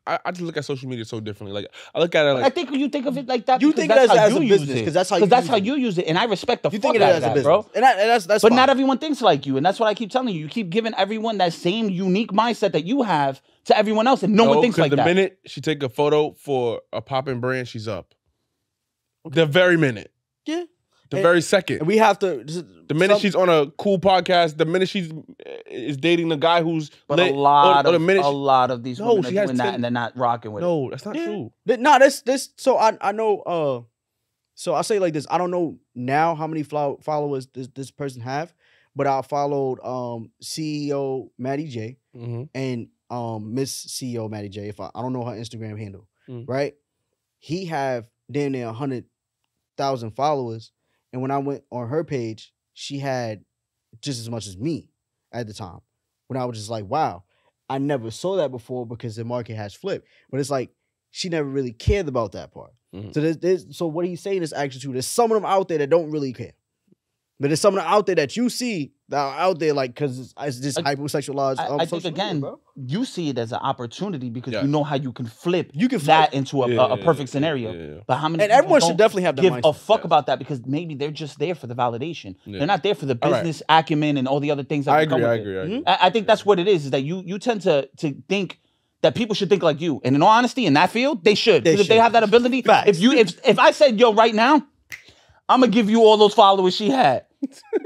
[SPEAKER 2] I just look at social media so differently. Like I look at it like
[SPEAKER 1] I think you think of it like that.
[SPEAKER 3] You
[SPEAKER 1] because
[SPEAKER 3] think
[SPEAKER 1] that's
[SPEAKER 3] it
[SPEAKER 1] how
[SPEAKER 3] as
[SPEAKER 1] you
[SPEAKER 3] a
[SPEAKER 1] use
[SPEAKER 3] business,
[SPEAKER 1] it.
[SPEAKER 3] 'cause that's how
[SPEAKER 1] Because
[SPEAKER 3] you
[SPEAKER 1] that's
[SPEAKER 3] use
[SPEAKER 1] how
[SPEAKER 3] it.
[SPEAKER 1] you use it, and I respect the
[SPEAKER 3] You
[SPEAKER 1] fuck
[SPEAKER 3] think of
[SPEAKER 1] out
[SPEAKER 3] it
[SPEAKER 1] of
[SPEAKER 3] as a
[SPEAKER 1] that,
[SPEAKER 3] business,
[SPEAKER 1] bro.
[SPEAKER 3] and that's
[SPEAKER 1] But
[SPEAKER 3] fine.
[SPEAKER 1] not everyone thinks like you, and that's what I keep telling you. You keep giving everyone that same unique mindset that you have to everyone else, and no one thinks
[SPEAKER 2] 'cause
[SPEAKER 1] like
[SPEAKER 2] the
[SPEAKER 1] that.
[SPEAKER 2] minute she take a photo for a popping brand, she's up. The very minute.
[SPEAKER 3] Yeah.
[SPEAKER 2] The very second.
[SPEAKER 3] And we have to.
[SPEAKER 2] The minute she's on a cool podcast, the minute she's is dating the guy who's
[SPEAKER 1] But
[SPEAKER 2] lit,
[SPEAKER 1] a lot
[SPEAKER 2] or the minute
[SPEAKER 1] of these women are
[SPEAKER 2] she has
[SPEAKER 1] doing that,
[SPEAKER 2] 10
[SPEAKER 1] and they're not rocking with it.
[SPEAKER 2] No, that's not true.
[SPEAKER 3] No, this. So I know. So I say it like this. I don't know now how many followers this person have, but I followed CEO Maddie J
[SPEAKER 2] Mm-hmm.
[SPEAKER 3] and Miss CEO Maddie J. If I don't know her Instagram handle,
[SPEAKER 2] Mm.
[SPEAKER 3] right? He have damn near 100,000 followers, and when I went on her page, she had just as much as me at the time. When I was just like, wow, I never saw that before because the market has flipped. But it's like she never really cared about that part.
[SPEAKER 2] Mhm.
[SPEAKER 3] So so what he's saying is actually true. There's some of them out there that don't really care. But there's some of them out there that you see that are out there like because it's just hypersexualized.
[SPEAKER 1] I think
[SPEAKER 3] social media,
[SPEAKER 1] again,
[SPEAKER 3] bro.
[SPEAKER 1] you see it as an opportunity because
[SPEAKER 2] Yes.
[SPEAKER 1] you know how you can flip
[SPEAKER 3] You can
[SPEAKER 1] that into
[SPEAKER 2] Yeah,
[SPEAKER 1] a perfect
[SPEAKER 2] yeah,
[SPEAKER 1] scenario.
[SPEAKER 2] yeah.
[SPEAKER 1] But how many
[SPEAKER 3] And
[SPEAKER 1] people
[SPEAKER 3] everyone
[SPEAKER 1] don't
[SPEAKER 3] should definitely have that
[SPEAKER 1] give a
[SPEAKER 3] mindset.
[SPEAKER 1] fuck
[SPEAKER 2] Yes.
[SPEAKER 1] about that because maybe they're just there for the validation.
[SPEAKER 2] Yeah.
[SPEAKER 1] They're not there for the
[SPEAKER 2] All right.
[SPEAKER 1] business acumen and all the other things that
[SPEAKER 2] I
[SPEAKER 1] come
[SPEAKER 2] agree.
[SPEAKER 1] with
[SPEAKER 2] I
[SPEAKER 1] it.
[SPEAKER 2] agree. I
[SPEAKER 3] Mhm.
[SPEAKER 2] agree.
[SPEAKER 1] I think that's what it is that you tend to think that people should think like you. And in all honesty, in that field, they should.
[SPEAKER 3] They
[SPEAKER 1] Because if they
[SPEAKER 3] should.
[SPEAKER 1] have that ability,
[SPEAKER 3] Facts.
[SPEAKER 1] if I said, yo, right now, I'm gonna give you all those followers she had.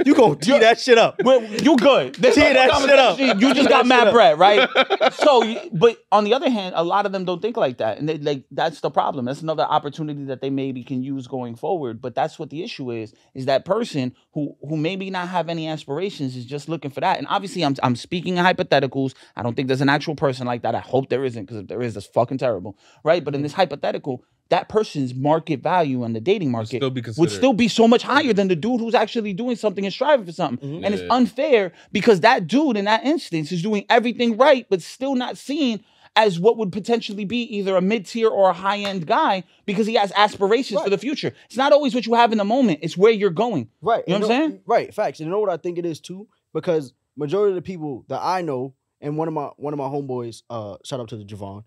[SPEAKER 3] You gonna tee that shit up.
[SPEAKER 1] Well, you good. This
[SPEAKER 3] Tee that
[SPEAKER 1] conversation,
[SPEAKER 3] shit up.
[SPEAKER 1] You just
[SPEAKER 3] Tee
[SPEAKER 1] got
[SPEAKER 3] that
[SPEAKER 1] mad
[SPEAKER 3] shit up.
[SPEAKER 1] bread, right? So, but on the other hand, a lot of them don't think like that, and they, like that's the problem. That's another opportunity that they maybe can use going forward. But that's what the issue is that person who maybe not have any aspirations is just looking for that. And obviously, I'm speaking in hypotheticals. I don't think there's an actual person like that. I hope there isn't, because if there is, that's fucking terrible, right? But in this hypothetical, that person's market value on the dating market
[SPEAKER 2] still be
[SPEAKER 1] would
[SPEAKER 2] considered.
[SPEAKER 1] still be so much higher than the dude who's actually doing something and striving for something.
[SPEAKER 3] Mhm.
[SPEAKER 1] And it's
[SPEAKER 2] Yeah.
[SPEAKER 1] unfair because that dude in that instance is doing everything right, but still not seen as what would potentially be either a mid-tier or a high-end guy because he has aspirations for
[SPEAKER 3] Right.
[SPEAKER 1] the future. It's not always what you have in the moment. It's where you're going.
[SPEAKER 3] Right.
[SPEAKER 1] You know what I'm saying?
[SPEAKER 3] Right. Facts. And you know what I think it is too? Because majority of the people that I know, and one of my homeboys, shout out to the Javon,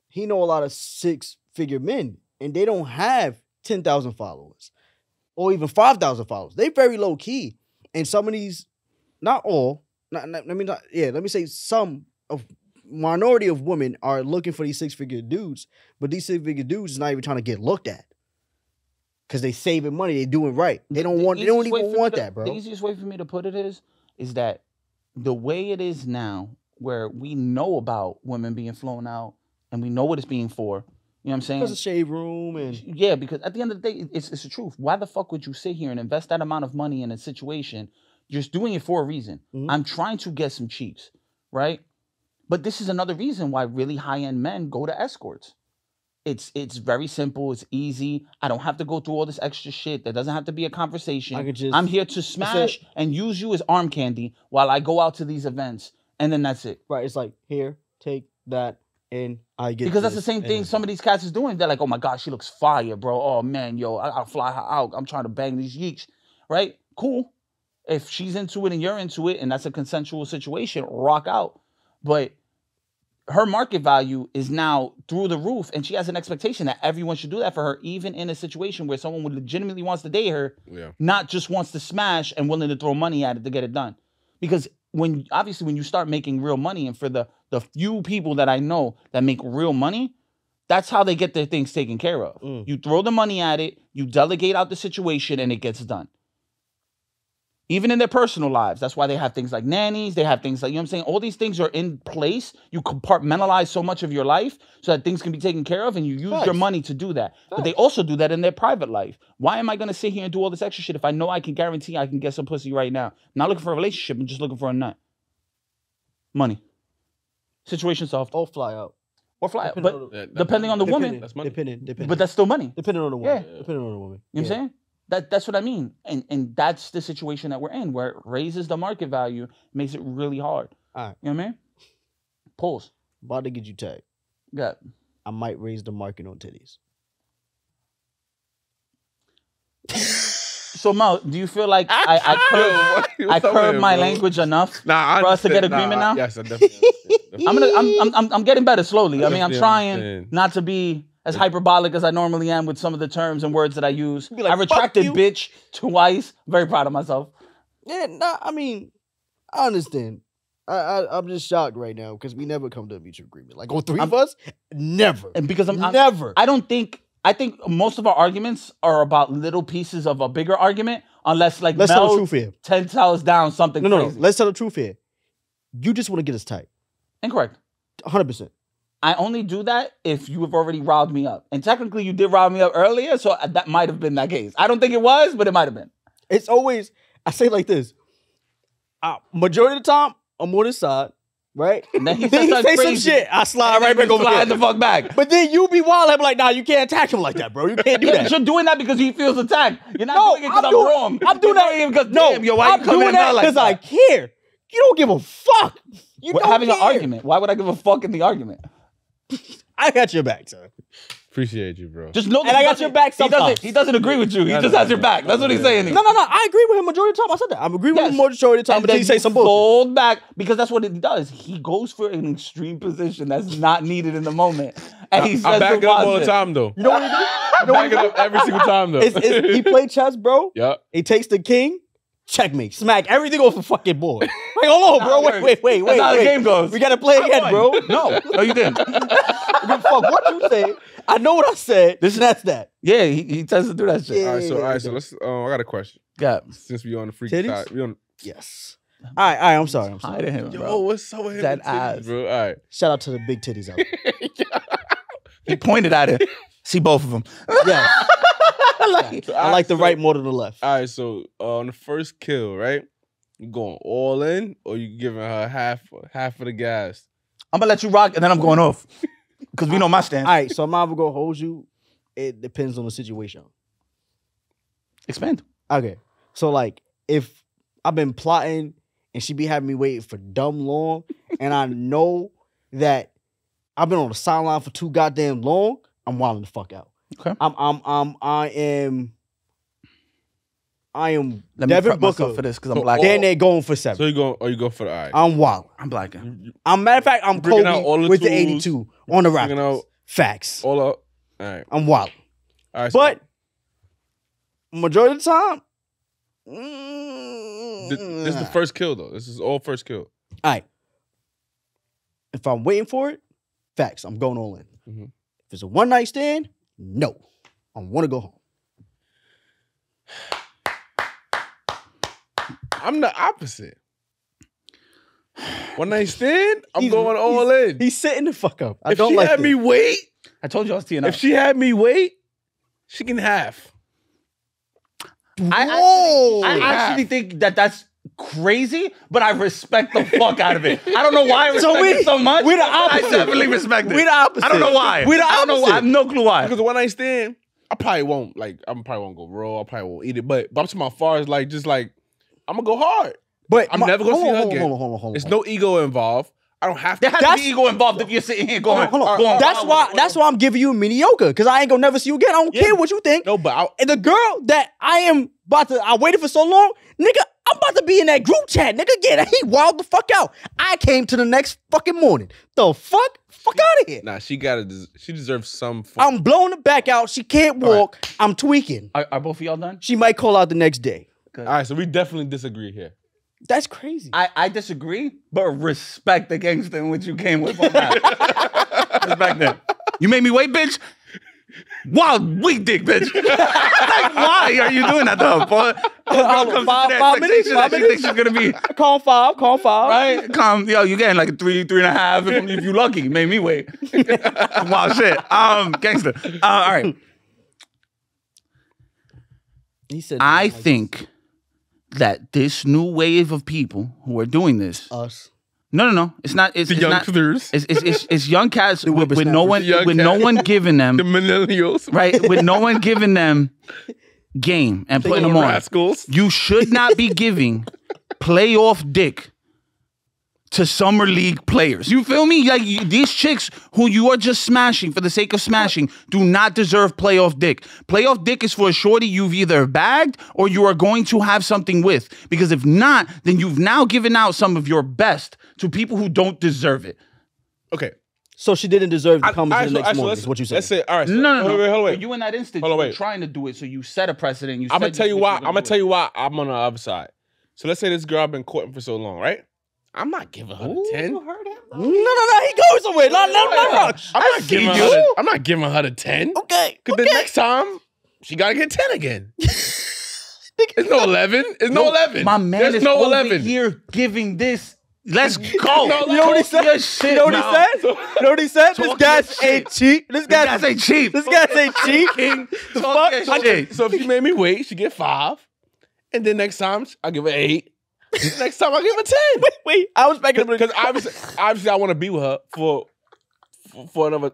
[SPEAKER 3] he know a lot of 6-figure men, and they don't have 10,000 followers or even 5,000 followers. They very low key. And some of these, not all, let me say some of minority of women are looking for these 6-figure dudes, but these 6-figure dudes is not even trying to get looked at. Cause they saving money, they doing right. They don't
[SPEAKER 1] The
[SPEAKER 3] even
[SPEAKER 1] easiest way for me
[SPEAKER 3] want
[SPEAKER 1] to-
[SPEAKER 3] that, bro.
[SPEAKER 1] The easiest way for me to put it is that the way it is now, where we know about women being flown out and we know what it's being for. You know what I'm saying?
[SPEAKER 3] Because of shade room and
[SPEAKER 1] Yeah, because at the end of the day, it's the truth. Why the fuck would you sit here and invest that amount of money in a situation? You're just doing it for a reason.
[SPEAKER 3] Mhm.
[SPEAKER 1] I'm trying to get some cheeks, right? But this is another reason why really high-end men go to escorts. It's very simple. It's easy. I don't have to go through all this extra shit. There doesn't have to be a conversation.
[SPEAKER 3] I could just-
[SPEAKER 1] I'm here to smash and use you as arm candy while I go out to these events, and then that's it.
[SPEAKER 3] right, it's like here, take that, and I get
[SPEAKER 1] Because that's the
[SPEAKER 3] this,
[SPEAKER 1] same
[SPEAKER 3] and
[SPEAKER 1] thing
[SPEAKER 3] then-
[SPEAKER 1] some of these cats is doing. They're like, oh my God, she looks fire, bro. Oh man, yo, I'll fly her out. I'm trying to bang these yeeks, right? Cool. If she's into it and you're into it and that's a consensual situation, rock out. But her market value is now through the roof, and she has an expectation that everyone should do that for her, even in a situation where someone would legitimately wants to date her, not just wants to smash and willing to throw money at it to get it done. Because when you start making real money, and for the few people that I know that make real money, that's how they get their things taken care of. You throw the money at it, you delegate out the situation, and it gets done. Even in their personal lives. That's why they have things like nannies. They have things like, you know what I'm saying? All these things are in place. You compartmentalize so much of your life so that things can be taken care of, and you use your money to do that. But they also do that in their private life. Why am I going to sit here and do all this extra shit if I know I can guarantee I can get some pussy right now? I'm not looking for a relationship. I'm just looking for a nut. Money. Situation solved.
[SPEAKER 3] Or fly out.
[SPEAKER 1] Or fly out. But depending on the woman.
[SPEAKER 2] That's money.
[SPEAKER 3] Depending.
[SPEAKER 1] But that's still money.
[SPEAKER 3] Depending on the woman.
[SPEAKER 1] Yeah.
[SPEAKER 3] Depending on the woman.
[SPEAKER 1] You know what I'm saying? That's what I mean. And that's the situation that we're in, where it raises the market value, makes it really hard.
[SPEAKER 3] All right.
[SPEAKER 1] You know what I mean? Pulls.
[SPEAKER 3] About to get you tagged.
[SPEAKER 1] Got.
[SPEAKER 3] I might raise the market on titties.
[SPEAKER 1] So Mo, do you feel like I curved my language enough for us to get agreement now?
[SPEAKER 2] Yes, I definitely.
[SPEAKER 1] I'm getting better slowly. I mean, I'm trying
[SPEAKER 2] understand.
[SPEAKER 1] not to be as hyperbolic as I normally am with some of the terms and words that I use.
[SPEAKER 3] Like,
[SPEAKER 1] I retracted
[SPEAKER 3] "Fuck you."
[SPEAKER 1] bitch twice. Very proud of myself.
[SPEAKER 3] Yeah, nah, I mean, I understand. I'm just shocked right now because we never come to a mutual agreement. Like on three of us, never.
[SPEAKER 1] And because I'm
[SPEAKER 3] never.
[SPEAKER 1] I think most of our arguments are about little pieces of a bigger argument, unless like
[SPEAKER 3] Let's tell the truth here.
[SPEAKER 1] 10 toes down something
[SPEAKER 3] No,
[SPEAKER 1] crazy.
[SPEAKER 3] let's tell the truth here. You just want to get us tight.
[SPEAKER 1] Incorrect.
[SPEAKER 3] 100%.
[SPEAKER 1] I only do that if you have already riled me up. And technically you did rile me up earlier, so that might have been that case. I don't think it was, but it might have been.
[SPEAKER 3] It's always, I say like this. Majority of the time, I'm on his side, right?
[SPEAKER 1] And then he
[SPEAKER 3] say some
[SPEAKER 1] crazy
[SPEAKER 3] shit. I slide
[SPEAKER 1] and
[SPEAKER 3] right back over
[SPEAKER 1] slide
[SPEAKER 3] there.
[SPEAKER 1] the fuck back.
[SPEAKER 3] But then you be wild. I'm like, nah, you can't attack him like that, bro. You can't do
[SPEAKER 1] Yeah,
[SPEAKER 3] that.
[SPEAKER 1] you're doing that because he feels attacked. You're not doing it because I'm wrong.
[SPEAKER 3] I'm doing
[SPEAKER 1] You're
[SPEAKER 3] that
[SPEAKER 1] doing it because,
[SPEAKER 3] no,
[SPEAKER 1] damn, yo, why
[SPEAKER 3] I'm
[SPEAKER 1] you coming
[SPEAKER 3] doing
[SPEAKER 1] in
[SPEAKER 3] that
[SPEAKER 1] like
[SPEAKER 3] because I
[SPEAKER 1] that?
[SPEAKER 3] care. You don't give a fuck. You
[SPEAKER 1] We're
[SPEAKER 3] don't
[SPEAKER 1] having
[SPEAKER 3] care.
[SPEAKER 1] an argument. Why would I give a fuck in the argument?
[SPEAKER 3] I got your back, son.
[SPEAKER 2] Appreciate you, bro.
[SPEAKER 1] Just know that
[SPEAKER 3] And I
[SPEAKER 1] he
[SPEAKER 3] got
[SPEAKER 1] doesn't-
[SPEAKER 3] your back sometimes.
[SPEAKER 1] He doesn't agree with you. He just has your back. That's what he's saying.
[SPEAKER 3] No. I agree with him majority of the time. I said that. I agree with him majority of the time
[SPEAKER 1] And
[SPEAKER 3] until
[SPEAKER 1] then
[SPEAKER 3] he say
[SPEAKER 1] you
[SPEAKER 3] some bullshit.
[SPEAKER 1] fold back because that's what it does. He goes for an extreme position that's not needed in the moment, and he says
[SPEAKER 2] I back it up all the
[SPEAKER 1] positive.
[SPEAKER 2] time, though.
[SPEAKER 3] You know what he do?
[SPEAKER 2] I back it up every single time, though.
[SPEAKER 3] He played chess, bro.
[SPEAKER 2] Yup.
[SPEAKER 3] He takes the king, checkmate, smack everything off the fucking board. Like, hold on, bro. Wait.
[SPEAKER 1] That's how the game goes.
[SPEAKER 3] We gotta play again, bro.
[SPEAKER 1] No, you didn't.
[SPEAKER 3] Give a fuck what you say. I know what I said. That's that.
[SPEAKER 1] Yeah, he tends to do that shit.
[SPEAKER 3] Yeah.
[SPEAKER 2] All right, so let's. I got a question.
[SPEAKER 1] Yeah.
[SPEAKER 2] Since we on the freaky
[SPEAKER 3] Titties?
[SPEAKER 2] side, we on.
[SPEAKER 3] Yes. All right. I'm sorry.
[SPEAKER 1] Hi to him,
[SPEAKER 2] Yo,
[SPEAKER 1] bro.
[SPEAKER 2] what's up with him?
[SPEAKER 1] That
[SPEAKER 2] with titties,
[SPEAKER 1] ass.
[SPEAKER 2] bro. All right.
[SPEAKER 3] Shout out to the big titties out there.
[SPEAKER 1] He pointed at it. See both of them.
[SPEAKER 3] Yeah.
[SPEAKER 2] So,
[SPEAKER 3] I like the right more than the left.
[SPEAKER 2] All right, so on the first kill, right? You going all in, or you giving her half of the gas?
[SPEAKER 1] I'm gonna let you rock, and then I'm going off because we know my stance.
[SPEAKER 3] All right. So I'm either gonna hold you. It depends on the situation.
[SPEAKER 1] Expand.
[SPEAKER 3] Okay. So like if I've been plotting and she be having me waiting for dumb long and I know that I've been on the sideline for too goddamn long, I'm wilding the fuck out.
[SPEAKER 1] Okay.
[SPEAKER 3] I am
[SPEAKER 1] Let me
[SPEAKER 3] Devin
[SPEAKER 1] prep myself
[SPEAKER 3] Booker.
[SPEAKER 1] for this because I'm
[SPEAKER 2] So
[SPEAKER 1] black.
[SPEAKER 3] Then they going for 7.
[SPEAKER 2] So you go, or you go for the eye?
[SPEAKER 3] I'm wild.
[SPEAKER 1] I'm black.
[SPEAKER 3] Matter of fact, I'm
[SPEAKER 2] Bringing out all
[SPEAKER 3] Kobe
[SPEAKER 2] the
[SPEAKER 3] with the
[SPEAKER 2] tools,
[SPEAKER 3] 82 on the
[SPEAKER 2] bringing
[SPEAKER 3] Raptors.
[SPEAKER 2] out-
[SPEAKER 3] Facts.
[SPEAKER 2] All up. All right.
[SPEAKER 3] I'm wild.
[SPEAKER 2] All right. So
[SPEAKER 3] But majority of the time,
[SPEAKER 2] this is the first kill, though. This is all first kill.
[SPEAKER 3] all right. If I'm waiting for it, facts. I'm going all in.
[SPEAKER 2] Mhm.
[SPEAKER 3] If it's a one night stand, no. I want to go home.
[SPEAKER 2] I'm the opposite. One night stand, I'm
[SPEAKER 3] He's-
[SPEAKER 2] going all in.
[SPEAKER 3] He's setting the fuck up. I
[SPEAKER 2] If
[SPEAKER 3] don't
[SPEAKER 2] she
[SPEAKER 3] like
[SPEAKER 2] had
[SPEAKER 3] this.
[SPEAKER 2] me wait,
[SPEAKER 1] I told you I was teeing up.
[SPEAKER 2] if she had me wait, she can half.
[SPEAKER 1] I actually think that that's crazy, but I respect the fuck out of it. I don't know why I respect it so much.
[SPEAKER 3] we're the
[SPEAKER 1] but I
[SPEAKER 3] opposite.
[SPEAKER 1] definitely respect it.
[SPEAKER 3] We're the opposite.
[SPEAKER 1] I don't know why.
[SPEAKER 3] We're the
[SPEAKER 1] I don't know why. I have
[SPEAKER 3] opposite.
[SPEAKER 1] no clue why.
[SPEAKER 2] Because the one night stand, I probably won't go raw. I probably won't eat it. But I'm talking about far as like just like I'm gonna go hard.
[SPEAKER 3] But
[SPEAKER 2] I'm never gonna see her
[SPEAKER 3] hold on,
[SPEAKER 2] again.
[SPEAKER 3] Hold on.
[SPEAKER 2] There's no ego involved. I don't have to.
[SPEAKER 1] There has to
[SPEAKER 3] That's-
[SPEAKER 1] be ego involved if you're sitting here going.
[SPEAKER 3] Hold on.
[SPEAKER 1] going
[SPEAKER 3] That's
[SPEAKER 1] wild.
[SPEAKER 3] why I'm giving you mediocre, because I ain't gonna never see you again. I don't care what you think.
[SPEAKER 2] No, but
[SPEAKER 3] And the girl that I waited for so long, nigga, I'm about to be in that group chat, nigga. Yeah, he wild the fuck out. I came to the next fucking morning. The fuck? Fuck out of here.
[SPEAKER 2] Nah, she deserves some.
[SPEAKER 3] I'm blowing the back out. She can't walk. Right. I'm tweaking.
[SPEAKER 1] Are both of y'all done?
[SPEAKER 3] She might call out the next day.
[SPEAKER 2] All right, so we definitely disagree here.
[SPEAKER 3] That's crazy.
[SPEAKER 1] I disagree, but respect the gangster in which you came with on that. Respect that. You made me wait, bitch. Wild weak dick, bitch. Like, why are you doing that though, boy?
[SPEAKER 3] Five minutes.
[SPEAKER 1] She thinks she's gonna be
[SPEAKER 3] call five.
[SPEAKER 1] Right? Yo, you getting like a 3.5 if you lucky. Made me wait. Wild shit. Gangster. All right.
[SPEAKER 3] He said,
[SPEAKER 1] I think that this new wave of people who are doing this,
[SPEAKER 3] us.
[SPEAKER 1] No. It's not. It's
[SPEAKER 2] the youngsters.
[SPEAKER 1] It's young cats with no one giving them
[SPEAKER 2] the millennials,
[SPEAKER 1] right? With no one giving them game and putting them on.
[SPEAKER 2] Rascals.
[SPEAKER 1] You should not be giving playoff dick to summer league players. You feel me? Like these chicks who you are just smashing for the sake of smashing do not deserve playoff dick. Playoff dick is for a shorty you've either bagged or you are going to have something with. Because if not, then you've now given out some of your best to people who don't deserve it.
[SPEAKER 2] Okay.
[SPEAKER 3] So she didn't deserve to come to the next morning, is what you said.
[SPEAKER 2] Let's say, all right. So,
[SPEAKER 1] No.
[SPEAKER 2] Hold on.
[SPEAKER 1] You in that instance, you were trying to do it, so you set a precedent.
[SPEAKER 2] I'm gonna tell you why. I'm gonna tell you why I'm on the other side. So let's say this girl I've been courting for so long, right? I'm not giving her the 10.
[SPEAKER 3] No. He goes somewhere. No.
[SPEAKER 2] I'm not giving her the 10.
[SPEAKER 3] Okay.
[SPEAKER 2] Because the next time, she got to get 10 again. It's no 11. It's no 11.
[SPEAKER 1] My man
[SPEAKER 2] There's
[SPEAKER 1] is
[SPEAKER 2] no
[SPEAKER 1] over
[SPEAKER 2] 11.
[SPEAKER 1] here giving this. Let's go.
[SPEAKER 3] You know what he said? You know what he said? This gas ain't cheap. This gas
[SPEAKER 1] ain't cheap.
[SPEAKER 3] This gas ain't cheap.
[SPEAKER 1] King,
[SPEAKER 3] the fuck?
[SPEAKER 2] So if she made me wait, she get 5. And then next time, I give her 8. Next time I give her 10.
[SPEAKER 3] Wait. I was making
[SPEAKER 2] because obviously I want to be with her for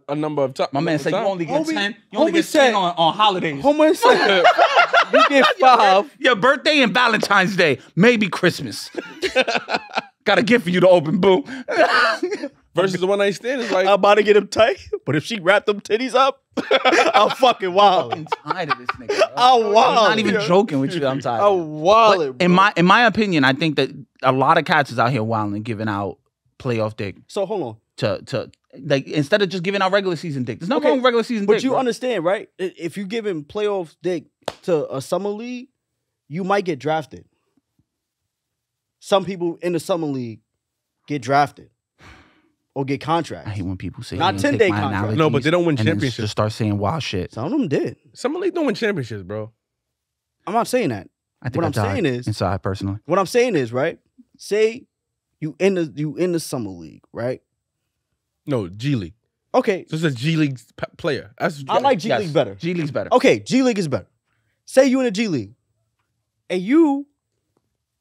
[SPEAKER 2] a number of times.
[SPEAKER 1] My man said you only get 10. You only get 10 on holidays.
[SPEAKER 3] Homie said you get 5.
[SPEAKER 1] Your birthday and Valentine's Day, maybe Christmas. Got a gift for you to open, boo.
[SPEAKER 2] Versus the one night stand is like
[SPEAKER 3] I'm about to get him tight, but if she wrapped them titties up, I'm fucking wild.
[SPEAKER 1] I'm tired of this nigga. Bro.
[SPEAKER 3] I'm wild.
[SPEAKER 1] I'm not even joking with you. I'm tired.
[SPEAKER 3] I'm wild.
[SPEAKER 1] In my opinion, I think that a lot of cats is out here wilding, giving out playoff dick.
[SPEAKER 3] So hold on.
[SPEAKER 1] To like instead of just giving out regular season dick. There's no wrong with regular season dick.
[SPEAKER 3] But you
[SPEAKER 1] bro.
[SPEAKER 3] understand, right? If you giving playoff dick to a summer league, you might get drafted. Some people in the summer league get drafted or get contracts.
[SPEAKER 1] I hate when people say
[SPEAKER 3] not 10-day contracts.
[SPEAKER 2] No, but they don't win
[SPEAKER 1] and
[SPEAKER 2] championships.
[SPEAKER 1] Just start saying wild shit.
[SPEAKER 3] Some of them did.
[SPEAKER 2] Summer league don't win championships, bro.
[SPEAKER 3] I'm not saying that.
[SPEAKER 1] I think what I'm saying is inside personally.
[SPEAKER 3] What I'm saying is, right? Say you in the summer league, right?
[SPEAKER 2] No, G League.
[SPEAKER 3] Okay.
[SPEAKER 2] So it's a G League player.
[SPEAKER 3] I like G League better.
[SPEAKER 1] G League's better.
[SPEAKER 3] Okay, G League is better. Say you in a G League and you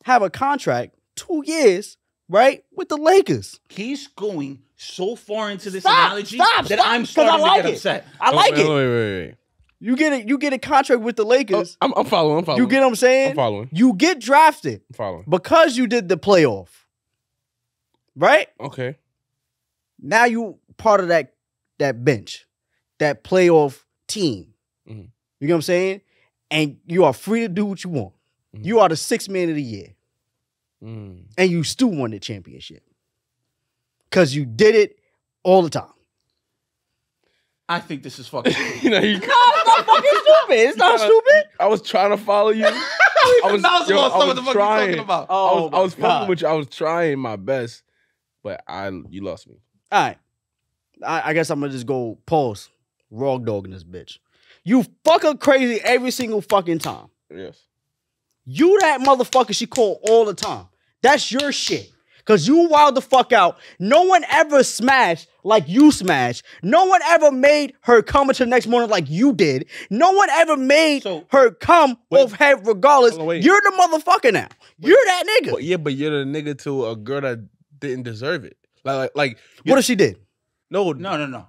[SPEAKER 3] have a contract 2 years, right, with the Lakers.
[SPEAKER 1] He's going so far into this analogy that I'm
[SPEAKER 3] I
[SPEAKER 1] starting
[SPEAKER 3] like
[SPEAKER 1] to get upset.
[SPEAKER 3] I like it.
[SPEAKER 2] Wait.
[SPEAKER 3] You get a contract with the Lakers.
[SPEAKER 2] I'm following.
[SPEAKER 3] You get what I'm saying?
[SPEAKER 2] I'm following.
[SPEAKER 3] You get drafted.
[SPEAKER 2] I'm following.
[SPEAKER 3] Because you did the playoff. Right?
[SPEAKER 2] Okay.
[SPEAKER 3] Now you part of that bench, that playoff team.
[SPEAKER 2] Mm-hmm.
[SPEAKER 3] You know what I'm saying? And you are free to do what you want. Mm-hmm. You are the 6th man of the year. Mm. And you still won the championship. Because you did it all the time.
[SPEAKER 1] I think this is fucking stupid.
[SPEAKER 3] No, it's not fucking stupid. It's not stupid.
[SPEAKER 2] I was trying to follow you. I was trying. I was fucking with you. I was trying my best, but you lost me.
[SPEAKER 3] All right. I guess I'm gonna just go pause. Raw dog in this bitch. You fucking crazy every single fucking time.
[SPEAKER 2] Yes.
[SPEAKER 3] You that motherfucker she called all the time. That's your shit. Cause you wild the fuck out. No one ever smashed like you smashed. No one ever made her come into the next morning like you did. No one ever made her come off head regardless. You're the motherfucker now. You're that nigga.
[SPEAKER 2] But you're the nigga to a girl that didn't deserve it. Like
[SPEAKER 3] what if she did?
[SPEAKER 1] No.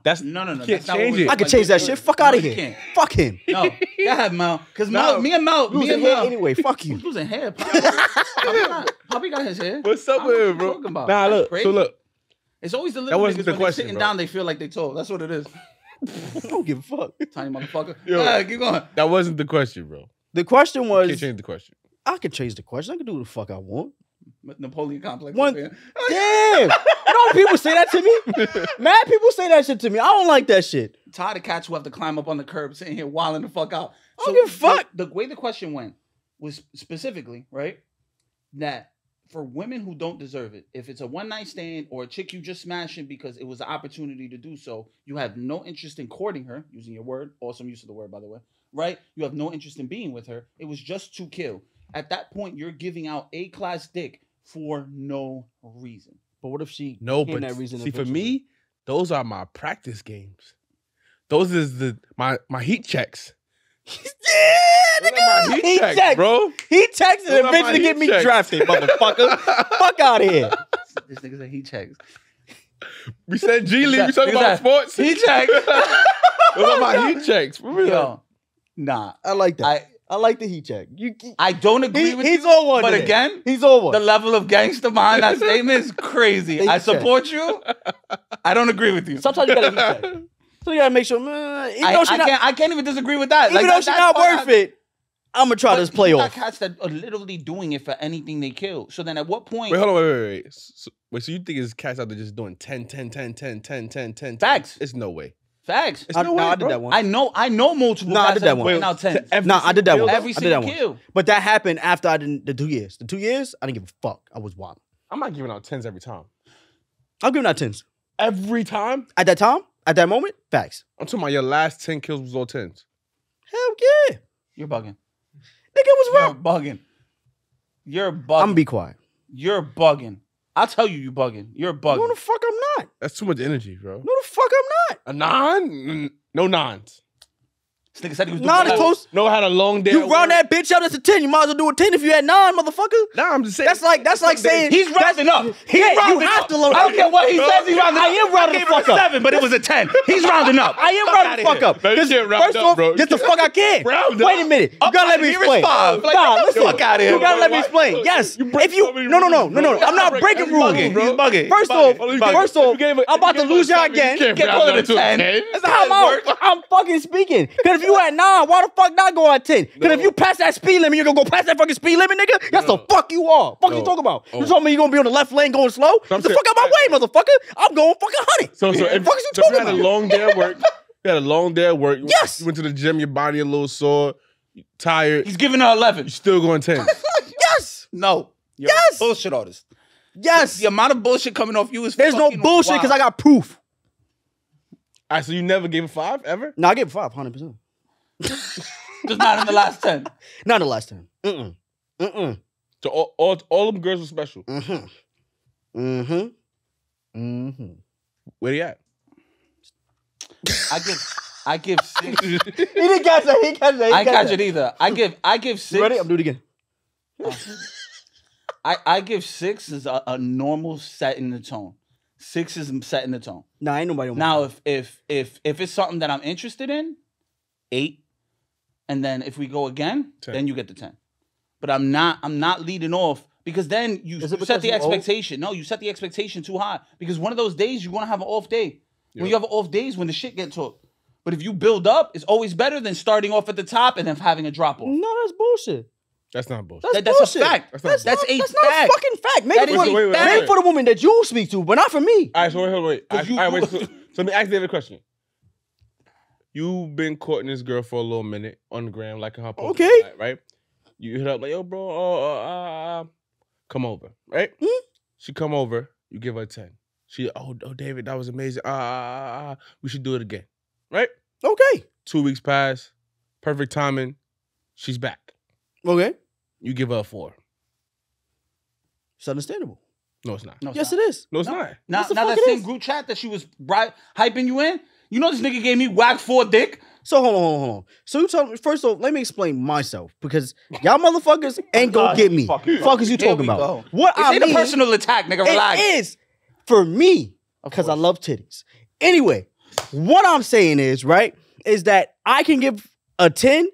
[SPEAKER 2] That's
[SPEAKER 1] no.
[SPEAKER 2] Can't change it.
[SPEAKER 3] I can change that shit. Fuck out of here. Fuck him.
[SPEAKER 1] No, go ahead, Mel. Because me and Mel
[SPEAKER 3] anyway. Fuck you.
[SPEAKER 1] Losing hair. Poppy got his hair.
[SPEAKER 2] What's up with him, bro? Nah, look. So look.
[SPEAKER 1] It's always the little niggas when they're sitting down, they feel like they tall. That's what it is.
[SPEAKER 3] I don't give a fuck.
[SPEAKER 1] Tiny motherfucker. Yo, keep going.
[SPEAKER 2] That wasn't the question, bro.
[SPEAKER 3] The question was.
[SPEAKER 2] You can't change the question.
[SPEAKER 3] I can change the question. I can do what the fuck I want.
[SPEAKER 1] Napoleon complex.
[SPEAKER 3] Damn. You know how people say that to me? Mad people say that shit to me. I don't like that shit.
[SPEAKER 1] Tired of cats who have to climb up on the curb sitting here wilding the fuck out.
[SPEAKER 3] I don't give a fuck.
[SPEAKER 1] The way the question went was specifically, right, that for women who don't deserve it, if it's a one-night stand or a chick you just smashing because it was an opportunity to do so, you have no interest in courting her, using your word, awesome use of the word, by the way, right? You have no interest in being with her. It was just to kill. At that point, you're giving out A-class dick for no reason.
[SPEAKER 3] But what if she
[SPEAKER 2] but
[SPEAKER 3] that reason
[SPEAKER 2] see, for me, those are my practice games. Those is my heat checks.
[SPEAKER 3] Yeah,
[SPEAKER 2] nigga. My heat checks, bro.
[SPEAKER 3] He texted and eventually get me drafted, motherfucker. Fuck out of here.
[SPEAKER 1] This nigga said heat checks.
[SPEAKER 2] We said G League. We talking about sports.
[SPEAKER 1] Heat checks.
[SPEAKER 2] Those are my heat checks.
[SPEAKER 1] Yo, nah.
[SPEAKER 3] I like that. I like the heat check.
[SPEAKER 1] I don't agree with
[SPEAKER 3] he's
[SPEAKER 1] you.
[SPEAKER 3] on one.
[SPEAKER 1] But
[SPEAKER 3] today.
[SPEAKER 1] again,
[SPEAKER 3] he's on one.
[SPEAKER 1] The level of gangster behind that statement is crazy. I support you. I don't agree with you.
[SPEAKER 3] Sometimes you gotta heat check. So you gotta make sure, man.
[SPEAKER 1] I can't even disagree with that.
[SPEAKER 3] Even though she's not worth it, I'm gonna try this playoff.
[SPEAKER 1] Got cats that are literally doing it for anything they kill. So then at what point?
[SPEAKER 2] Wait, hold on, wait. So you think it's cats out there just doing 10, 10, 10, 10, 10, 10, 10?
[SPEAKER 1] Facts.
[SPEAKER 2] It's no way.
[SPEAKER 1] Facts.
[SPEAKER 2] It's no way,
[SPEAKER 3] I
[SPEAKER 2] bro.
[SPEAKER 3] did that one.
[SPEAKER 1] I know multiple cats
[SPEAKER 3] I did that one.
[SPEAKER 1] Out 10.
[SPEAKER 3] I did that one.
[SPEAKER 1] Every single kill.
[SPEAKER 3] But that happened after I did the 2 years. The 2 years, I didn't give a fuck. I was wild.
[SPEAKER 2] I'm not giving out 10s every time.
[SPEAKER 3] I'm giving out 10s.
[SPEAKER 2] Every time?
[SPEAKER 3] At that time? At that moment? Facts.
[SPEAKER 2] I'm talking about your last 10 kills was all 10s.
[SPEAKER 3] Hell yeah.
[SPEAKER 1] You're bugging.
[SPEAKER 3] Nigga was wrong.
[SPEAKER 1] You're bugging.
[SPEAKER 3] I'm gonna be quiet.
[SPEAKER 1] You're bugging. I'll tell you bugging. You're bugging.
[SPEAKER 3] No, the fuck I'm not.
[SPEAKER 2] That's too much energy, bro.
[SPEAKER 3] No, the fuck I'm not.
[SPEAKER 2] A 9? No 9s.
[SPEAKER 1] This nigga said he was
[SPEAKER 3] Nah,
[SPEAKER 1] doing
[SPEAKER 3] it's close.
[SPEAKER 2] No, had a long day.
[SPEAKER 3] You round that bitch out as a 10. You might as well do a 10 if you had 9, motherfucker.
[SPEAKER 2] Nah, I'm just saying.
[SPEAKER 3] That's like saying
[SPEAKER 1] he's rounding up.
[SPEAKER 3] He's rounding
[SPEAKER 1] you
[SPEAKER 3] have
[SPEAKER 1] up.
[SPEAKER 3] to load
[SPEAKER 1] I don't care what he says. He's rounding up.
[SPEAKER 3] I am rounding
[SPEAKER 1] I
[SPEAKER 3] the
[SPEAKER 1] gave
[SPEAKER 3] fuck
[SPEAKER 1] it a
[SPEAKER 3] up.
[SPEAKER 1] 7, but it was a 10. He's rounding up.
[SPEAKER 3] I am rounding the fuck up.
[SPEAKER 2] Man, you can't round
[SPEAKER 3] First
[SPEAKER 2] up,
[SPEAKER 3] off,
[SPEAKER 2] bro.
[SPEAKER 3] get the fuck I can.
[SPEAKER 2] Round
[SPEAKER 3] Wait
[SPEAKER 2] up.
[SPEAKER 3] a minute. You gotta let me
[SPEAKER 1] Here is
[SPEAKER 3] explain.
[SPEAKER 1] 5. Like,
[SPEAKER 3] Nah,
[SPEAKER 1] get the
[SPEAKER 3] listen.
[SPEAKER 1] fuck out of here.
[SPEAKER 3] You gotta let me
[SPEAKER 2] Why-
[SPEAKER 3] explain. Yes.
[SPEAKER 2] You break
[SPEAKER 3] If you
[SPEAKER 2] so many
[SPEAKER 3] no.
[SPEAKER 2] rules, bro.
[SPEAKER 3] I'm not breaking rules.
[SPEAKER 1] He's bugging.
[SPEAKER 3] First off, I'm about to lose y'all again.
[SPEAKER 2] Can't
[SPEAKER 1] Can't call it a 10.
[SPEAKER 3] That's how I'm fucking speaking. Because if you at 9, why the fuck not go at 10? Because if you pass that speed limit, you're gonna go past that fucking speed limit, nigga? That's the fuck you are. Fuck you talking about? You told me you're gonna be on the left lane going slow? Get the fuck out my way, motherfucker. I'm going fucking 100.
[SPEAKER 2] So if
[SPEAKER 3] fuck is you
[SPEAKER 2] you
[SPEAKER 3] talking
[SPEAKER 2] had a
[SPEAKER 3] about?
[SPEAKER 2] long day at work, you had a long day at work.
[SPEAKER 3] Yes.
[SPEAKER 2] You went to the gym, your body a little sore, you tired.
[SPEAKER 1] He's giving her 11.
[SPEAKER 2] You still going 10.
[SPEAKER 3] Yes.
[SPEAKER 1] No. You're
[SPEAKER 3] Yes.
[SPEAKER 1] a bullshit artist.
[SPEAKER 3] Yes.
[SPEAKER 1] The amount of bullshit coming off you is
[SPEAKER 3] There's no
[SPEAKER 1] fucking
[SPEAKER 3] bullshit
[SPEAKER 1] wild.
[SPEAKER 3] because I got proof.
[SPEAKER 2] All right, so you never gave a 5 ever?
[SPEAKER 3] No, I gave it 5, 100%.
[SPEAKER 1] Just not in the last 10.
[SPEAKER 3] Not the last time.
[SPEAKER 2] So all them girls were special.
[SPEAKER 3] Mm-hmm.
[SPEAKER 2] Where they at?
[SPEAKER 1] I give 6.
[SPEAKER 3] He didn't catch that. He catch that.
[SPEAKER 1] I ain't catch it either. I give 6.
[SPEAKER 3] You ready? I'm doing it again.
[SPEAKER 1] I give 6 as a normal set in the tone. 6 is setting the tone.
[SPEAKER 3] Nah, ain't nobody on my
[SPEAKER 1] Now,
[SPEAKER 3] side.
[SPEAKER 1] if it's something that I'm interested in, 8, and then if we go again,
[SPEAKER 2] 10.
[SPEAKER 1] then you get the 10. But I'm not leading off because then you
[SPEAKER 3] Is it
[SPEAKER 1] set
[SPEAKER 3] because
[SPEAKER 1] the
[SPEAKER 3] you old?
[SPEAKER 1] expectation. No, you set the expectation too high because one of those days you're gonna have an off day. When
[SPEAKER 2] Yep.
[SPEAKER 1] you have an off days when the shit gets talked. But if you build up, it's always better than starting off at the top and then having a drop off.
[SPEAKER 3] No, that's bullshit.
[SPEAKER 2] That's not bullshit.
[SPEAKER 3] That's
[SPEAKER 1] That's a
[SPEAKER 3] bullshit.
[SPEAKER 1] fact.
[SPEAKER 2] That's
[SPEAKER 1] That's
[SPEAKER 2] not-
[SPEAKER 1] a
[SPEAKER 3] That's not a
[SPEAKER 1] fact.
[SPEAKER 3] fucking fact. Make
[SPEAKER 1] That
[SPEAKER 3] it
[SPEAKER 1] is
[SPEAKER 3] for,
[SPEAKER 1] a
[SPEAKER 2] wait,
[SPEAKER 1] fact.
[SPEAKER 3] make for the woman that you speak to, but not for me.
[SPEAKER 2] All right, so wait. All
[SPEAKER 1] 'Cause you-
[SPEAKER 2] right, wait. So let me ask David a question. You've been courting this girl for a little minute on the gram, like her post,
[SPEAKER 3] Okay.
[SPEAKER 2] right? You hit up like, yo, bro, come over, right? She come over, you give her a 10. She, oh, David, that was amazing. We should do it again, right?
[SPEAKER 3] Okay.
[SPEAKER 2] 2 weeks pass, perfect timing. She's back.
[SPEAKER 3] Okay.
[SPEAKER 2] You give her a 4.
[SPEAKER 3] It's understandable.
[SPEAKER 2] No, it's not.
[SPEAKER 1] No, it's
[SPEAKER 3] Yes,
[SPEAKER 1] not.
[SPEAKER 3] it is.
[SPEAKER 2] No, it's not.
[SPEAKER 1] Now
[SPEAKER 3] Yes, the
[SPEAKER 1] that
[SPEAKER 3] fuck it
[SPEAKER 1] same
[SPEAKER 3] is.
[SPEAKER 1] group chat that she was hyping you in, you know this nigga gave me whack 4 dick.
[SPEAKER 3] So hold on. So you tell me first off, let me explain myself because y'all motherfuckers ain't gonna get me. Fuck is you
[SPEAKER 1] Here
[SPEAKER 3] talking
[SPEAKER 1] we
[SPEAKER 3] about?
[SPEAKER 1] go.
[SPEAKER 3] What
[SPEAKER 1] This
[SPEAKER 3] I
[SPEAKER 1] ain't
[SPEAKER 3] mean,
[SPEAKER 1] a personal attack, nigga. Relax.
[SPEAKER 3] it is for me because I
[SPEAKER 1] course.
[SPEAKER 3] love titties. Anyway, what I'm saying is right is that I can give a 10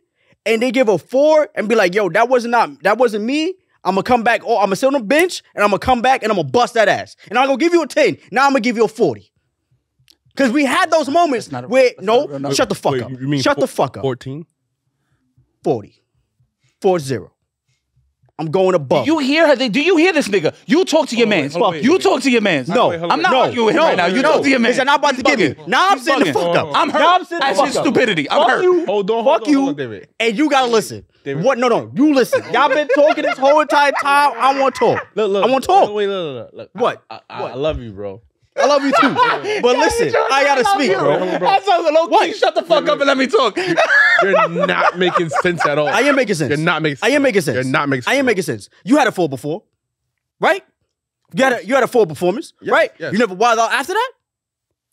[SPEAKER 3] and they give a 4 and be like, yo, that wasn't me. I'm gonna come back. Or I'm gonna sit on the bench and I'm gonna come back and I'm gonna bust that ass. And I'm gonna give you a 10. Now I'm gonna give you a 40. Because we had those moments
[SPEAKER 1] not a-
[SPEAKER 3] where
[SPEAKER 1] that's not a real
[SPEAKER 3] no,
[SPEAKER 1] number.
[SPEAKER 3] shut the fuck
[SPEAKER 2] Wait,
[SPEAKER 3] up.
[SPEAKER 2] you mean
[SPEAKER 3] Shut the fuck up.
[SPEAKER 2] 14?
[SPEAKER 3] 40. 40. I'm going above.
[SPEAKER 1] You hear her? Do you hear this nigga? You talk to your mans. You talk to your mans.
[SPEAKER 3] No,
[SPEAKER 1] I'm not arguing with him right now. You talk to your mans.
[SPEAKER 3] Listen, I'm about to give you. Now I'm sitting the fuck up.
[SPEAKER 1] I'm hurt. That's his stupidity. I'm hurt.
[SPEAKER 2] Hold on,
[SPEAKER 3] Fuck you.
[SPEAKER 2] David.
[SPEAKER 3] And you gotta listen.
[SPEAKER 2] David.
[SPEAKER 3] What? No. You listen. Y'all been talking this whole entire time. I want to talk.
[SPEAKER 2] Look.
[SPEAKER 3] I want to talk.
[SPEAKER 2] Wait, look.
[SPEAKER 3] What?
[SPEAKER 2] I love you, bro.
[SPEAKER 3] I love you too. But listen, I gotta speak, bro.
[SPEAKER 1] That's a low key. Shut the fuck up and let me talk.
[SPEAKER 2] You're not making sense at all.
[SPEAKER 3] I am making sense.
[SPEAKER 2] You're not making sense.
[SPEAKER 3] I am making sense.
[SPEAKER 2] You're not making sense.
[SPEAKER 3] I am making sense. You had a 4 before, right? You had a 4 performance, right?
[SPEAKER 2] Yes.
[SPEAKER 3] You never wild out after that?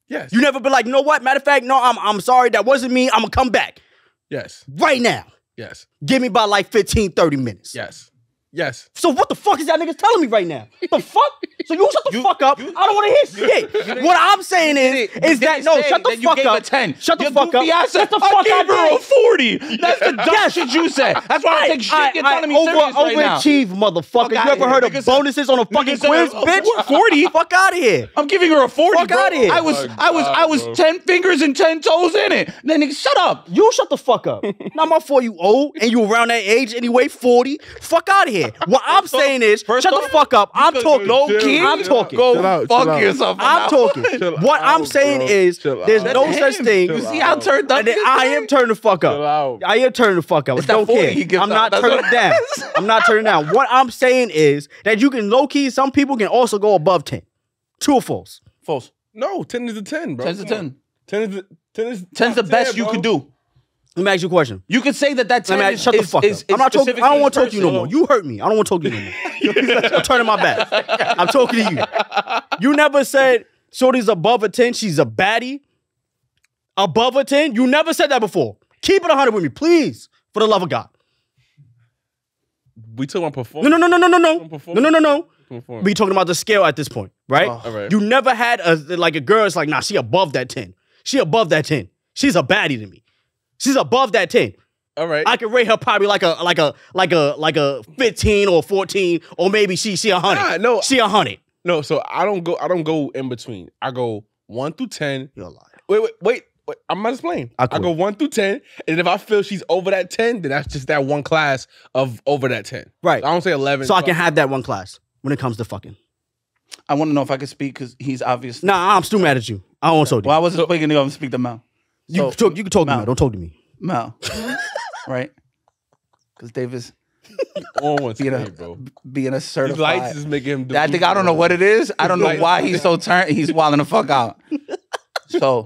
[SPEAKER 2] Yes.
[SPEAKER 3] You never been like, you know what? Matter of fact, no, I'm sorry. That wasn't me. I'm gonna come back
[SPEAKER 2] Yes.
[SPEAKER 3] right now.
[SPEAKER 2] Yes.
[SPEAKER 3] Give me about like 15, 30 minutes.
[SPEAKER 2] Yes. Yes.
[SPEAKER 3] So what the fuck is that niggas telling me right now? The fuck? So you shut the fuck up. I don't want to hear shit. What I'm saying is that no, shut the fuck up.
[SPEAKER 1] 10.
[SPEAKER 3] Shut the fuck up.
[SPEAKER 1] Shut the fuck up. I gave her a 40. That's the dumb shit you said. That's why I take shit. You're telling me serious right now.
[SPEAKER 3] Overachieve, motherfucker. You ever heard of bonuses on a fucking quiz, bitch?
[SPEAKER 1] 40.
[SPEAKER 3] Fuck out of here.
[SPEAKER 1] I'm giving her a 40.
[SPEAKER 3] Fuck outta here.
[SPEAKER 1] I was 10 fingers and 10 toes in it. Then nigga, shut up.
[SPEAKER 3] You shut the fuck up. Not my fault you old and you around that age anyway, 40. Fuck out of here. What I'm saying is, shut the fuck up. I'm talking. I'm talking.
[SPEAKER 1] Go fuck yourself.
[SPEAKER 3] I'm talking. What I'm saying is, there's no such thing.
[SPEAKER 1] You see how turned up?
[SPEAKER 3] I am turning the fuck up. I am turning the fuck up. Don't care. I'm not turning it down. I'm not turning down. What I'm saying is that you can low key. Some people can also go above 10. True or false?
[SPEAKER 1] False.
[SPEAKER 2] No, 10 is a 10, bro.
[SPEAKER 1] 10's a 10.
[SPEAKER 2] 10's
[SPEAKER 1] the best you could do.
[SPEAKER 3] Let me ask you a question.
[SPEAKER 1] You could say that 10
[SPEAKER 3] shut the fuck up. I'm not talking. I don't want to talk to you no more. You hurt me. I don't want to talk to you no more. I'm turning my back. I'm talking to you. You never said shorty's above a 10. She's a baddie. Above a 10. You never said that before. Keep it 100 with me, please. For the love of God.
[SPEAKER 2] We talking about performance.
[SPEAKER 3] No. We talking about the scale at this point, right?
[SPEAKER 2] All right.
[SPEAKER 3] You never had a girl. It's like, nah, she above that 10. She above that 10. She's a baddie to me. She's above that 10.
[SPEAKER 2] All right.
[SPEAKER 3] I could rate her probably like a 15 or 14 or maybe she 100.
[SPEAKER 2] Nah, no.
[SPEAKER 3] She 100.
[SPEAKER 2] No, so I don't go in between. I go 1 through 10.
[SPEAKER 3] You're a liar.
[SPEAKER 2] Wait. I'm not explaining. I go 1 through 10, and if I feel she's over that 10, then that's just that one class of over that 10.
[SPEAKER 3] Right.
[SPEAKER 2] I don't say 11.
[SPEAKER 3] So I can have that one class when it comes to fucking.
[SPEAKER 1] I want to know if I can speak because he's obviously.
[SPEAKER 3] Nah, I'm still mad at you. I don't want to talk to you.
[SPEAKER 1] Well, I wasn't speaking to him. Speak to Mel.
[SPEAKER 3] You can talk to me. Don't talk to me.
[SPEAKER 1] Mel. Right? Because Davis being a certified.
[SPEAKER 2] These lights is making him.
[SPEAKER 1] I think I don't know what it is. I don't know why he's so turned. He's wilding the fuck out. So,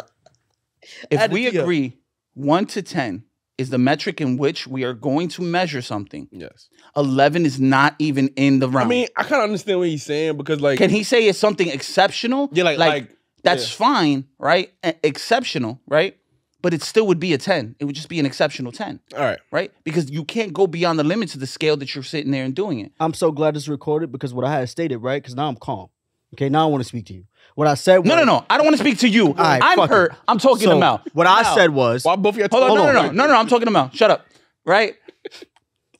[SPEAKER 1] if we agree 1 to 10 is the metric in which we are going to measure something.
[SPEAKER 2] Yes.
[SPEAKER 1] 11 is not even in the realm.
[SPEAKER 2] I mean, I kind of understand what he's saying because, like,
[SPEAKER 1] can he say it's something exceptional?
[SPEAKER 2] Yeah, like
[SPEAKER 1] that's fine, right? Exceptional, right? But it still would be a 10. It would just be an exceptional 10.
[SPEAKER 2] All right.
[SPEAKER 1] Right? Because you can't go beyond the limits of the scale that you're sitting there and doing it.
[SPEAKER 3] I'm so glad it's recorded because what I had stated, right? Because now I'm calm. Okay, now I want to speak to you. What I said was...
[SPEAKER 1] No. I don't want to speak to you.
[SPEAKER 3] Right,
[SPEAKER 1] I'm hurt.
[SPEAKER 3] it.
[SPEAKER 1] I'm talking to Mel.
[SPEAKER 3] What I said was...
[SPEAKER 2] Why both of you
[SPEAKER 1] hold on. No. I'm talking to Mel. Shut up. Right?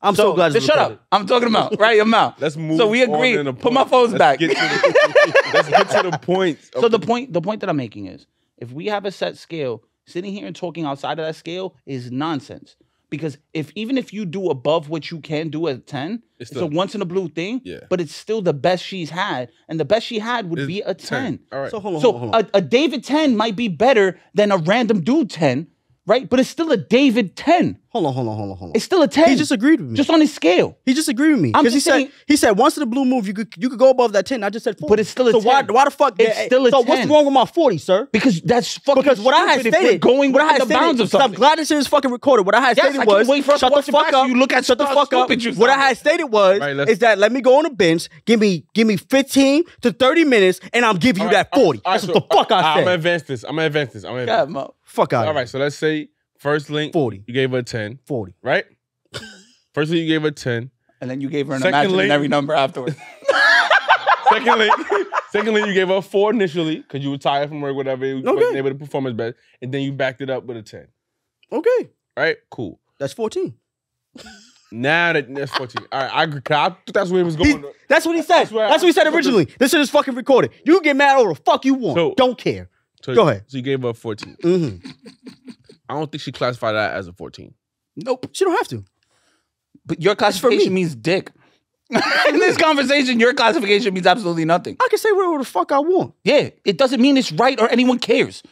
[SPEAKER 3] I'm so glad it's
[SPEAKER 1] shut
[SPEAKER 3] recorded.
[SPEAKER 1] up. I'm talking to Mel. Right? Your mouth.
[SPEAKER 2] Let's move.
[SPEAKER 1] So we agree. Put my phones back.
[SPEAKER 2] Let's get to the point.
[SPEAKER 1] So the point that I'm making is, if we have a set scale, sitting here and talking outside of that scale is nonsense. Because even if you do above what you can do at 10, it's a once in a blue thing.
[SPEAKER 2] Yeah.
[SPEAKER 1] But it's still the best she's had, and the best she had would be a 10.
[SPEAKER 2] All right.
[SPEAKER 3] So hold on.
[SPEAKER 1] A David 10 might be better than a random dude 10, right? But it's still a David 10.
[SPEAKER 3] Hold on.
[SPEAKER 1] It's still a 10.
[SPEAKER 3] He just agreed with me.
[SPEAKER 1] Just on his scale.
[SPEAKER 3] He just agreed with me. Because he said once in the blue move, you could go above that 10. I just said 40.
[SPEAKER 1] But it's still a 10.
[SPEAKER 3] So why the fuck?
[SPEAKER 1] It's still a 10.
[SPEAKER 3] So what's wrong with my 40, sir?
[SPEAKER 1] Because that's fucking
[SPEAKER 3] Because what I had
[SPEAKER 1] stupid if
[SPEAKER 3] stated,
[SPEAKER 1] we're going within the bounds of something.
[SPEAKER 3] I'm glad this is fucking recorded. What I had stated was,
[SPEAKER 1] wait for us
[SPEAKER 3] shut
[SPEAKER 1] to
[SPEAKER 3] the
[SPEAKER 1] watch it back
[SPEAKER 3] fuck
[SPEAKER 1] so
[SPEAKER 3] up.
[SPEAKER 1] you look at
[SPEAKER 3] Shut the
[SPEAKER 1] how
[SPEAKER 3] fuck up.
[SPEAKER 1] stupid you
[SPEAKER 3] What I
[SPEAKER 1] sound.
[SPEAKER 3] had stated was, is that let me go on the bench, give me 15 to 30 minutes, and I'm giving you that 40. That's what the fuck I said.
[SPEAKER 2] I'm gonna advance this.
[SPEAKER 1] God, Mo.
[SPEAKER 3] Fuck out.
[SPEAKER 2] All right, so let's say first link
[SPEAKER 3] 40.
[SPEAKER 2] You gave her a 10.
[SPEAKER 3] 40.
[SPEAKER 2] Right? First link you gave her a 10.
[SPEAKER 1] And then you gave her an
[SPEAKER 2] Second
[SPEAKER 1] imaginary
[SPEAKER 2] link.
[SPEAKER 1] number afterwards.
[SPEAKER 2] Second link you gave her a 4 initially because you were tired from work, whatever. You wasn't able to perform as best. And then you backed it up with a 10.
[SPEAKER 3] Okay.
[SPEAKER 2] Right? Cool.
[SPEAKER 3] That's 14.
[SPEAKER 2] Now that's 14. All right, I agree. I thought that's where he was going.
[SPEAKER 3] That's what he said. That's what he said originally. This shit is fucking recorded. You get mad over the fuck you want.
[SPEAKER 2] So-
[SPEAKER 3] Don't care. Go ahead.
[SPEAKER 2] So you gave her a 14.
[SPEAKER 3] Mm-hmm.
[SPEAKER 2] I don't think she classified that as a 14.
[SPEAKER 1] Nope.
[SPEAKER 3] She don't have to.
[SPEAKER 1] But your classification means dick. In this conversation, your classification means absolutely nothing.
[SPEAKER 3] I can say whatever the fuck I want.
[SPEAKER 1] Yeah, it doesn't mean it's right or anyone cares.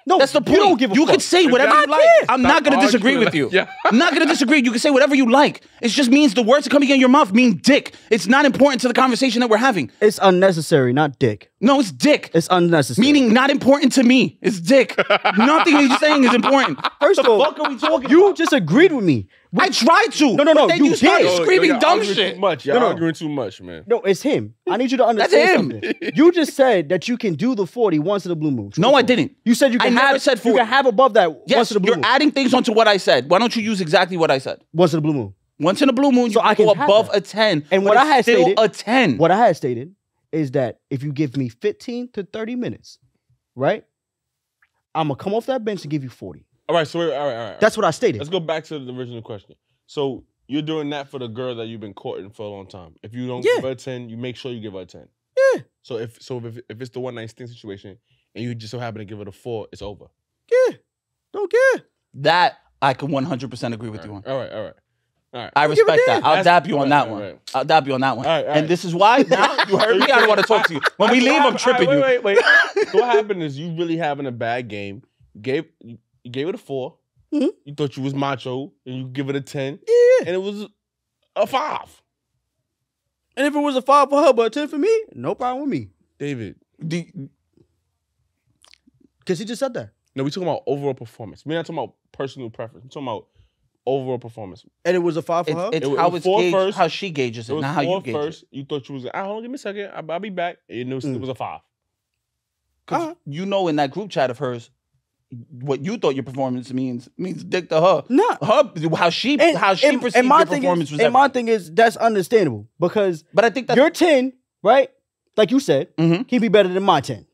[SPEAKER 3] No,
[SPEAKER 1] that's the point.
[SPEAKER 3] You don't give a
[SPEAKER 1] you
[SPEAKER 3] fuck.
[SPEAKER 1] can say whatever you like. I'm not going to disagree with you. Yeah. I'm not going to disagree. You can say whatever you like. It just means the words that coming out of your mouth mean dick. It's not important to the conversation that we're having.
[SPEAKER 3] It's unnecessary, not dick.
[SPEAKER 1] No, it's dick.
[SPEAKER 3] It's unnecessary.
[SPEAKER 1] Meaning not important to me. It's dick. Nothing he's saying is important.
[SPEAKER 3] First of all,
[SPEAKER 1] what the fuck are we talking
[SPEAKER 3] you
[SPEAKER 1] about?
[SPEAKER 3] just agreed with me.
[SPEAKER 1] I tried to.
[SPEAKER 3] No.
[SPEAKER 1] Then you started
[SPEAKER 3] did.
[SPEAKER 1] screaming dumb shit.
[SPEAKER 2] Too much. Y'all arguing too much, man.
[SPEAKER 3] No, it's him. I need you to understand something. You just said that you can do the 40 once in a blue moon.
[SPEAKER 1] No, I didn't.
[SPEAKER 3] You said you can
[SPEAKER 1] never said 40.
[SPEAKER 3] You can have above that once in a blue moon.
[SPEAKER 1] You're adding things onto what I said. Why don't you use exactly what I said?
[SPEAKER 3] Once in a blue moon.
[SPEAKER 1] Once in a blue moon,
[SPEAKER 3] So
[SPEAKER 1] you
[SPEAKER 3] I
[SPEAKER 1] can go
[SPEAKER 3] can have
[SPEAKER 1] above
[SPEAKER 3] that.
[SPEAKER 1] a 10.
[SPEAKER 3] And
[SPEAKER 1] but
[SPEAKER 3] what I
[SPEAKER 1] it's
[SPEAKER 3] had
[SPEAKER 1] still
[SPEAKER 3] stated,
[SPEAKER 1] a 10.
[SPEAKER 3] What I had stated is that if you give me 15 to 30 minutes, right? I'm gonna come off that bench and give you 40.
[SPEAKER 2] All right, so all right.
[SPEAKER 3] That's what I stated.
[SPEAKER 2] Let's go back to the original question. So you're doing that for the girl that you've been courting for a long time. If you don't give her a 10, you make sure you give her a 10.
[SPEAKER 3] Yeah.
[SPEAKER 2] So if it's the one night stand situation and you just so happen to give it a 4, it's over.
[SPEAKER 3] Yeah. Don't care.
[SPEAKER 1] That I can 100% agree with you on.
[SPEAKER 2] All right.
[SPEAKER 1] I respect that. I'll dap you on that
[SPEAKER 2] all
[SPEAKER 1] one.
[SPEAKER 2] right.
[SPEAKER 1] I'll dap you on that one.
[SPEAKER 2] All right.
[SPEAKER 1] And this is why now you heard me. I don't want to talk to you. When we leave, I'm tripping you.
[SPEAKER 2] Wait. So what happened is you really having a bad game. You gave it a 4.
[SPEAKER 3] Mm-hmm.
[SPEAKER 2] You thought you was macho, and you give it a 10.
[SPEAKER 3] Yeah.
[SPEAKER 2] And it was a 5.
[SPEAKER 3] And if it was a 5 for her, but a 10 for me, no problem with me.
[SPEAKER 2] David.
[SPEAKER 3] Because he just said that.
[SPEAKER 2] No, we talking about overall performance. We're not talking about personal preference. We're talking about overall performance.
[SPEAKER 3] And it was a 5 for her?
[SPEAKER 1] It's
[SPEAKER 2] It
[SPEAKER 1] how
[SPEAKER 2] was
[SPEAKER 1] it's
[SPEAKER 2] 4
[SPEAKER 1] gauged,
[SPEAKER 2] first.
[SPEAKER 1] how she gauges it,
[SPEAKER 2] was
[SPEAKER 1] not how you
[SPEAKER 2] 4
[SPEAKER 1] gauge
[SPEAKER 2] first.
[SPEAKER 1] it.
[SPEAKER 2] You thought you was, hold on, give me a second. I'll be back. And you knew it was a 5.
[SPEAKER 1] Because you know in that group chat of hers, what you thought your performance means dick to her.
[SPEAKER 3] No.
[SPEAKER 1] How she perceived your performance was
[SPEAKER 3] and my thing is, that's understandable. Because
[SPEAKER 1] but I think that's
[SPEAKER 3] your 10, right? Like you said,
[SPEAKER 1] Mhm.
[SPEAKER 3] he'd be better than my 10.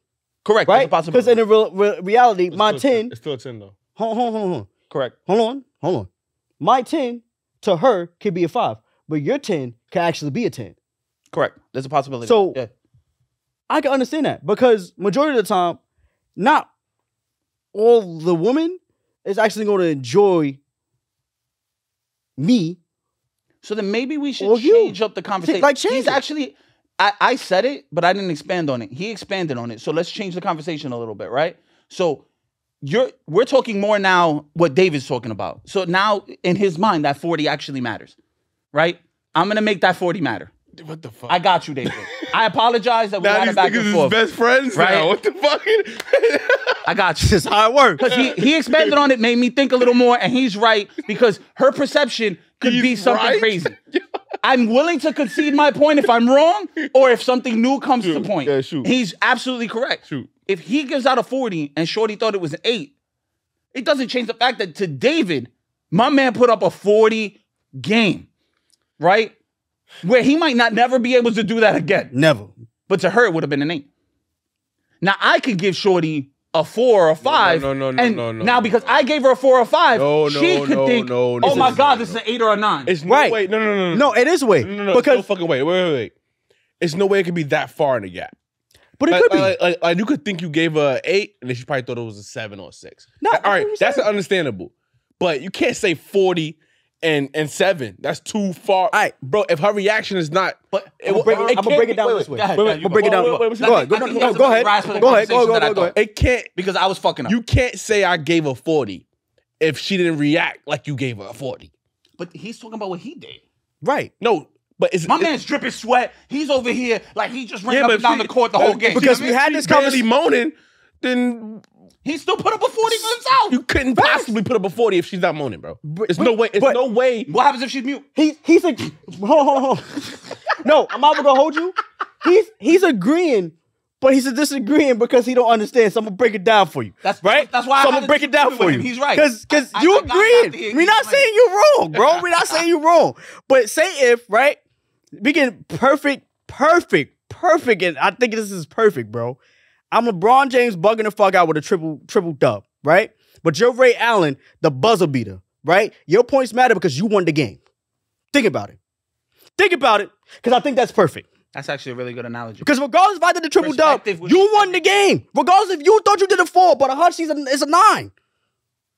[SPEAKER 1] correct.
[SPEAKER 3] Right?
[SPEAKER 1] That's a
[SPEAKER 3] Because
[SPEAKER 1] possibility.
[SPEAKER 3] in the reality,
[SPEAKER 2] It's
[SPEAKER 3] my
[SPEAKER 2] still
[SPEAKER 3] 10...
[SPEAKER 2] It's still a 10, though.
[SPEAKER 3] Hold on.
[SPEAKER 1] Correct.
[SPEAKER 3] Hold on. My 10 to her could be a 5. But your 10 can actually be a 10.
[SPEAKER 1] Correct. There's a possibility.
[SPEAKER 3] So-
[SPEAKER 1] yeah.
[SPEAKER 3] I can understand that. Because majority of the time, not all the woman is actually going to enjoy me.
[SPEAKER 1] So then maybe we should
[SPEAKER 3] Or you.
[SPEAKER 1] change up the conversation.
[SPEAKER 3] Like, change
[SPEAKER 1] He's
[SPEAKER 3] it.
[SPEAKER 1] actually, I said it, but I didn't expand on it. He expanded on it. So let's change the conversation a little bit, right? So we're talking more now what David's talking about. So now in his mind, that 40 actually matters, right? I'm going to make that 40 matter.
[SPEAKER 2] What the fuck?
[SPEAKER 1] I got you, David. I apologize that we
[SPEAKER 2] now
[SPEAKER 1] had
[SPEAKER 2] these
[SPEAKER 1] it back
[SPEAKER 2] niggas
[SPEAKER 1] and
[SPEAKER 2] is
[SPEAKER 1] forth.
[SPEAKER 2] best friends
[SPEAKER 1] Right?
[SPEAKER 2] now. What the fuck?
[SPEAKER 1] I got you.
[SPEAKER 3] That's how it works.
[SPEAKER 1] Because he expanded on it, made me think a little more, and he's right because her perception could be
[SPEAKER 2] He's
[SPEAKER 1] something
[SPEAKER 2] right?
[SPEAKER 1] crazy. I'm willing to concede my point if I'm wrong or if something new comes to
[SPEAKER 2] Shoot.
[SPEAKER 1] point.
[SPEAKER 2] Yeah, shoot.
[SPEAKER 1] He's absolutely correct.
[SPEAKER 2] Shoot.
[SPEAKER 1] If he gives out a 40 and Shorty thought it was an 8, it doesn't change the fact that to David, my man put up a 40 game, right? Where he might not never be able to do that again.
[SPEAKER 3] Never.
[SPEAKER 1] But to her, it would have been an 8. Now, I could give Shorty a 4 or a 5.
[SPEAKER 2] No.
[SPEAKER 1] Now, because I gave her a 4 or 5, she could think,
[SPEAKER 2] no.
[SPEAKER 1] oh my God, this is an 8 or a 9.
[SPEAKER 2] It's no
[SPEAKER 3] Right.
[SPEAKER 2] way. No.
[SPEAKER 3] No, it is a way.
[SPEAKER 2] No.
[SPEAKER 3] Because,
[SPEAKER 2] No fucking way. Wait. It's no way it could be that far in the gap.
[SPEAKER 3] but it
[SPEAKER 2] Like,
[SPEAKER 3] could be.
[SPEAKER 2] like you could think you gave her an 8, and then she probably thought it was a 7 or a 6.
[SPEAKER 3] No,
[SPEAKER 2] All right,
[SPEAKER 3] what you
[SPEAKER 2] that's
[SPEAKER 3] saying.
[SPEAKER 2] understandable. But you can't say 40 and 7. That's too far. All
[SPEAKER 3] right.
[SPEAKER 2] bro. If her reaction is not,
[SPEAKER 1] But
[SPEAKER 3] I'm gonna break it down this way.
[SPEAKER 1] Go ahead,
[SPEAKER 3] Wait,
[SPEAKER 1] go
[SPEAKER 3] I'm
[SPEAKER 1] ahead,
[SPEAKER 3] gonna break it down.
[SPEAKER 2] wait, wait,
[SPEAKER 3] Go ahead.
[SPEAKER 1] I think he has a
[SPEAKER 3] Go
[SPEAKER 1] better
[SPEAKER 3] ahead.
[SPEAKER 1] grasp of the
[SPEAKER 3] Go ahead.
[SPEAKER 1] conversation than I
[SPEAKER 3] Go ahead.
[SPEAKER 2] it can't.
[SPEAKER 1] because I was fucking up.
[SPEAKER 2] You can't say I gave her 40 if she didn't react like you gave her a 40.
[SPEAKER 1] But he's talking about what he did.
[SPEAKER 3] Right.
[SPEAKER 2] No, but it's
[SPEAKER 1] My man's dripping sweat. He's over here like he just ran
[SPEAKER 2] Yeah,
[SPEAKER 1] up
[SPEAKER 2] but
[SPEAKER 1] and down
[SPEAKER 2] she-
[SPEAKER 1] the court the whole game.
[SPEAKER 3] because
[SPEAKER 1] You
[SPEAKER 3] we
[SPEAKER 1] know what I
[SPEAKER 3] had
[SPEAKER 1] mean?
[SPEAKER 3] this
[SPEAKER 2] barely
[SPEAKER 3] conversation.
[SPEAKER 2] moaning, then
[SPEAKER 1] He still put up a 40 for himself.
[SPEAKER 2] you couldn't possibly put up a 40 if she's not moaning, bro. There's no way. It's
[SPEAKER 3] but-
[SPEAKER 2] no way.
[SPEAKER 1] What happens if she's mute?
[SPEAKER 3] He's like, hold on. No, I'm not gonna hold you. He's agreeing, but he's disagreeing because he don't understand. So I'm gonna break it down for you.
[SPEAKER 1] That's
[SPEAKER 3] right.
[SPEAKER 1] That's why
[SPEAKER 3] So
[SPEAKER 1] I
[SPEAKER 3] I'm
[SPEAKER 1] had
[SPEAKER 3] gonna break
[SPEAKER 1] to
[SPEAKER 3] it down
[SPEAKER 1] disagree
[SPEAKER 3] for
[SPEAKER 1] with
[SPEAKER 3] you.
[SPEAKER 1] him. He's right.
[SPEAKER 3] Because
[SPEAKER 1] I
[SPEAKER 3] you
[SPEAKER 1] got that
[SPEAKER 3] agreeing. We're not saying you're wrong, bro. We're not saying you're wrong. But say if, right? We get perfect, and I think this is perfect, bro. I'm LeBron James bugging the fuck out with a triple dub, right? But you're Ray Allen, the buzzer beater, right? Your points matter because you won the game. Think about it. Because I think that's perfect.
[SPEAKER 1] That's actually a really good analogy.
[SPEAKER 3] Because regardless if I did the triple dub,
[SPEAKER 1] Perspective was-
[SPEAKER 3] you won the game. Regardless if you thought you did a 4, but a Hutch is a 9.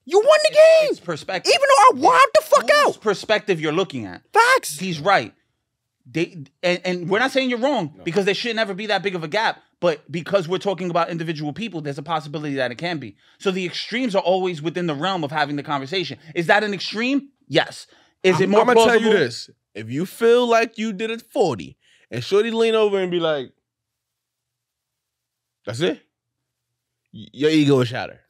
[SPEAKER 3] You won the
[SPEAKER 1] It's
[SPEAKER 3] game.
[SPEAKER 1] perspective.
[SPEAKER 3] Even though I wowed the fuck
[SPEAKER 1] Whose
[SPEAKER 3] out.
[SPEAKER 1] perspective you're looking at.
[SPEAKER 3] Facts.
[SPEAKER 1] He's right. and we're not saying you're wrong because there should never be that big of a gap. But because we're talking about individual people, there's a possibility that it can be. So the extremes are always within the realm of having the conversation. Is that an extreme? Yes. Is it more
[SPEAKER 2] I'm gonna
[SPEAKER 1] plausible?
[SPEAKER 2] tell you this: if you feel like you did it 40, and Shorty lean over and be like, "That's it," your ego is shattered.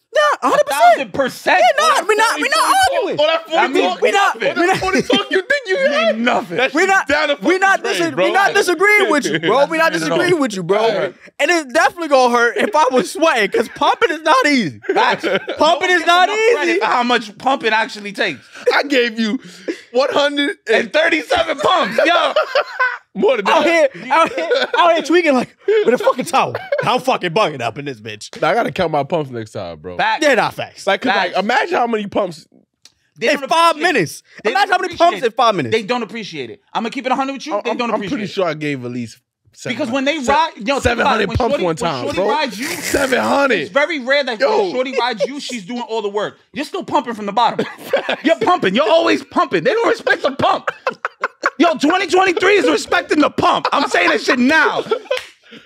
[SPEAKER 3] Yeah, 100%.
[SPEAKER 1] 1,000%.
[SPEAKER 3] Yeah, we're not arguing.
[SPEAKER 2] Oh, that 40 talk.
[SPEAKER 3] We're not
[SPEAKER 2] 40 talk. You think you had
[SPEAKER 1] nothing.
[SPEAKER 3] We're not disagreeing with you, bro. We're not disagreeing with you, bro. And it's definitely gonna hurt if I was sweating, because pumping is not easy. Pumping is not easy.
[SPEAKER 1] How much pumping actually takes?
[SPEAKER 2] I gave you
[SPEAKER 1] 137 pumps, yo.
[SPEAKER 2] More than that.
[SPEAKER 3] Out here tweaking like with a fucking towel. I'm fucking bugging up in this bitch.
[SPEAKER 2] I gotta count my pumps next time, bro.
[SPEAKER 1] Facts.
[SPEAKER 3] They're not facts.
[SPEAKER 2] Like, 'cause, like, imagine how many pumps.
[SPEAKER 3] In 5 minutes. Imagine how many pumps in 5 minutes.
[SPEAKER 1] They don't appreciate it. I'm gonna keep it 100 with you. They don't appreciate it.
[SPEAKER 2] I'm pretty sure I gave at least 700.
[SPEAKER 1] Because when they ride,
[SPEAKER 2] 700 pumps one time,
[SPEAKER 1] when Shorty
[SPEAKER 2] bro.
[SPEAKER 1] rides you,
[SPEAKER 2] 700.
[SPEAKER 1] it's very rare that when Shorty rides you, she's doing all the work. You're still pumping from the bottom. You're pumping. You're always pumping. They don't respect the pump. Yo, 2023 is respecting the pump. I'm saying that shit now.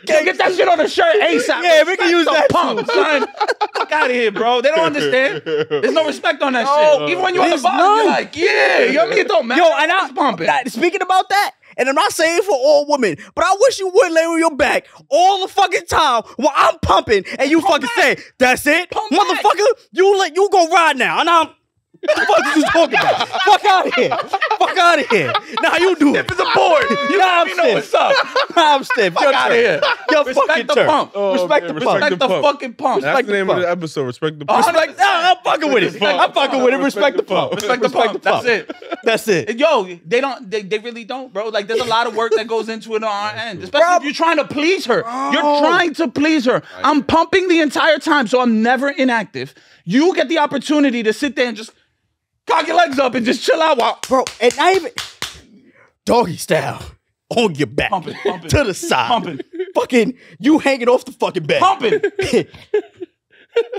[SPEAKER 1] Get that shit on the shirt ASAP.
[SPEAKER 3] Yeah, we can use that
[SPEAKER 1] pump, son. Fuck out of here, bro. They don't understand. There's no respect on that shit. Even when you're on the
[SPEAKER 3] there's
[SPEAKER 1] bottom, you're like, yeah, you know what I mean? It don't matter.
[SPEAKER 3] Yo, and I'm
[SPEAKER 1] pumping.
[SPEAKER 3] speaking about that, and I'm not saying for all women, but I wish you would lay on your back all the fucking time while I'm pumping, and you fucking say, "That's it, motherfucker." You go ride now, and I'm. What the fuck you talking about? Fuck out of here. Fuck out of here. Now you do it.
[SPEAKER 1] If it's a board, you
[SPEAKER 3] Nah, I'm
[SPEAKER 1] know what's up.
[SPEAKER 3] Nah, I'm stiff.
[SPEAKER 1] Fuck out of here.
[SPEAKER 3] Yo,
[SPEAKER 1] Respect
[SPEAKER 3] fucking
[SPEAKER 1] the
[SPEAKER 3] turn.
[SPEAKER 1] pump.
[SPEAKER 3] Respect the pump.
[SPEAKER 1] Respect the fucking pump.
[SPEAKER 2] That's the name of the episode. Respect the pump.
[SPEAKER 3] Respect. Nah, I'm fucking with it. I'm fucking with it. Respect the pump.
[SPEAKER 1] Respect the pump. That's it.
[SPEAKER 3] That's it.
[SPEAKER 1] Yo, they don't. They really don't, bro. Like, there's a lot of work that goes into it on our end, especially if you're trying to please her. You're trying to please her. I'm pumping the entire time, so I'm never inactive. You get the opportunity to sit there and just cock your legs up and just chill out while,
[SPEAKER 3] Bro, and not even doggy style on your back,
[SPEAKER 1] Pumping.
[SPEAKER 3] to the side,
[SPEAKER 1] Pumping.
[SPEAKER 3] fucking you hanging off the fucking bed,
[SPEAKER 1] pumping.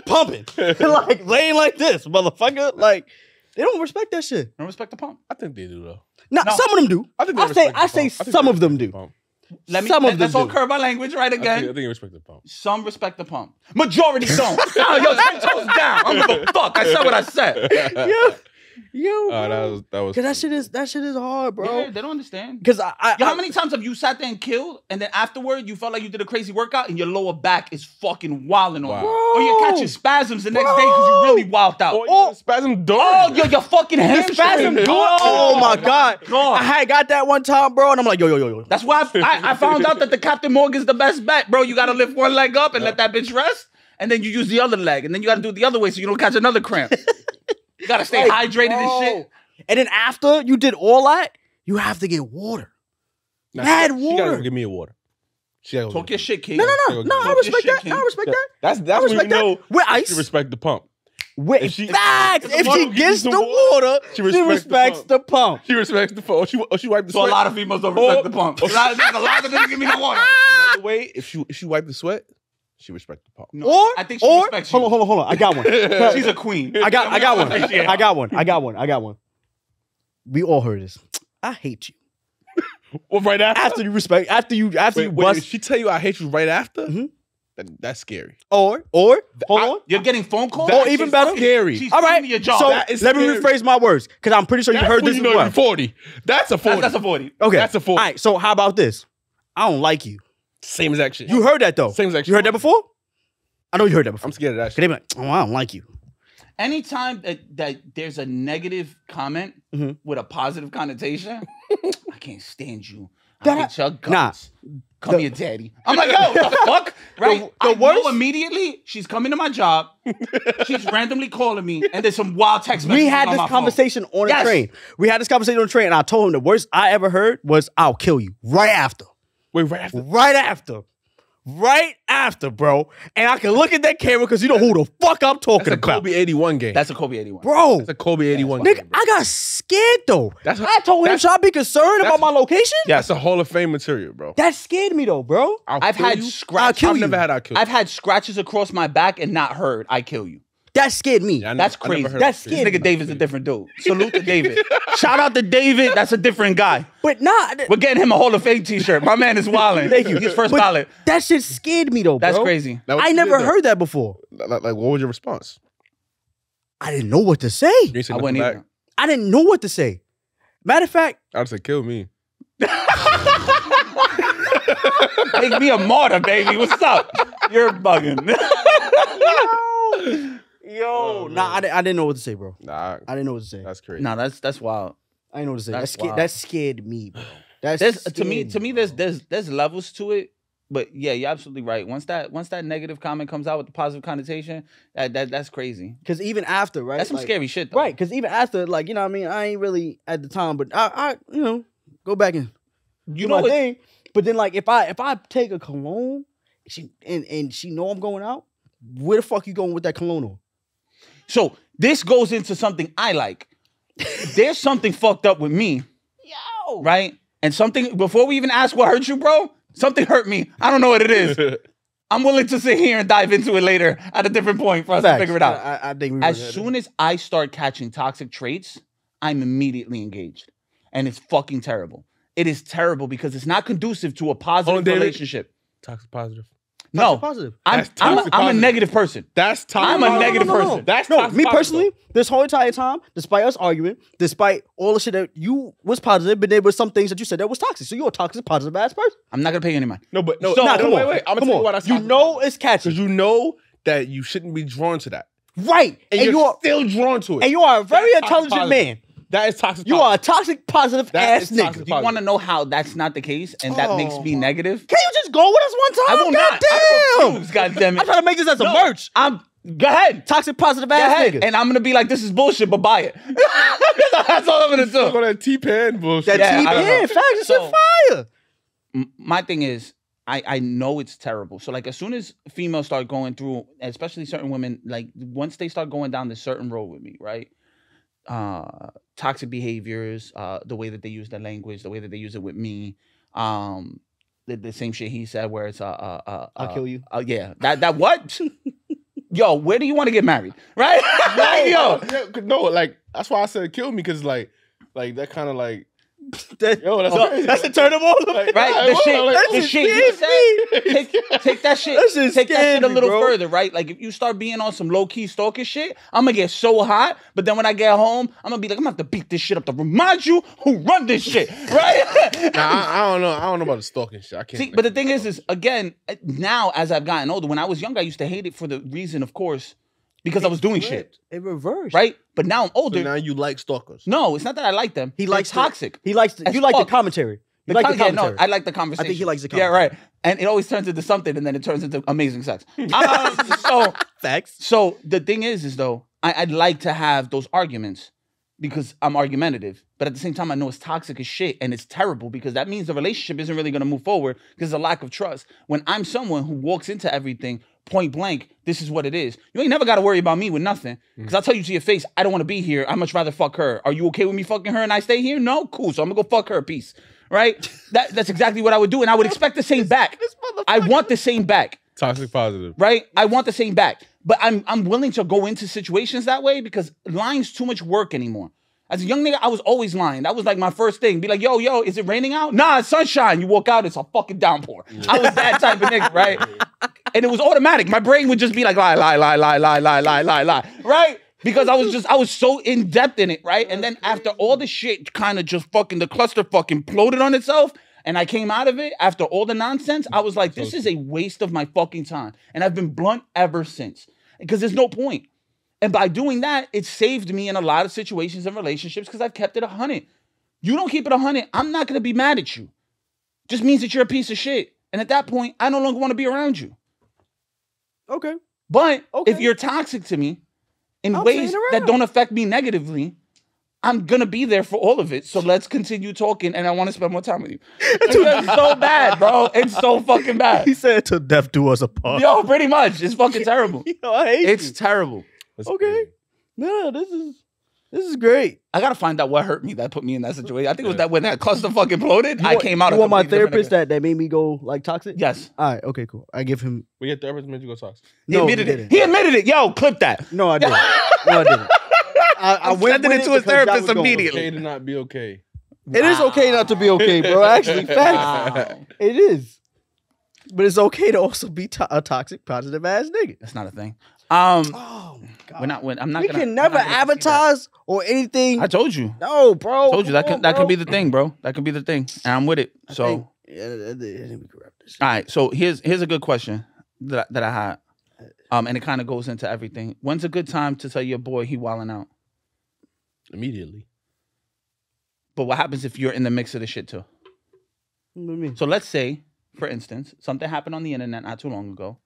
[SPEAKER 3] pumping, like laying like this, motherfucker. Like they don't respect that shit.
[SPEAKER 1] Don't respect the pump.
[SPEAKER 2] I think they do, though.
[SPEAKER 3] Nah,
[SPEAKER 1] No.
[SPEAKER 3] some of them do.
[SPEAKER 2] I think they
[SPEAKER 3] I
[SPEAKER 2] respect the
[SPEAKER 3] say
[SPEAKER 2] pump.
[SPEAKER 3] some of them do.
[SPEAKER 1] Let's all curb our language right
[SPEAKER 2] I
[SPEAKER 1] again.
[SPEAKER 2] think they respect the pump.
[SPEAKER 1] Some respect the pump. Majority don't. Yo, 10 toes down. I don't give a fuck. I said what I said.
[SPEAKER 3] Yo,
[SPEAKER 2] That was.
[SPEAKER 3] cause that shit is hard, bro.
[SPEAKER 1] Yeah, they don't understand.
[SPEAKER 3] Cause
[SPEAKER 1] Yo, how many times have you sat there and killed, and then afterward you felt like you did a crazy workout, and your lower back is fucking wilding on you, or you're catching spasms the next day because you really wilded out.
[SPEAKER 2] Oh, spasm door.
[SPEAKER 1] Oh, yo, your fucking hamstring.
[SPEAKER 3] spasm? Oh my god, I had got that one time, bro, and I'm like, yo.
[SPEAKER 1] That's why I found out that the Captain Morgan's the best bet, bro. You gotta lift one leg up and let that bitch rest, and then you use the other leg, and then you gotta do it the other way so you don't catch another cramp. You gotta stay hydrated and shit.
[SPEAKER 3] And then after you did all that, you have to get water. Mad
[SPEAKER 2] She
[SPEAKER 3] water.
[SPEAKER 2] gotta go give me a water. She gotta go
[SPEAKER 1] Talk
[SPEAKER 2] get
[SPEAKER 1] your
[SPEAKER 2] me.
[SPEAKER 1] shit, kid.
[SPEAKER 3] No, I respect that. I respect that.
[SPEAKER 2] That's
[SPEAKER 3] I
[SPEAKER 2] when you
[SPEAKER 3] respect that.
[SPEAKER 2] know
[SPEAKER 3] With
[SPEAKER 2] she
[SPEAKER 3] ice.
[SPEAKER 2] respect the pump.
[SPEAKER 3] With
[SPEAKER 2] If she-
[SPEAKER 3] facts.
[SPEAKER 2] if
[SPEAKER 3] If
[SPEAKER 2] the
[SPEAKER 3] she
[SPEAKER 2] mother
[SPEAKER 3] gets
[SPEAKER 2] gives
[SPEAKER 3] the
[SPEAKER 2] you some
[SPEAKER 3] water, she respects the pump.
[SPEAKER 2] She respects the pump. She wiped the
[SPEAKER 1] So a
[SPEAKER 2] sweat.
[SPEAKER 1] lot of females don't respect the pump. There's a lot of them give me no water.
[SPEAKER 2] Another way, if she wiped the sweat, she respect the pump.
[SPEAKER 1] No,
[SPEAKER 3] Or
[SPEAKER 1] I think she respects you.
[SPEAKER 3] hold on. I got one.
[SPEAKER 1] She's a queen.
[SPEAKER 3] I got one.
[SPEAKER 1] Yeah.
[SPEAKER 3] I got one. We all heard this. I hate you.
[SPEAKER 2] Well, right after
[SPEAKER 3] You
[SPEAKER 2] wait,
[SPEAKER 3] bust.
[SPEAKER 2] if she tell you I hate you right after,
[SPEAKER 3] Mhm.
[SPEAKER 2] that's scary.
[SPEAKER 3] Or hold on.
[SPEAKER 1] You're getting phone calls.
[SPEAKER 3] Or even better,
[SPEAKER 2] scary.
[SPEAKER 1] She's
[SPEAKER 3] all right.
[SPEAKER 1] stealing your job.
[SPEAKER 3] So
[SPEAKER 2] That is
[SPEAKER 3] let me
[SPEAKER 2] scary.
[SPEAKER 3] rephrase my words because I'm pretty sure you
[SPEAKER 2] That's
[SPEAKER 3] heard
[SPEAKER 2] when
[SPEAKER 3] this
[SPEAKER 2] you
[SPEAKER 3] as
[SPEAKER 2] know
[SPEAKER 3] well.
[SPEAKER 2] you're 40. That's a 40.
[SPEAKER 1] That's a 40.
[SPEAKER 3] Okay,
[SPEAKER 2] That's a 40.
[SPEAKER 3] All right. So how about this? I don't like you.
[SPEAKER 2] Same exact shit.
[SPEAKER 3] You heard that though.
[SPEAKER 2] Same exact
[SPEAKER 3] You heard
[SPEAKER 2] shit.
[SPEAKER 3] that before? I know you heard that before.
[SPEAKER 2] I'm scared of that
[SPEAKER 3] 'Cause
[SPEAKER 2] shit.
[SPEAKER 3] they be like, oh, I don't like you.
[SPEAKER 1] Anytime that there's a negative comment
[SPEAKER 3] Mhm.
[SPEAKER 1] with a positive connotation, I can't stand you. I
[SPEAKER 3] That-
[SPEAKER 1] hate your guts.
[SPEAKER 3] nah.
[SPEAKER 1] Call me a daddy. I'm like, yo, the fuck? Right?
[SPEAKER 3] The
[SPEAKER 1] I
[SPEAKER 3] worst-
[SPEAKER 1] know immediately she's coming to my job. She's randomly calling me, and there's some wild text messages
[SPEAKER 3] We had
[SPEAKER 1] on
[SPEAKER 3] this
[SPEAKER 1] my
[SPEAKER 3] conversation on the
[SPEAKER 1] Yes.
[SPEAKER 3] train. We had this conversation on the train, and I told him the worst I ever heard was, I'll kill you. Right after.
[SPEAKER 2] Wait, right after.
[SPEAKER 3] Right after, bro. And I can look at that camera because you know who the fuck I'm talking
[SPEAKER 2] That's a
[SPEAKER 3] about.
[SPEAKER 2] Kobe 81 game.
[SPEAKER 1] phone. That's a Kobe 81.
[SPEAKER 3] Bro,
[SPEAKER 2] That's a Kobe 81
[SPEAKER 3] nigga,
[SPEAKER 2] game. bro.
[SPEAKER 3] I got scared though.
[SPEAKER 2] That's-
[SPEAKER 3] I told him,
[SPEAKER 2] that's-
[SPEAKER 3] should I be concerned about my location?
[SPEAKER 2] That's a Hall of Fame material, bro.
[SPEAKER 3] That scared me though, bro.
[SPEAKER 2] I'll
[SPEAKER 1] I've
[SPEAKER 2] kill
[SPEAKER 1] had
[SPEAKER 2] you.
[SPEAKER 1] scratches.
[SPEAKER 3] I'll kill
[SPEAKER 2] I've
[SPEAKER 3] you.
[SPEAKER 2] never had I'll kill you.
[SPEAKER 1] I've had scratches across my back and not heard. I kill you.
[SPEAKER 3] That scared me.
[SPEAKER 2] Yeah,
[SPEAKER 1] That's crazy.
[SPEAKER 3] That's
[SPEAKER 1] This
[SPEAKER 3] scary.
[SPEAKER 1] nigga David's a different dude. Salute to David. Shout out to David. That's a different guy.
[SPEAKER 3] But nah,
[SPEAKER 1] We're getting him a Hall of Fame t-shirt. My man is wilding.
[SPEAKER 3] Thank you.
[SPEAKER 1] He's first
[SPEAKER 3] but
[SPEAKER 1] ballot.
[SPEAKER 3] that shit scared me though, bro.
[SPEAKER 1] That's crazy.
[SPEAKER 2] Now, what
[SPEAKER 3] I
[SPEAKER 2] you
[SPEAKER 3] never
[SPEAKER 2] did, though?
[SPEAKER 3] heard that before.
[SPEAKER 2] Like, what was your response?
[SPEAKER 3] I didn't know what to say.
[SPEAKER 2] You ain't say
[SPEAKER 1] I
[SPEAKER 2] nothing
[SPEAKER 1] wouldn't
[SPEAKER 2] back?
[SPEAKER 1] either.
[SPEAKER 3] I didn't know what to say. Matter of fact,
[SPEAKER 2] I'd say kill me.
[SPEAKER 1] Make me a martyr, baby. What's up? You're bugging.
[SPEAKER 3] yo, nah, I didn't know what to say, bro.
[SPEAKER 2] Nah,
[SPEAKER 3] I didn't know what to say.
[SPEAKER 2] that's crazy.
[SPEAKER 1] Nah, that's wild.
[SPEAKER 3] I didn't know what to say.
[SPEAKER 1] That's
[SPEAKER 3] That
[SPEAKER 1] wild.
[SPEAKER 3] scared me, bro. That's
[SPEAKER 1] There's
[SPEAKER 3] scared
[SPEAKER 1] to me,
[SPEAKER 3] bro.
[SPEAKER 1] there's levels to it. But yeah, you're absolutely right. Once that negative comment comes out with the positive connotation, that's crazy.
[SPEAKER 3] Because even after, right?
[SPEAKER 1] That's some
[SPEAKER 3] like,
[SPEAKER 1] scary shit, though.
[SPEAKER 3] Right, because even after, like, you know what I mean? I ain't really at the time, but I you know, go back and
[SPEAKER 1] You
[SPEAKER 3] do
[SPEAKER 1] know
[SPEAKER 3] my
[SPEAKER 1] what?
[SPEAKER 3] thing. But then, like, if I take a cologne, and she know I'm going out, where the fuck you going with that cologne on?
[SPEAKER 1] So this goes into something I like. There's something fucked up with me,
[SPEAKER 3] Yo!
[SPEAKER 1] right? And something, before we even ask what hurt you, bro, something hurt me. I don't know what it is. I'm willing to sit here and dive into it later at a different point for us to figure it out.
[SPEAKER 3] I think we
[SPEAKER 1] As soon as I start catching toxic traits, I'm immediately engaged. And it's fucking terrible. It is terrible because it's not conducive to a positive
[SPEAKER 2] David.
[SPEAKER 1] relationship.
[SPEAKER 2] Toxic positive.
[SPEAKER 1] No,
[SPEAKER 3] positive.
[SPEAKER 1] I'm
[SPEAKER 2] That's
[SPEAKER 1] a
[SPEAKER 2] toxic
[SPEAKER 1] negative person.
[SPEAKER 2] That's toxic.
[SPEAKER 1] I'm a negative person.
[SPEAKER 2] That's
[SPEAKER 3] No,
[SPEAKER 2] toxic
[SPEAKER 3] me
[SPEAKER 2] positive,
[SPEAKER 3] personally, this whole entire time, despite us arguing, despite all the shit that you was positive, but there were some things that you said that was toxic. So you're a toxic, positive ass person.
[SPEAKER 1] I'm not gonna pay you any mind.
[SPEAKER 2] No, but no.
[SPEAKER 1] So-
[SPEAKER 2] no,
[SPEAKER 1] Nah, come
[SPEAKER 2] wait,
[SPEAKER 3] on.
[SPEAKER 2] wait. I'm gonna
[SPEAKER 3] Come
[SPEAKER 2] tell
[SPEAKER 3] on.
[SPEAKER 2] you why that's
[SPEAKER 3] You
[SPEAKER 2] toxic
[SPEAKER 3] know
[SPEAKER 2] positive.
[SPEAKER 3] it's catchy.
[SPEAKER 2] Because you know that you shouldn't be drawn to that,
[SPEAKER 3] Right.
[SPEAKER 2] and you're still drawn to it.
[SPEAKER 3] and you are a very
[SPEAKER 2] That's toxic
[SPEAKER 3] intelligent
[SPEAKER 2] positive.
[SPEAKER 3] man.
[SPEAKER 2] That is toxic.
[SPEAKER 3] You are a toxic, positive
[SPEAKER 2] That
[SPEAKER 3] ass
[SPEAKER 2] is
[SPEAKER 3] nigga.
[SPEAKER 2] toxic.
[SPEAKER 1] Do you want to know how that's not the case and that makes me negative?
[SPEAKER 3] Can you just go with us one time?
[SPEAKER 1] I will not.
[SPEAKER 3] Goddamn.
[SPEAKER 1] I refuse, goddamn it.
[SPEAKER 3] I'm trying to make this as a merch.
[SPEAKER 1] Go ahead.
[SPEAKER 3] Toxic, positive
[SPEAKER 1] Go
[SPEAKER 3] ass
[SPEAKER 1] ahead.
[SPEAKER 3] nigga.
[SPEAKER 1] And I'm gonna be like, this is bullshit, but buy it. That's all I'm gonna
[SPEAKER 2] Look
[SPEAKER 1] do.
[SPEAKER 2] at that T-Pan bullshit.
[SPEAKER 3] that
[SPEAKER 1] Yeah, I don't know.
[SPEAKER 3] TPN, facts, this
[SPEAKER 1] So-
[SPEAKER 3] shit fire.
[SPEAKER 1] My thing is, I know it's terrible. So like as soon as females start going through, especially certain women, like once they start going down this certain road with me, right? Toxic behaviors, the way that they use their language, the way that they use it with me, the same shit he said where it's
[SPEAKER 3] I'll kill you.
[SPEAKER 1] Yeah. That what? Yo, where do you want to get married? Right? Like, yo.
[SPEAKER 2] No, like that's why I said kill me, because like that kind of like
[SPEAKER 3] That-
[SPEAKER 2] yo, that's
[SPEAKER 3] Oh,
[SPEAKER 2] crazy.
[SPEAKER 3] that's a turn of all.
[SPEAKER 2] Like,
[SPEAKER 1] Right?
[SPEAKER 2] yeah,
[SPEAKER 1] The
[SPEAKER 2] well,
[SPEAKER 1] shit,
[SPEAKER 2] like,
[SPEAKER 1] the
[SPEAKER 3] shit
[SPEAKER 1] shit you
[SPEAKER 3] scared
[SPEAKER 1] said, take that shit,
[SPEAKER 3] That shit
[SPEAKER 1] take that
[SPEAKER 3] scared
[SPEAKER 1] shit a
[SPEAKER 3] me,
[SPEAKER 1] little
[SPEAKER 3] bro.
[SPEAKER 1] further, right? Like if you start being on some low-key stalker shit, I'm gonna get so hot, but then when I get home, I'm gonna be like, I'm gonna have to beat this shit up to remind you who run this shit, right?
[SPEAKER 2] Nah, I don't know. I don't know about the stalking shit. I can't.
[SPEAKER 1] See, but the thing is again, now as I've gotten older, when I was younger, I used to hate it for the reason, of course, because I was doing shit,
[SPEAKER 3] It reversed.
[SPEAKER 1] right? But now I'm older.
[SPEAKER 2] so now you like stalkers.
[SPEAKER 1] No, it's not that I like them.
[SPEAKER 3] He
[SPEAKER 1] They're
[SPEAKER 3] likes
[SPEAKER 1] toxic.
[SPEAKER 3] He likes.
[SPEAKER 1] As
[SPEAKER 3] You like the
[SPEAKER 1] fuck.
[SPEAKER 3] commentary. You like the
[SPEAKER 1] Yeah,
[SPEAKER 3] commentary.
[SPEAKER 1] no, I like the conversation.
[SPEAKER 3] I think he likes the
[SPEAKER 1] Yeah,
[SPEAKER 3] commentary.
[SPEAKER 1] right. And it always turns into something, and then it turns into amazing sex.
[SPEAKER 3] Facts.
[SPEAKER 1] So the thing is though, I'd like to have those arguments because I'm argumentative, but at the same time, I know it's toxic as shit and it's terrible because that means the relationship isn't really going to move forward because there's a lack of trust. When I'm someone who walks into everything point blank, this is what it is. You ain't never got to worry about me with nothing because I'll tell you to your face, I don't want to be here. I'd much rather fuck her. Are you okay with me fucking her and I stay here? No? Cool. So I'm going to go fuck her. Peace. Right? That's exactly what I would do. And I would expect the same back. I want the same back.
[SPEAKER 2] Toxic positive.
[SPEAKER 1] Right? I want the same back. But I'm willing to go into situations that way because lying's too much work anymore. As a young nigga, I was always lying. That was like my first thing. Be like, yo, is it raining out? Nah, it's sunshine. You walk out, it's a fucking downpour. I was that type of nigga, right? And it was automatic. My brain would just be like, lie, right? Because I was so in depth in it, right? And then after all the shit kind of just fucking, the cluster fucking imploded on itself, and I came out of it after all the nonsense, I was like, this is a waste of my fucking time. And I've been blunt ever since. Because there's no point. And by doing that, it saved me in a lot of situations and relationships because I've kept it 100. You don't keep it 100, I'm not going to be mad at you. Just means that you're a piece of shit. And at that point, I no longer want to be around you.
[SPEAKER 3] Okay.
[SPEAKER 1] But
[SPEAKER 3] Okay.
[SPEAKER 1] if you're toxic to me in
[SPEAKER 3] I'm
[SPEAKER 1] ways
[SPEAKER 3] staying
[SPEAKER 1] that
[SPEAKER 3] around.
[SPEAKER 1] don't affect me negatively, I'm going to be there for all of it. So let's continue talking and I want to spend more time with you. It's so bad, bro. It's so fucking bad.
[SPEAKER 3] He said, "Till death do us apart."
[SPEAKER 1] Yo, pretty much. It's fucking terrible.
[SPEAKER 3] Yo, I hate
[SPEAKER 1] It's
[SPEAKER 3] you.
[SPEAKER 1] terrible.
[SPEAKER 2] That's
[SPEAKER 3] Okay.
[SPEAKER 2] crazy.
[SPEAKER 3] No, this is. This is great.
[SPEAKER 1] I gotta find out what hurt me that put me in that situation. I think it was that when that cluster fucking imploded, I came out.
[SPEAKER 3] You want my therapist that made me go like toxic?
[SPEAKER 1] Yes.
[SPEAKER 3] All right. Okay. Cool. I give him.
[SPEAKER 2] Well, your therapist made you go toxic.
[SPEAKER 1] He admitted it. He admitted it. Yo, clip that.
[SPEAKER 3] No, I didn't. No, I didn't. I went
[SPEAKER 1] sending it to his therapist
[SPEAKER 2] It's
[SPEAKER 1] immediately.
[SPEAKER 2] okay to not be okay.
[SPEAKER 3] It is okay not to be okay, bro. Actually, facts.
[SPEAKER 1] Wow.
[SPEAKER 3] It is. But it's okay to also be a toxic, positive ass nigga.
[SPEAKER 1] That's not a thing.
[SPEAKER 3] Oh my God.
[SPEAKER 1] I'm not.
[SPEAKER 3] We can never advertise or anything.
[SPEAKER 1] I told you.
[SPEAKER 3] No, bro.
[SPEAKER 1] I told you that could be the thing, bro. That could be the thing, and I'm with it. So,
[SPEAKER 3] yeah, we can wrap this.
[SPEAKER 1] all right. So here's a good question that I had, and it kind of goes into everything. When's a good time to tell your boy he wilding out?
[SPEAKER 2] Immediately.
[SPEAKER 1] But what happens if you're in the mix of the shit too?
[SPEAKER 3] What do you mean?
[SPEAKER 1] So let's say, for instance, something happened on the internet not too long ago.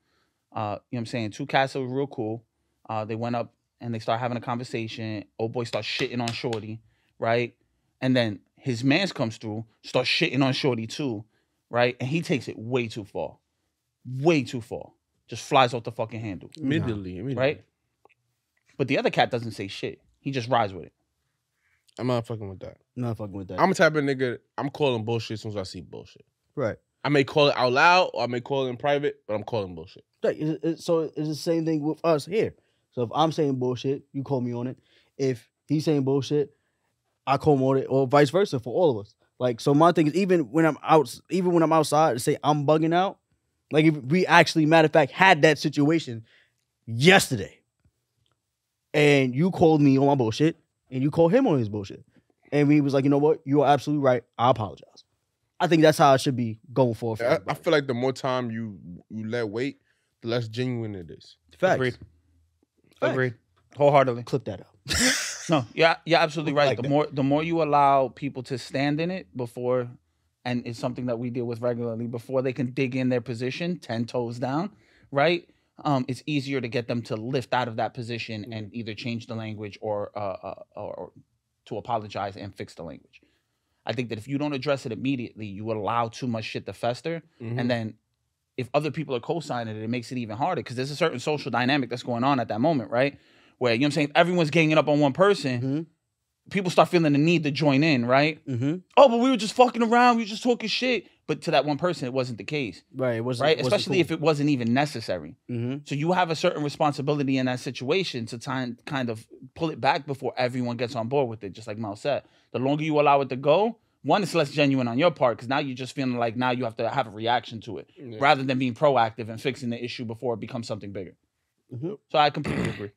[SPEAKER 1] You know what I'm saying? Two cats that were real cool. They went up and they start having a conversation. Old boy starts shitting on Shorty, right? And then his mans comes through, starts shitting on Shorty too, right? And he takes it way too far. Way too far. Just flies off the fucking handle.
[SPEAKER 2] Immediately.
[SPEAKER 1] Right? But the other cat doesn't say shit. He just rides with it.
[SPEAKER 2] I'm not fucking with that.
[SPEAKER 3] Not fucking with that.
[SPEAKER 2] I'm the type of nigga, I'm calling bullshit as soon as I see bullshit.
[SPEAKER 3] Right.
[SPEAKER 2] I may call it out loud or I may call it in private, but I'm calling bullshit.
[SPEAKER 3] Right. So it's the same thing with us here. So if I'm saying bullshit, you call me on it. If he's saying bullshit, I call him on it, or vice versa for all of us. Like, so my thing is, even when I'm outside to say I'm bugging out, like if we actually, matter of fact, had that situation yesterday, and you called me on my bullshit, and you called him on his bullshit, and we was like, you know what, you are absolutely right. I apologize. I think that's how it should be going forward.
[SPEAKER 2] I feel like the more time you let wait, the less genuine it is.
[SPEAKER 3] Facts.
[SPEAKER 1] Agreed. Agreed. Wholeheartedly.
[SPEAKER 3] Clip that up.
[SPEAKER 1] No, yeah, you're absolutely right.
[SPEAKER 3] Like
[SPEAKER 1] the more you allow people to stand in it before, and it's something that we deal with regularly, before they can dig in their position 10 toes down, right? It's easier to get them to lift out of that position and either change the language or to apologize and fix the language. I think that if you don't address it immediately, you allow too much shit to fester, and then if other people are co-signing it, it makes it even harder because there's a certain social dynamic that's going on at that moment, right? Where, you know what I'm saying, if everyone's ganging up on one person, people start feeling the need to join in, right? Oh, but we were just fucking around, we were just talking shit. But to that one person, it wasn't the case.
[SPEAKER 3] Right, it wasn't.
[SPEAKER 1] Right? Especially if it wasn't even necessary. So you have a certain responsibility in that situation to kind of pull it back before everyone gets on board with it, just like Mal said. The longer you allow it to go, one, it's less genuine on your part because now you're just feeling like now you have to have a reaction to it rather than being proactive and fixing the issue before it becomes something bigger. So I completely agree.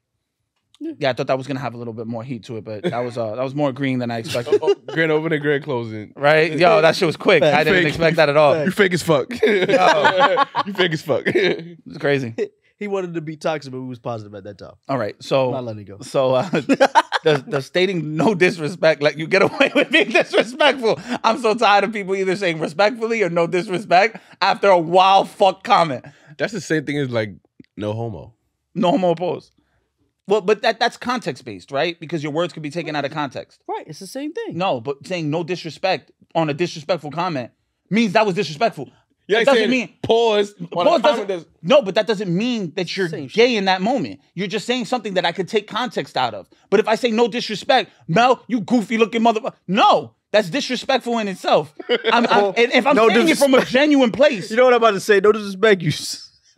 [SPEAKER 1] Yeah, I thought that was gonna have a little bit more heat to it, but that was more agreeing than I expected.
[SPEAKER 2] Grand opening, grand closing.
[SPEAKER 1] Right? Yo, that shit was quick. I didn't expect that at all.
[SPEAKER 2] You fake as fuck. You fake as fuck.
[SPEAKER 1] It's crazy.
[SPEAKER 3] He wanted to be toxic, but we was positive at that time.
[SPEAKER 1] All right, so
[SPEAKER 3] Not letting it go.
[SPEAKER 1] So the stating no disrespect, like you get away with being disrespectful. I'm so tired of people either saying respectfully or no disrespect after a wild fuck comment.
[SPEAKER 2] That's the same thing as like no homo.
[SPEAKER 1] No homo opposed. Well, but that's context based, right? Because your words could be taken out of context.
[SPEAKER 3] Right, it's the same thing.
[SPEAKER 1] No, but saying no disrespect on a disrespectful comment means that was disrespectful.
[SPEAKER 2] Yeah,
[SPEAKER 1] That doesn't mean
[SPEAKER 2] pause.
[SPEAKER 1] Pause no, but that doesn't mean that you're
[SPEAKER 3] Same
[SPEAKER 1] gay in that moment. You're just saying something that I could take context out of. But if I say no disrespect, Mel, you goofy looking motherfucker. No, that's disrespectful in itself. And if I'm saying it from a genuine place.
[SPEAKER 3] You know what I'm about to say? No disrespect.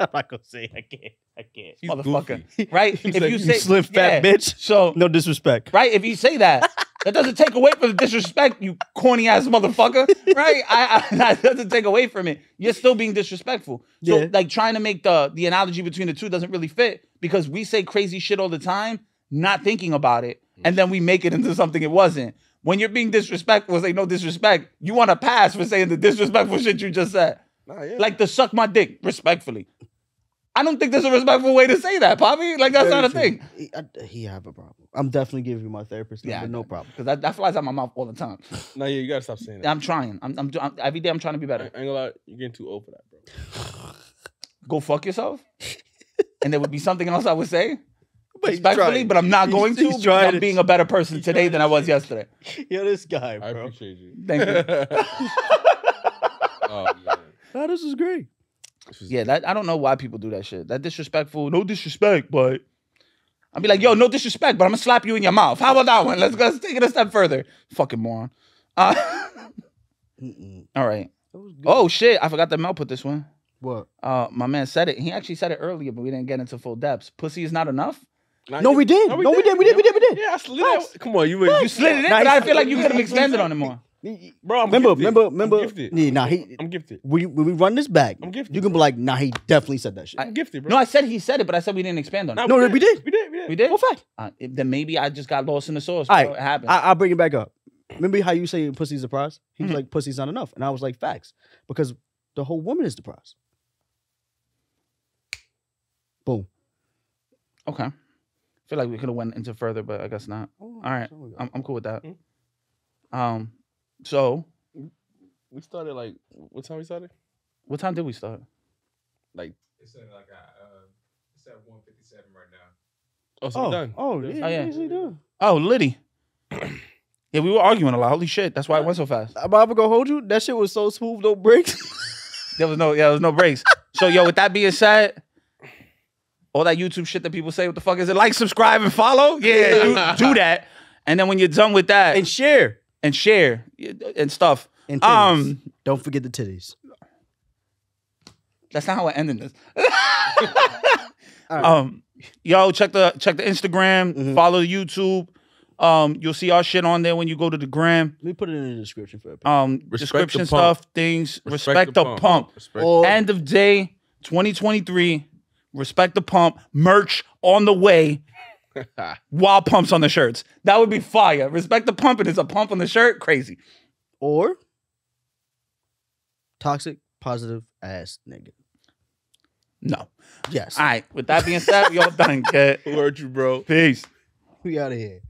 [SPEAKER 3] I'm not gonna say it. I can't.
[SPEAKER 2] He's
[SPEAKER 1] Motherfucker.
[SPEAKER 2] goofy.
[SPEAKER 1] Right? If
[SPEAKER 3] Like,
[SPEAKER 1] you say
[SPEAKER 3] slim fat bitch.
[SPEAKER 1] So
[SPEAKER 3] No disrespect.
[SPEAKER 1] right, if you say that, that doesn't take away from the disrespect, you corny ass motherfucker. Right? That doesn't take away from it. You're still being disrespectful. So
[SPEAKER 3] Yeah.
[SPEAKER 1] like trying to make the analogy between the two doesn't really fit because we say crazy shit all the time, not thinking about it, and then we make it into something it wasn't. When you're being disrespectful, say no disrespect, you want to pass for saying the disrespectful shit you just said.
[SPEAKER 2] Nah, yeah.
[SPEAKER 1] Like the suck my dick, respectfully. I don't think there's a respectful way to say that, Poppy. Like that's not a thing.
[SPEAKER 3] He have a problem. I'm definitely giving you my therapist number, no problem.
[SPEAKER 1] Because that flies out my mouth all the time.
[SPEAKER 2] Nah, yeah, you gotta stop saying that.
[SPEAKER 1] I'm trying. I'm every day I'm trying to be
[SPEAKER 2] I
[SPEAKER 1] better.
[SPEAKER 2] ain't gonna lie, you're getting too old for that, bro.
[SPEAKER 1] Go fuck yourself. And there would be something else I would say.
[SPEAKER 3] But he's
[SPEAKER 1] Respectfully,
[SPEAKER 3] trying.
[SPEAKER 1] but I'm not going to
[SPEAKER 3] He's
[SPEAKER 1] because
[SPEAKER 3] trying
[SPEAKER 1] I'm
[SPEAKER 3] it.
[SPEAKER 1] being a better person today than I was yesterday.
[SPEAKER 3] Yo, this guy,
[SPEAKER 2] I
[SPEAKER 3] bro.
[SPEAKER 2] appreciate you.
[SPEAKER 1] Thank you.
[SPEAKER 2] Oh man.
[SPEAKER 3] Oh, this is great.
[SPEAKER 1] Yeah, I don't know why people do that shit. That disrespectful, no disrespect, but I'll be like, yo, no disrespect, but I'm gonna slap you in your mouth. How about that one? Let's take it a step further. Fucking moron. All right. Oh shit! I forgot that Mel put this one.
[SPEAKER 3] What?
[SPEAKER 1] My man said it. He actually said it earlier, but we didn't get into full depths. Pussy is not enough.
[SPEAKER 3] No, we did. We did.
[SPEAKER 2] Yeah, I slid it. Come on, you
[SPEAKER 1] slid it in, but I feel like you could have expanded on it more.
[SPEAKER 2] Bro,
[SPEAKER 3] remember.
[SPEAKER 2] I'm gifted.
[SPEAKER 3] Yeah,
[SPEAKER 2] I'm gifted.
[SPEAKER 3] When we run this back,
[SPEAKER 2] I'm gifted.
[SPEAKER 3] You can be like, nah, he definitely said that shit.
[SPEAKER 2] I'm gifted, bro.
[SPEAKER 1] No, I said he said it, but I said we didn't expand on it.
[SPEAKER 3] No, we did.
[SPEAKER 1] We did?
[SPEAKER 3] For fact.
[SPEAKER 1] Then maybe I just got lost in the sauce.
[SPEAKER 3] All right,
[SPEAKER 1] It happened.
[SPEAKER 3] I'll bring it back up. Remember how you say pussy's the prize? He was like, pussy's not enough. And I was like, facts. Because the whole woman is the prize. Boom.
[SPEAKER 1] Okay. I feel like we could have went into further, but I guess not. All right. I'm cool with that. So
[SPEAKER 2] we started like, what time we started?
[SPEAKER 1] What time did we start?
[SPEAKER 2] Like,
[SPEAKER 4] it's at like it's at 1:57 right now.
[SPEAKER 2] Oh, so we're done.
[SPEAKER 3] Oh, yeah.
[SPEAKER 1] Oh, Liddy. Yeah, we were arguing a lot. Holy shit. That's why it went so fast.
[SPEAKER 3] I'm ever gonna hold you? That shit was so smooth, no breaks.
[SPEAKER 1] There was no breaks. So, yo, with that being said, all that YouTube shit that people say, what the fuck is it? Like, subscribe, and follow? Yeah, do that. And then when you're done with that.
[SPEAKER 3] And share.
[SPEAKER 1] And stuff.
[SPEAKER 3] And titties. Don't forget the titties.
[SPEAKER 1] That's not how I ended this. Right. Yo, check the Instagram, follow the YouTube. You'll see our shit on there when you go to the gram.
[SPEAKER 3] Let me put it in the description for everybody.
[SPEAKER 1] Description stuff, things. Respect the pump. End of day 2023. Respect the pump. Merch on the way. Wild pumps on the shirts. That would be fire. Respect the pump and it's a pump on the shirt. Crazy.
[SPEAKER 3] Or toxic, positive ass nigga.
[SPEAKER 1] No.
[SPEAKER 3] Yes.
[SPEAKER 1] All right. With that being said, we all done, kid.
[SPEAKER 2] Who hurt you, bro?
[SPEAKER 1] Peace.
[SPEAKER 3] We out of here.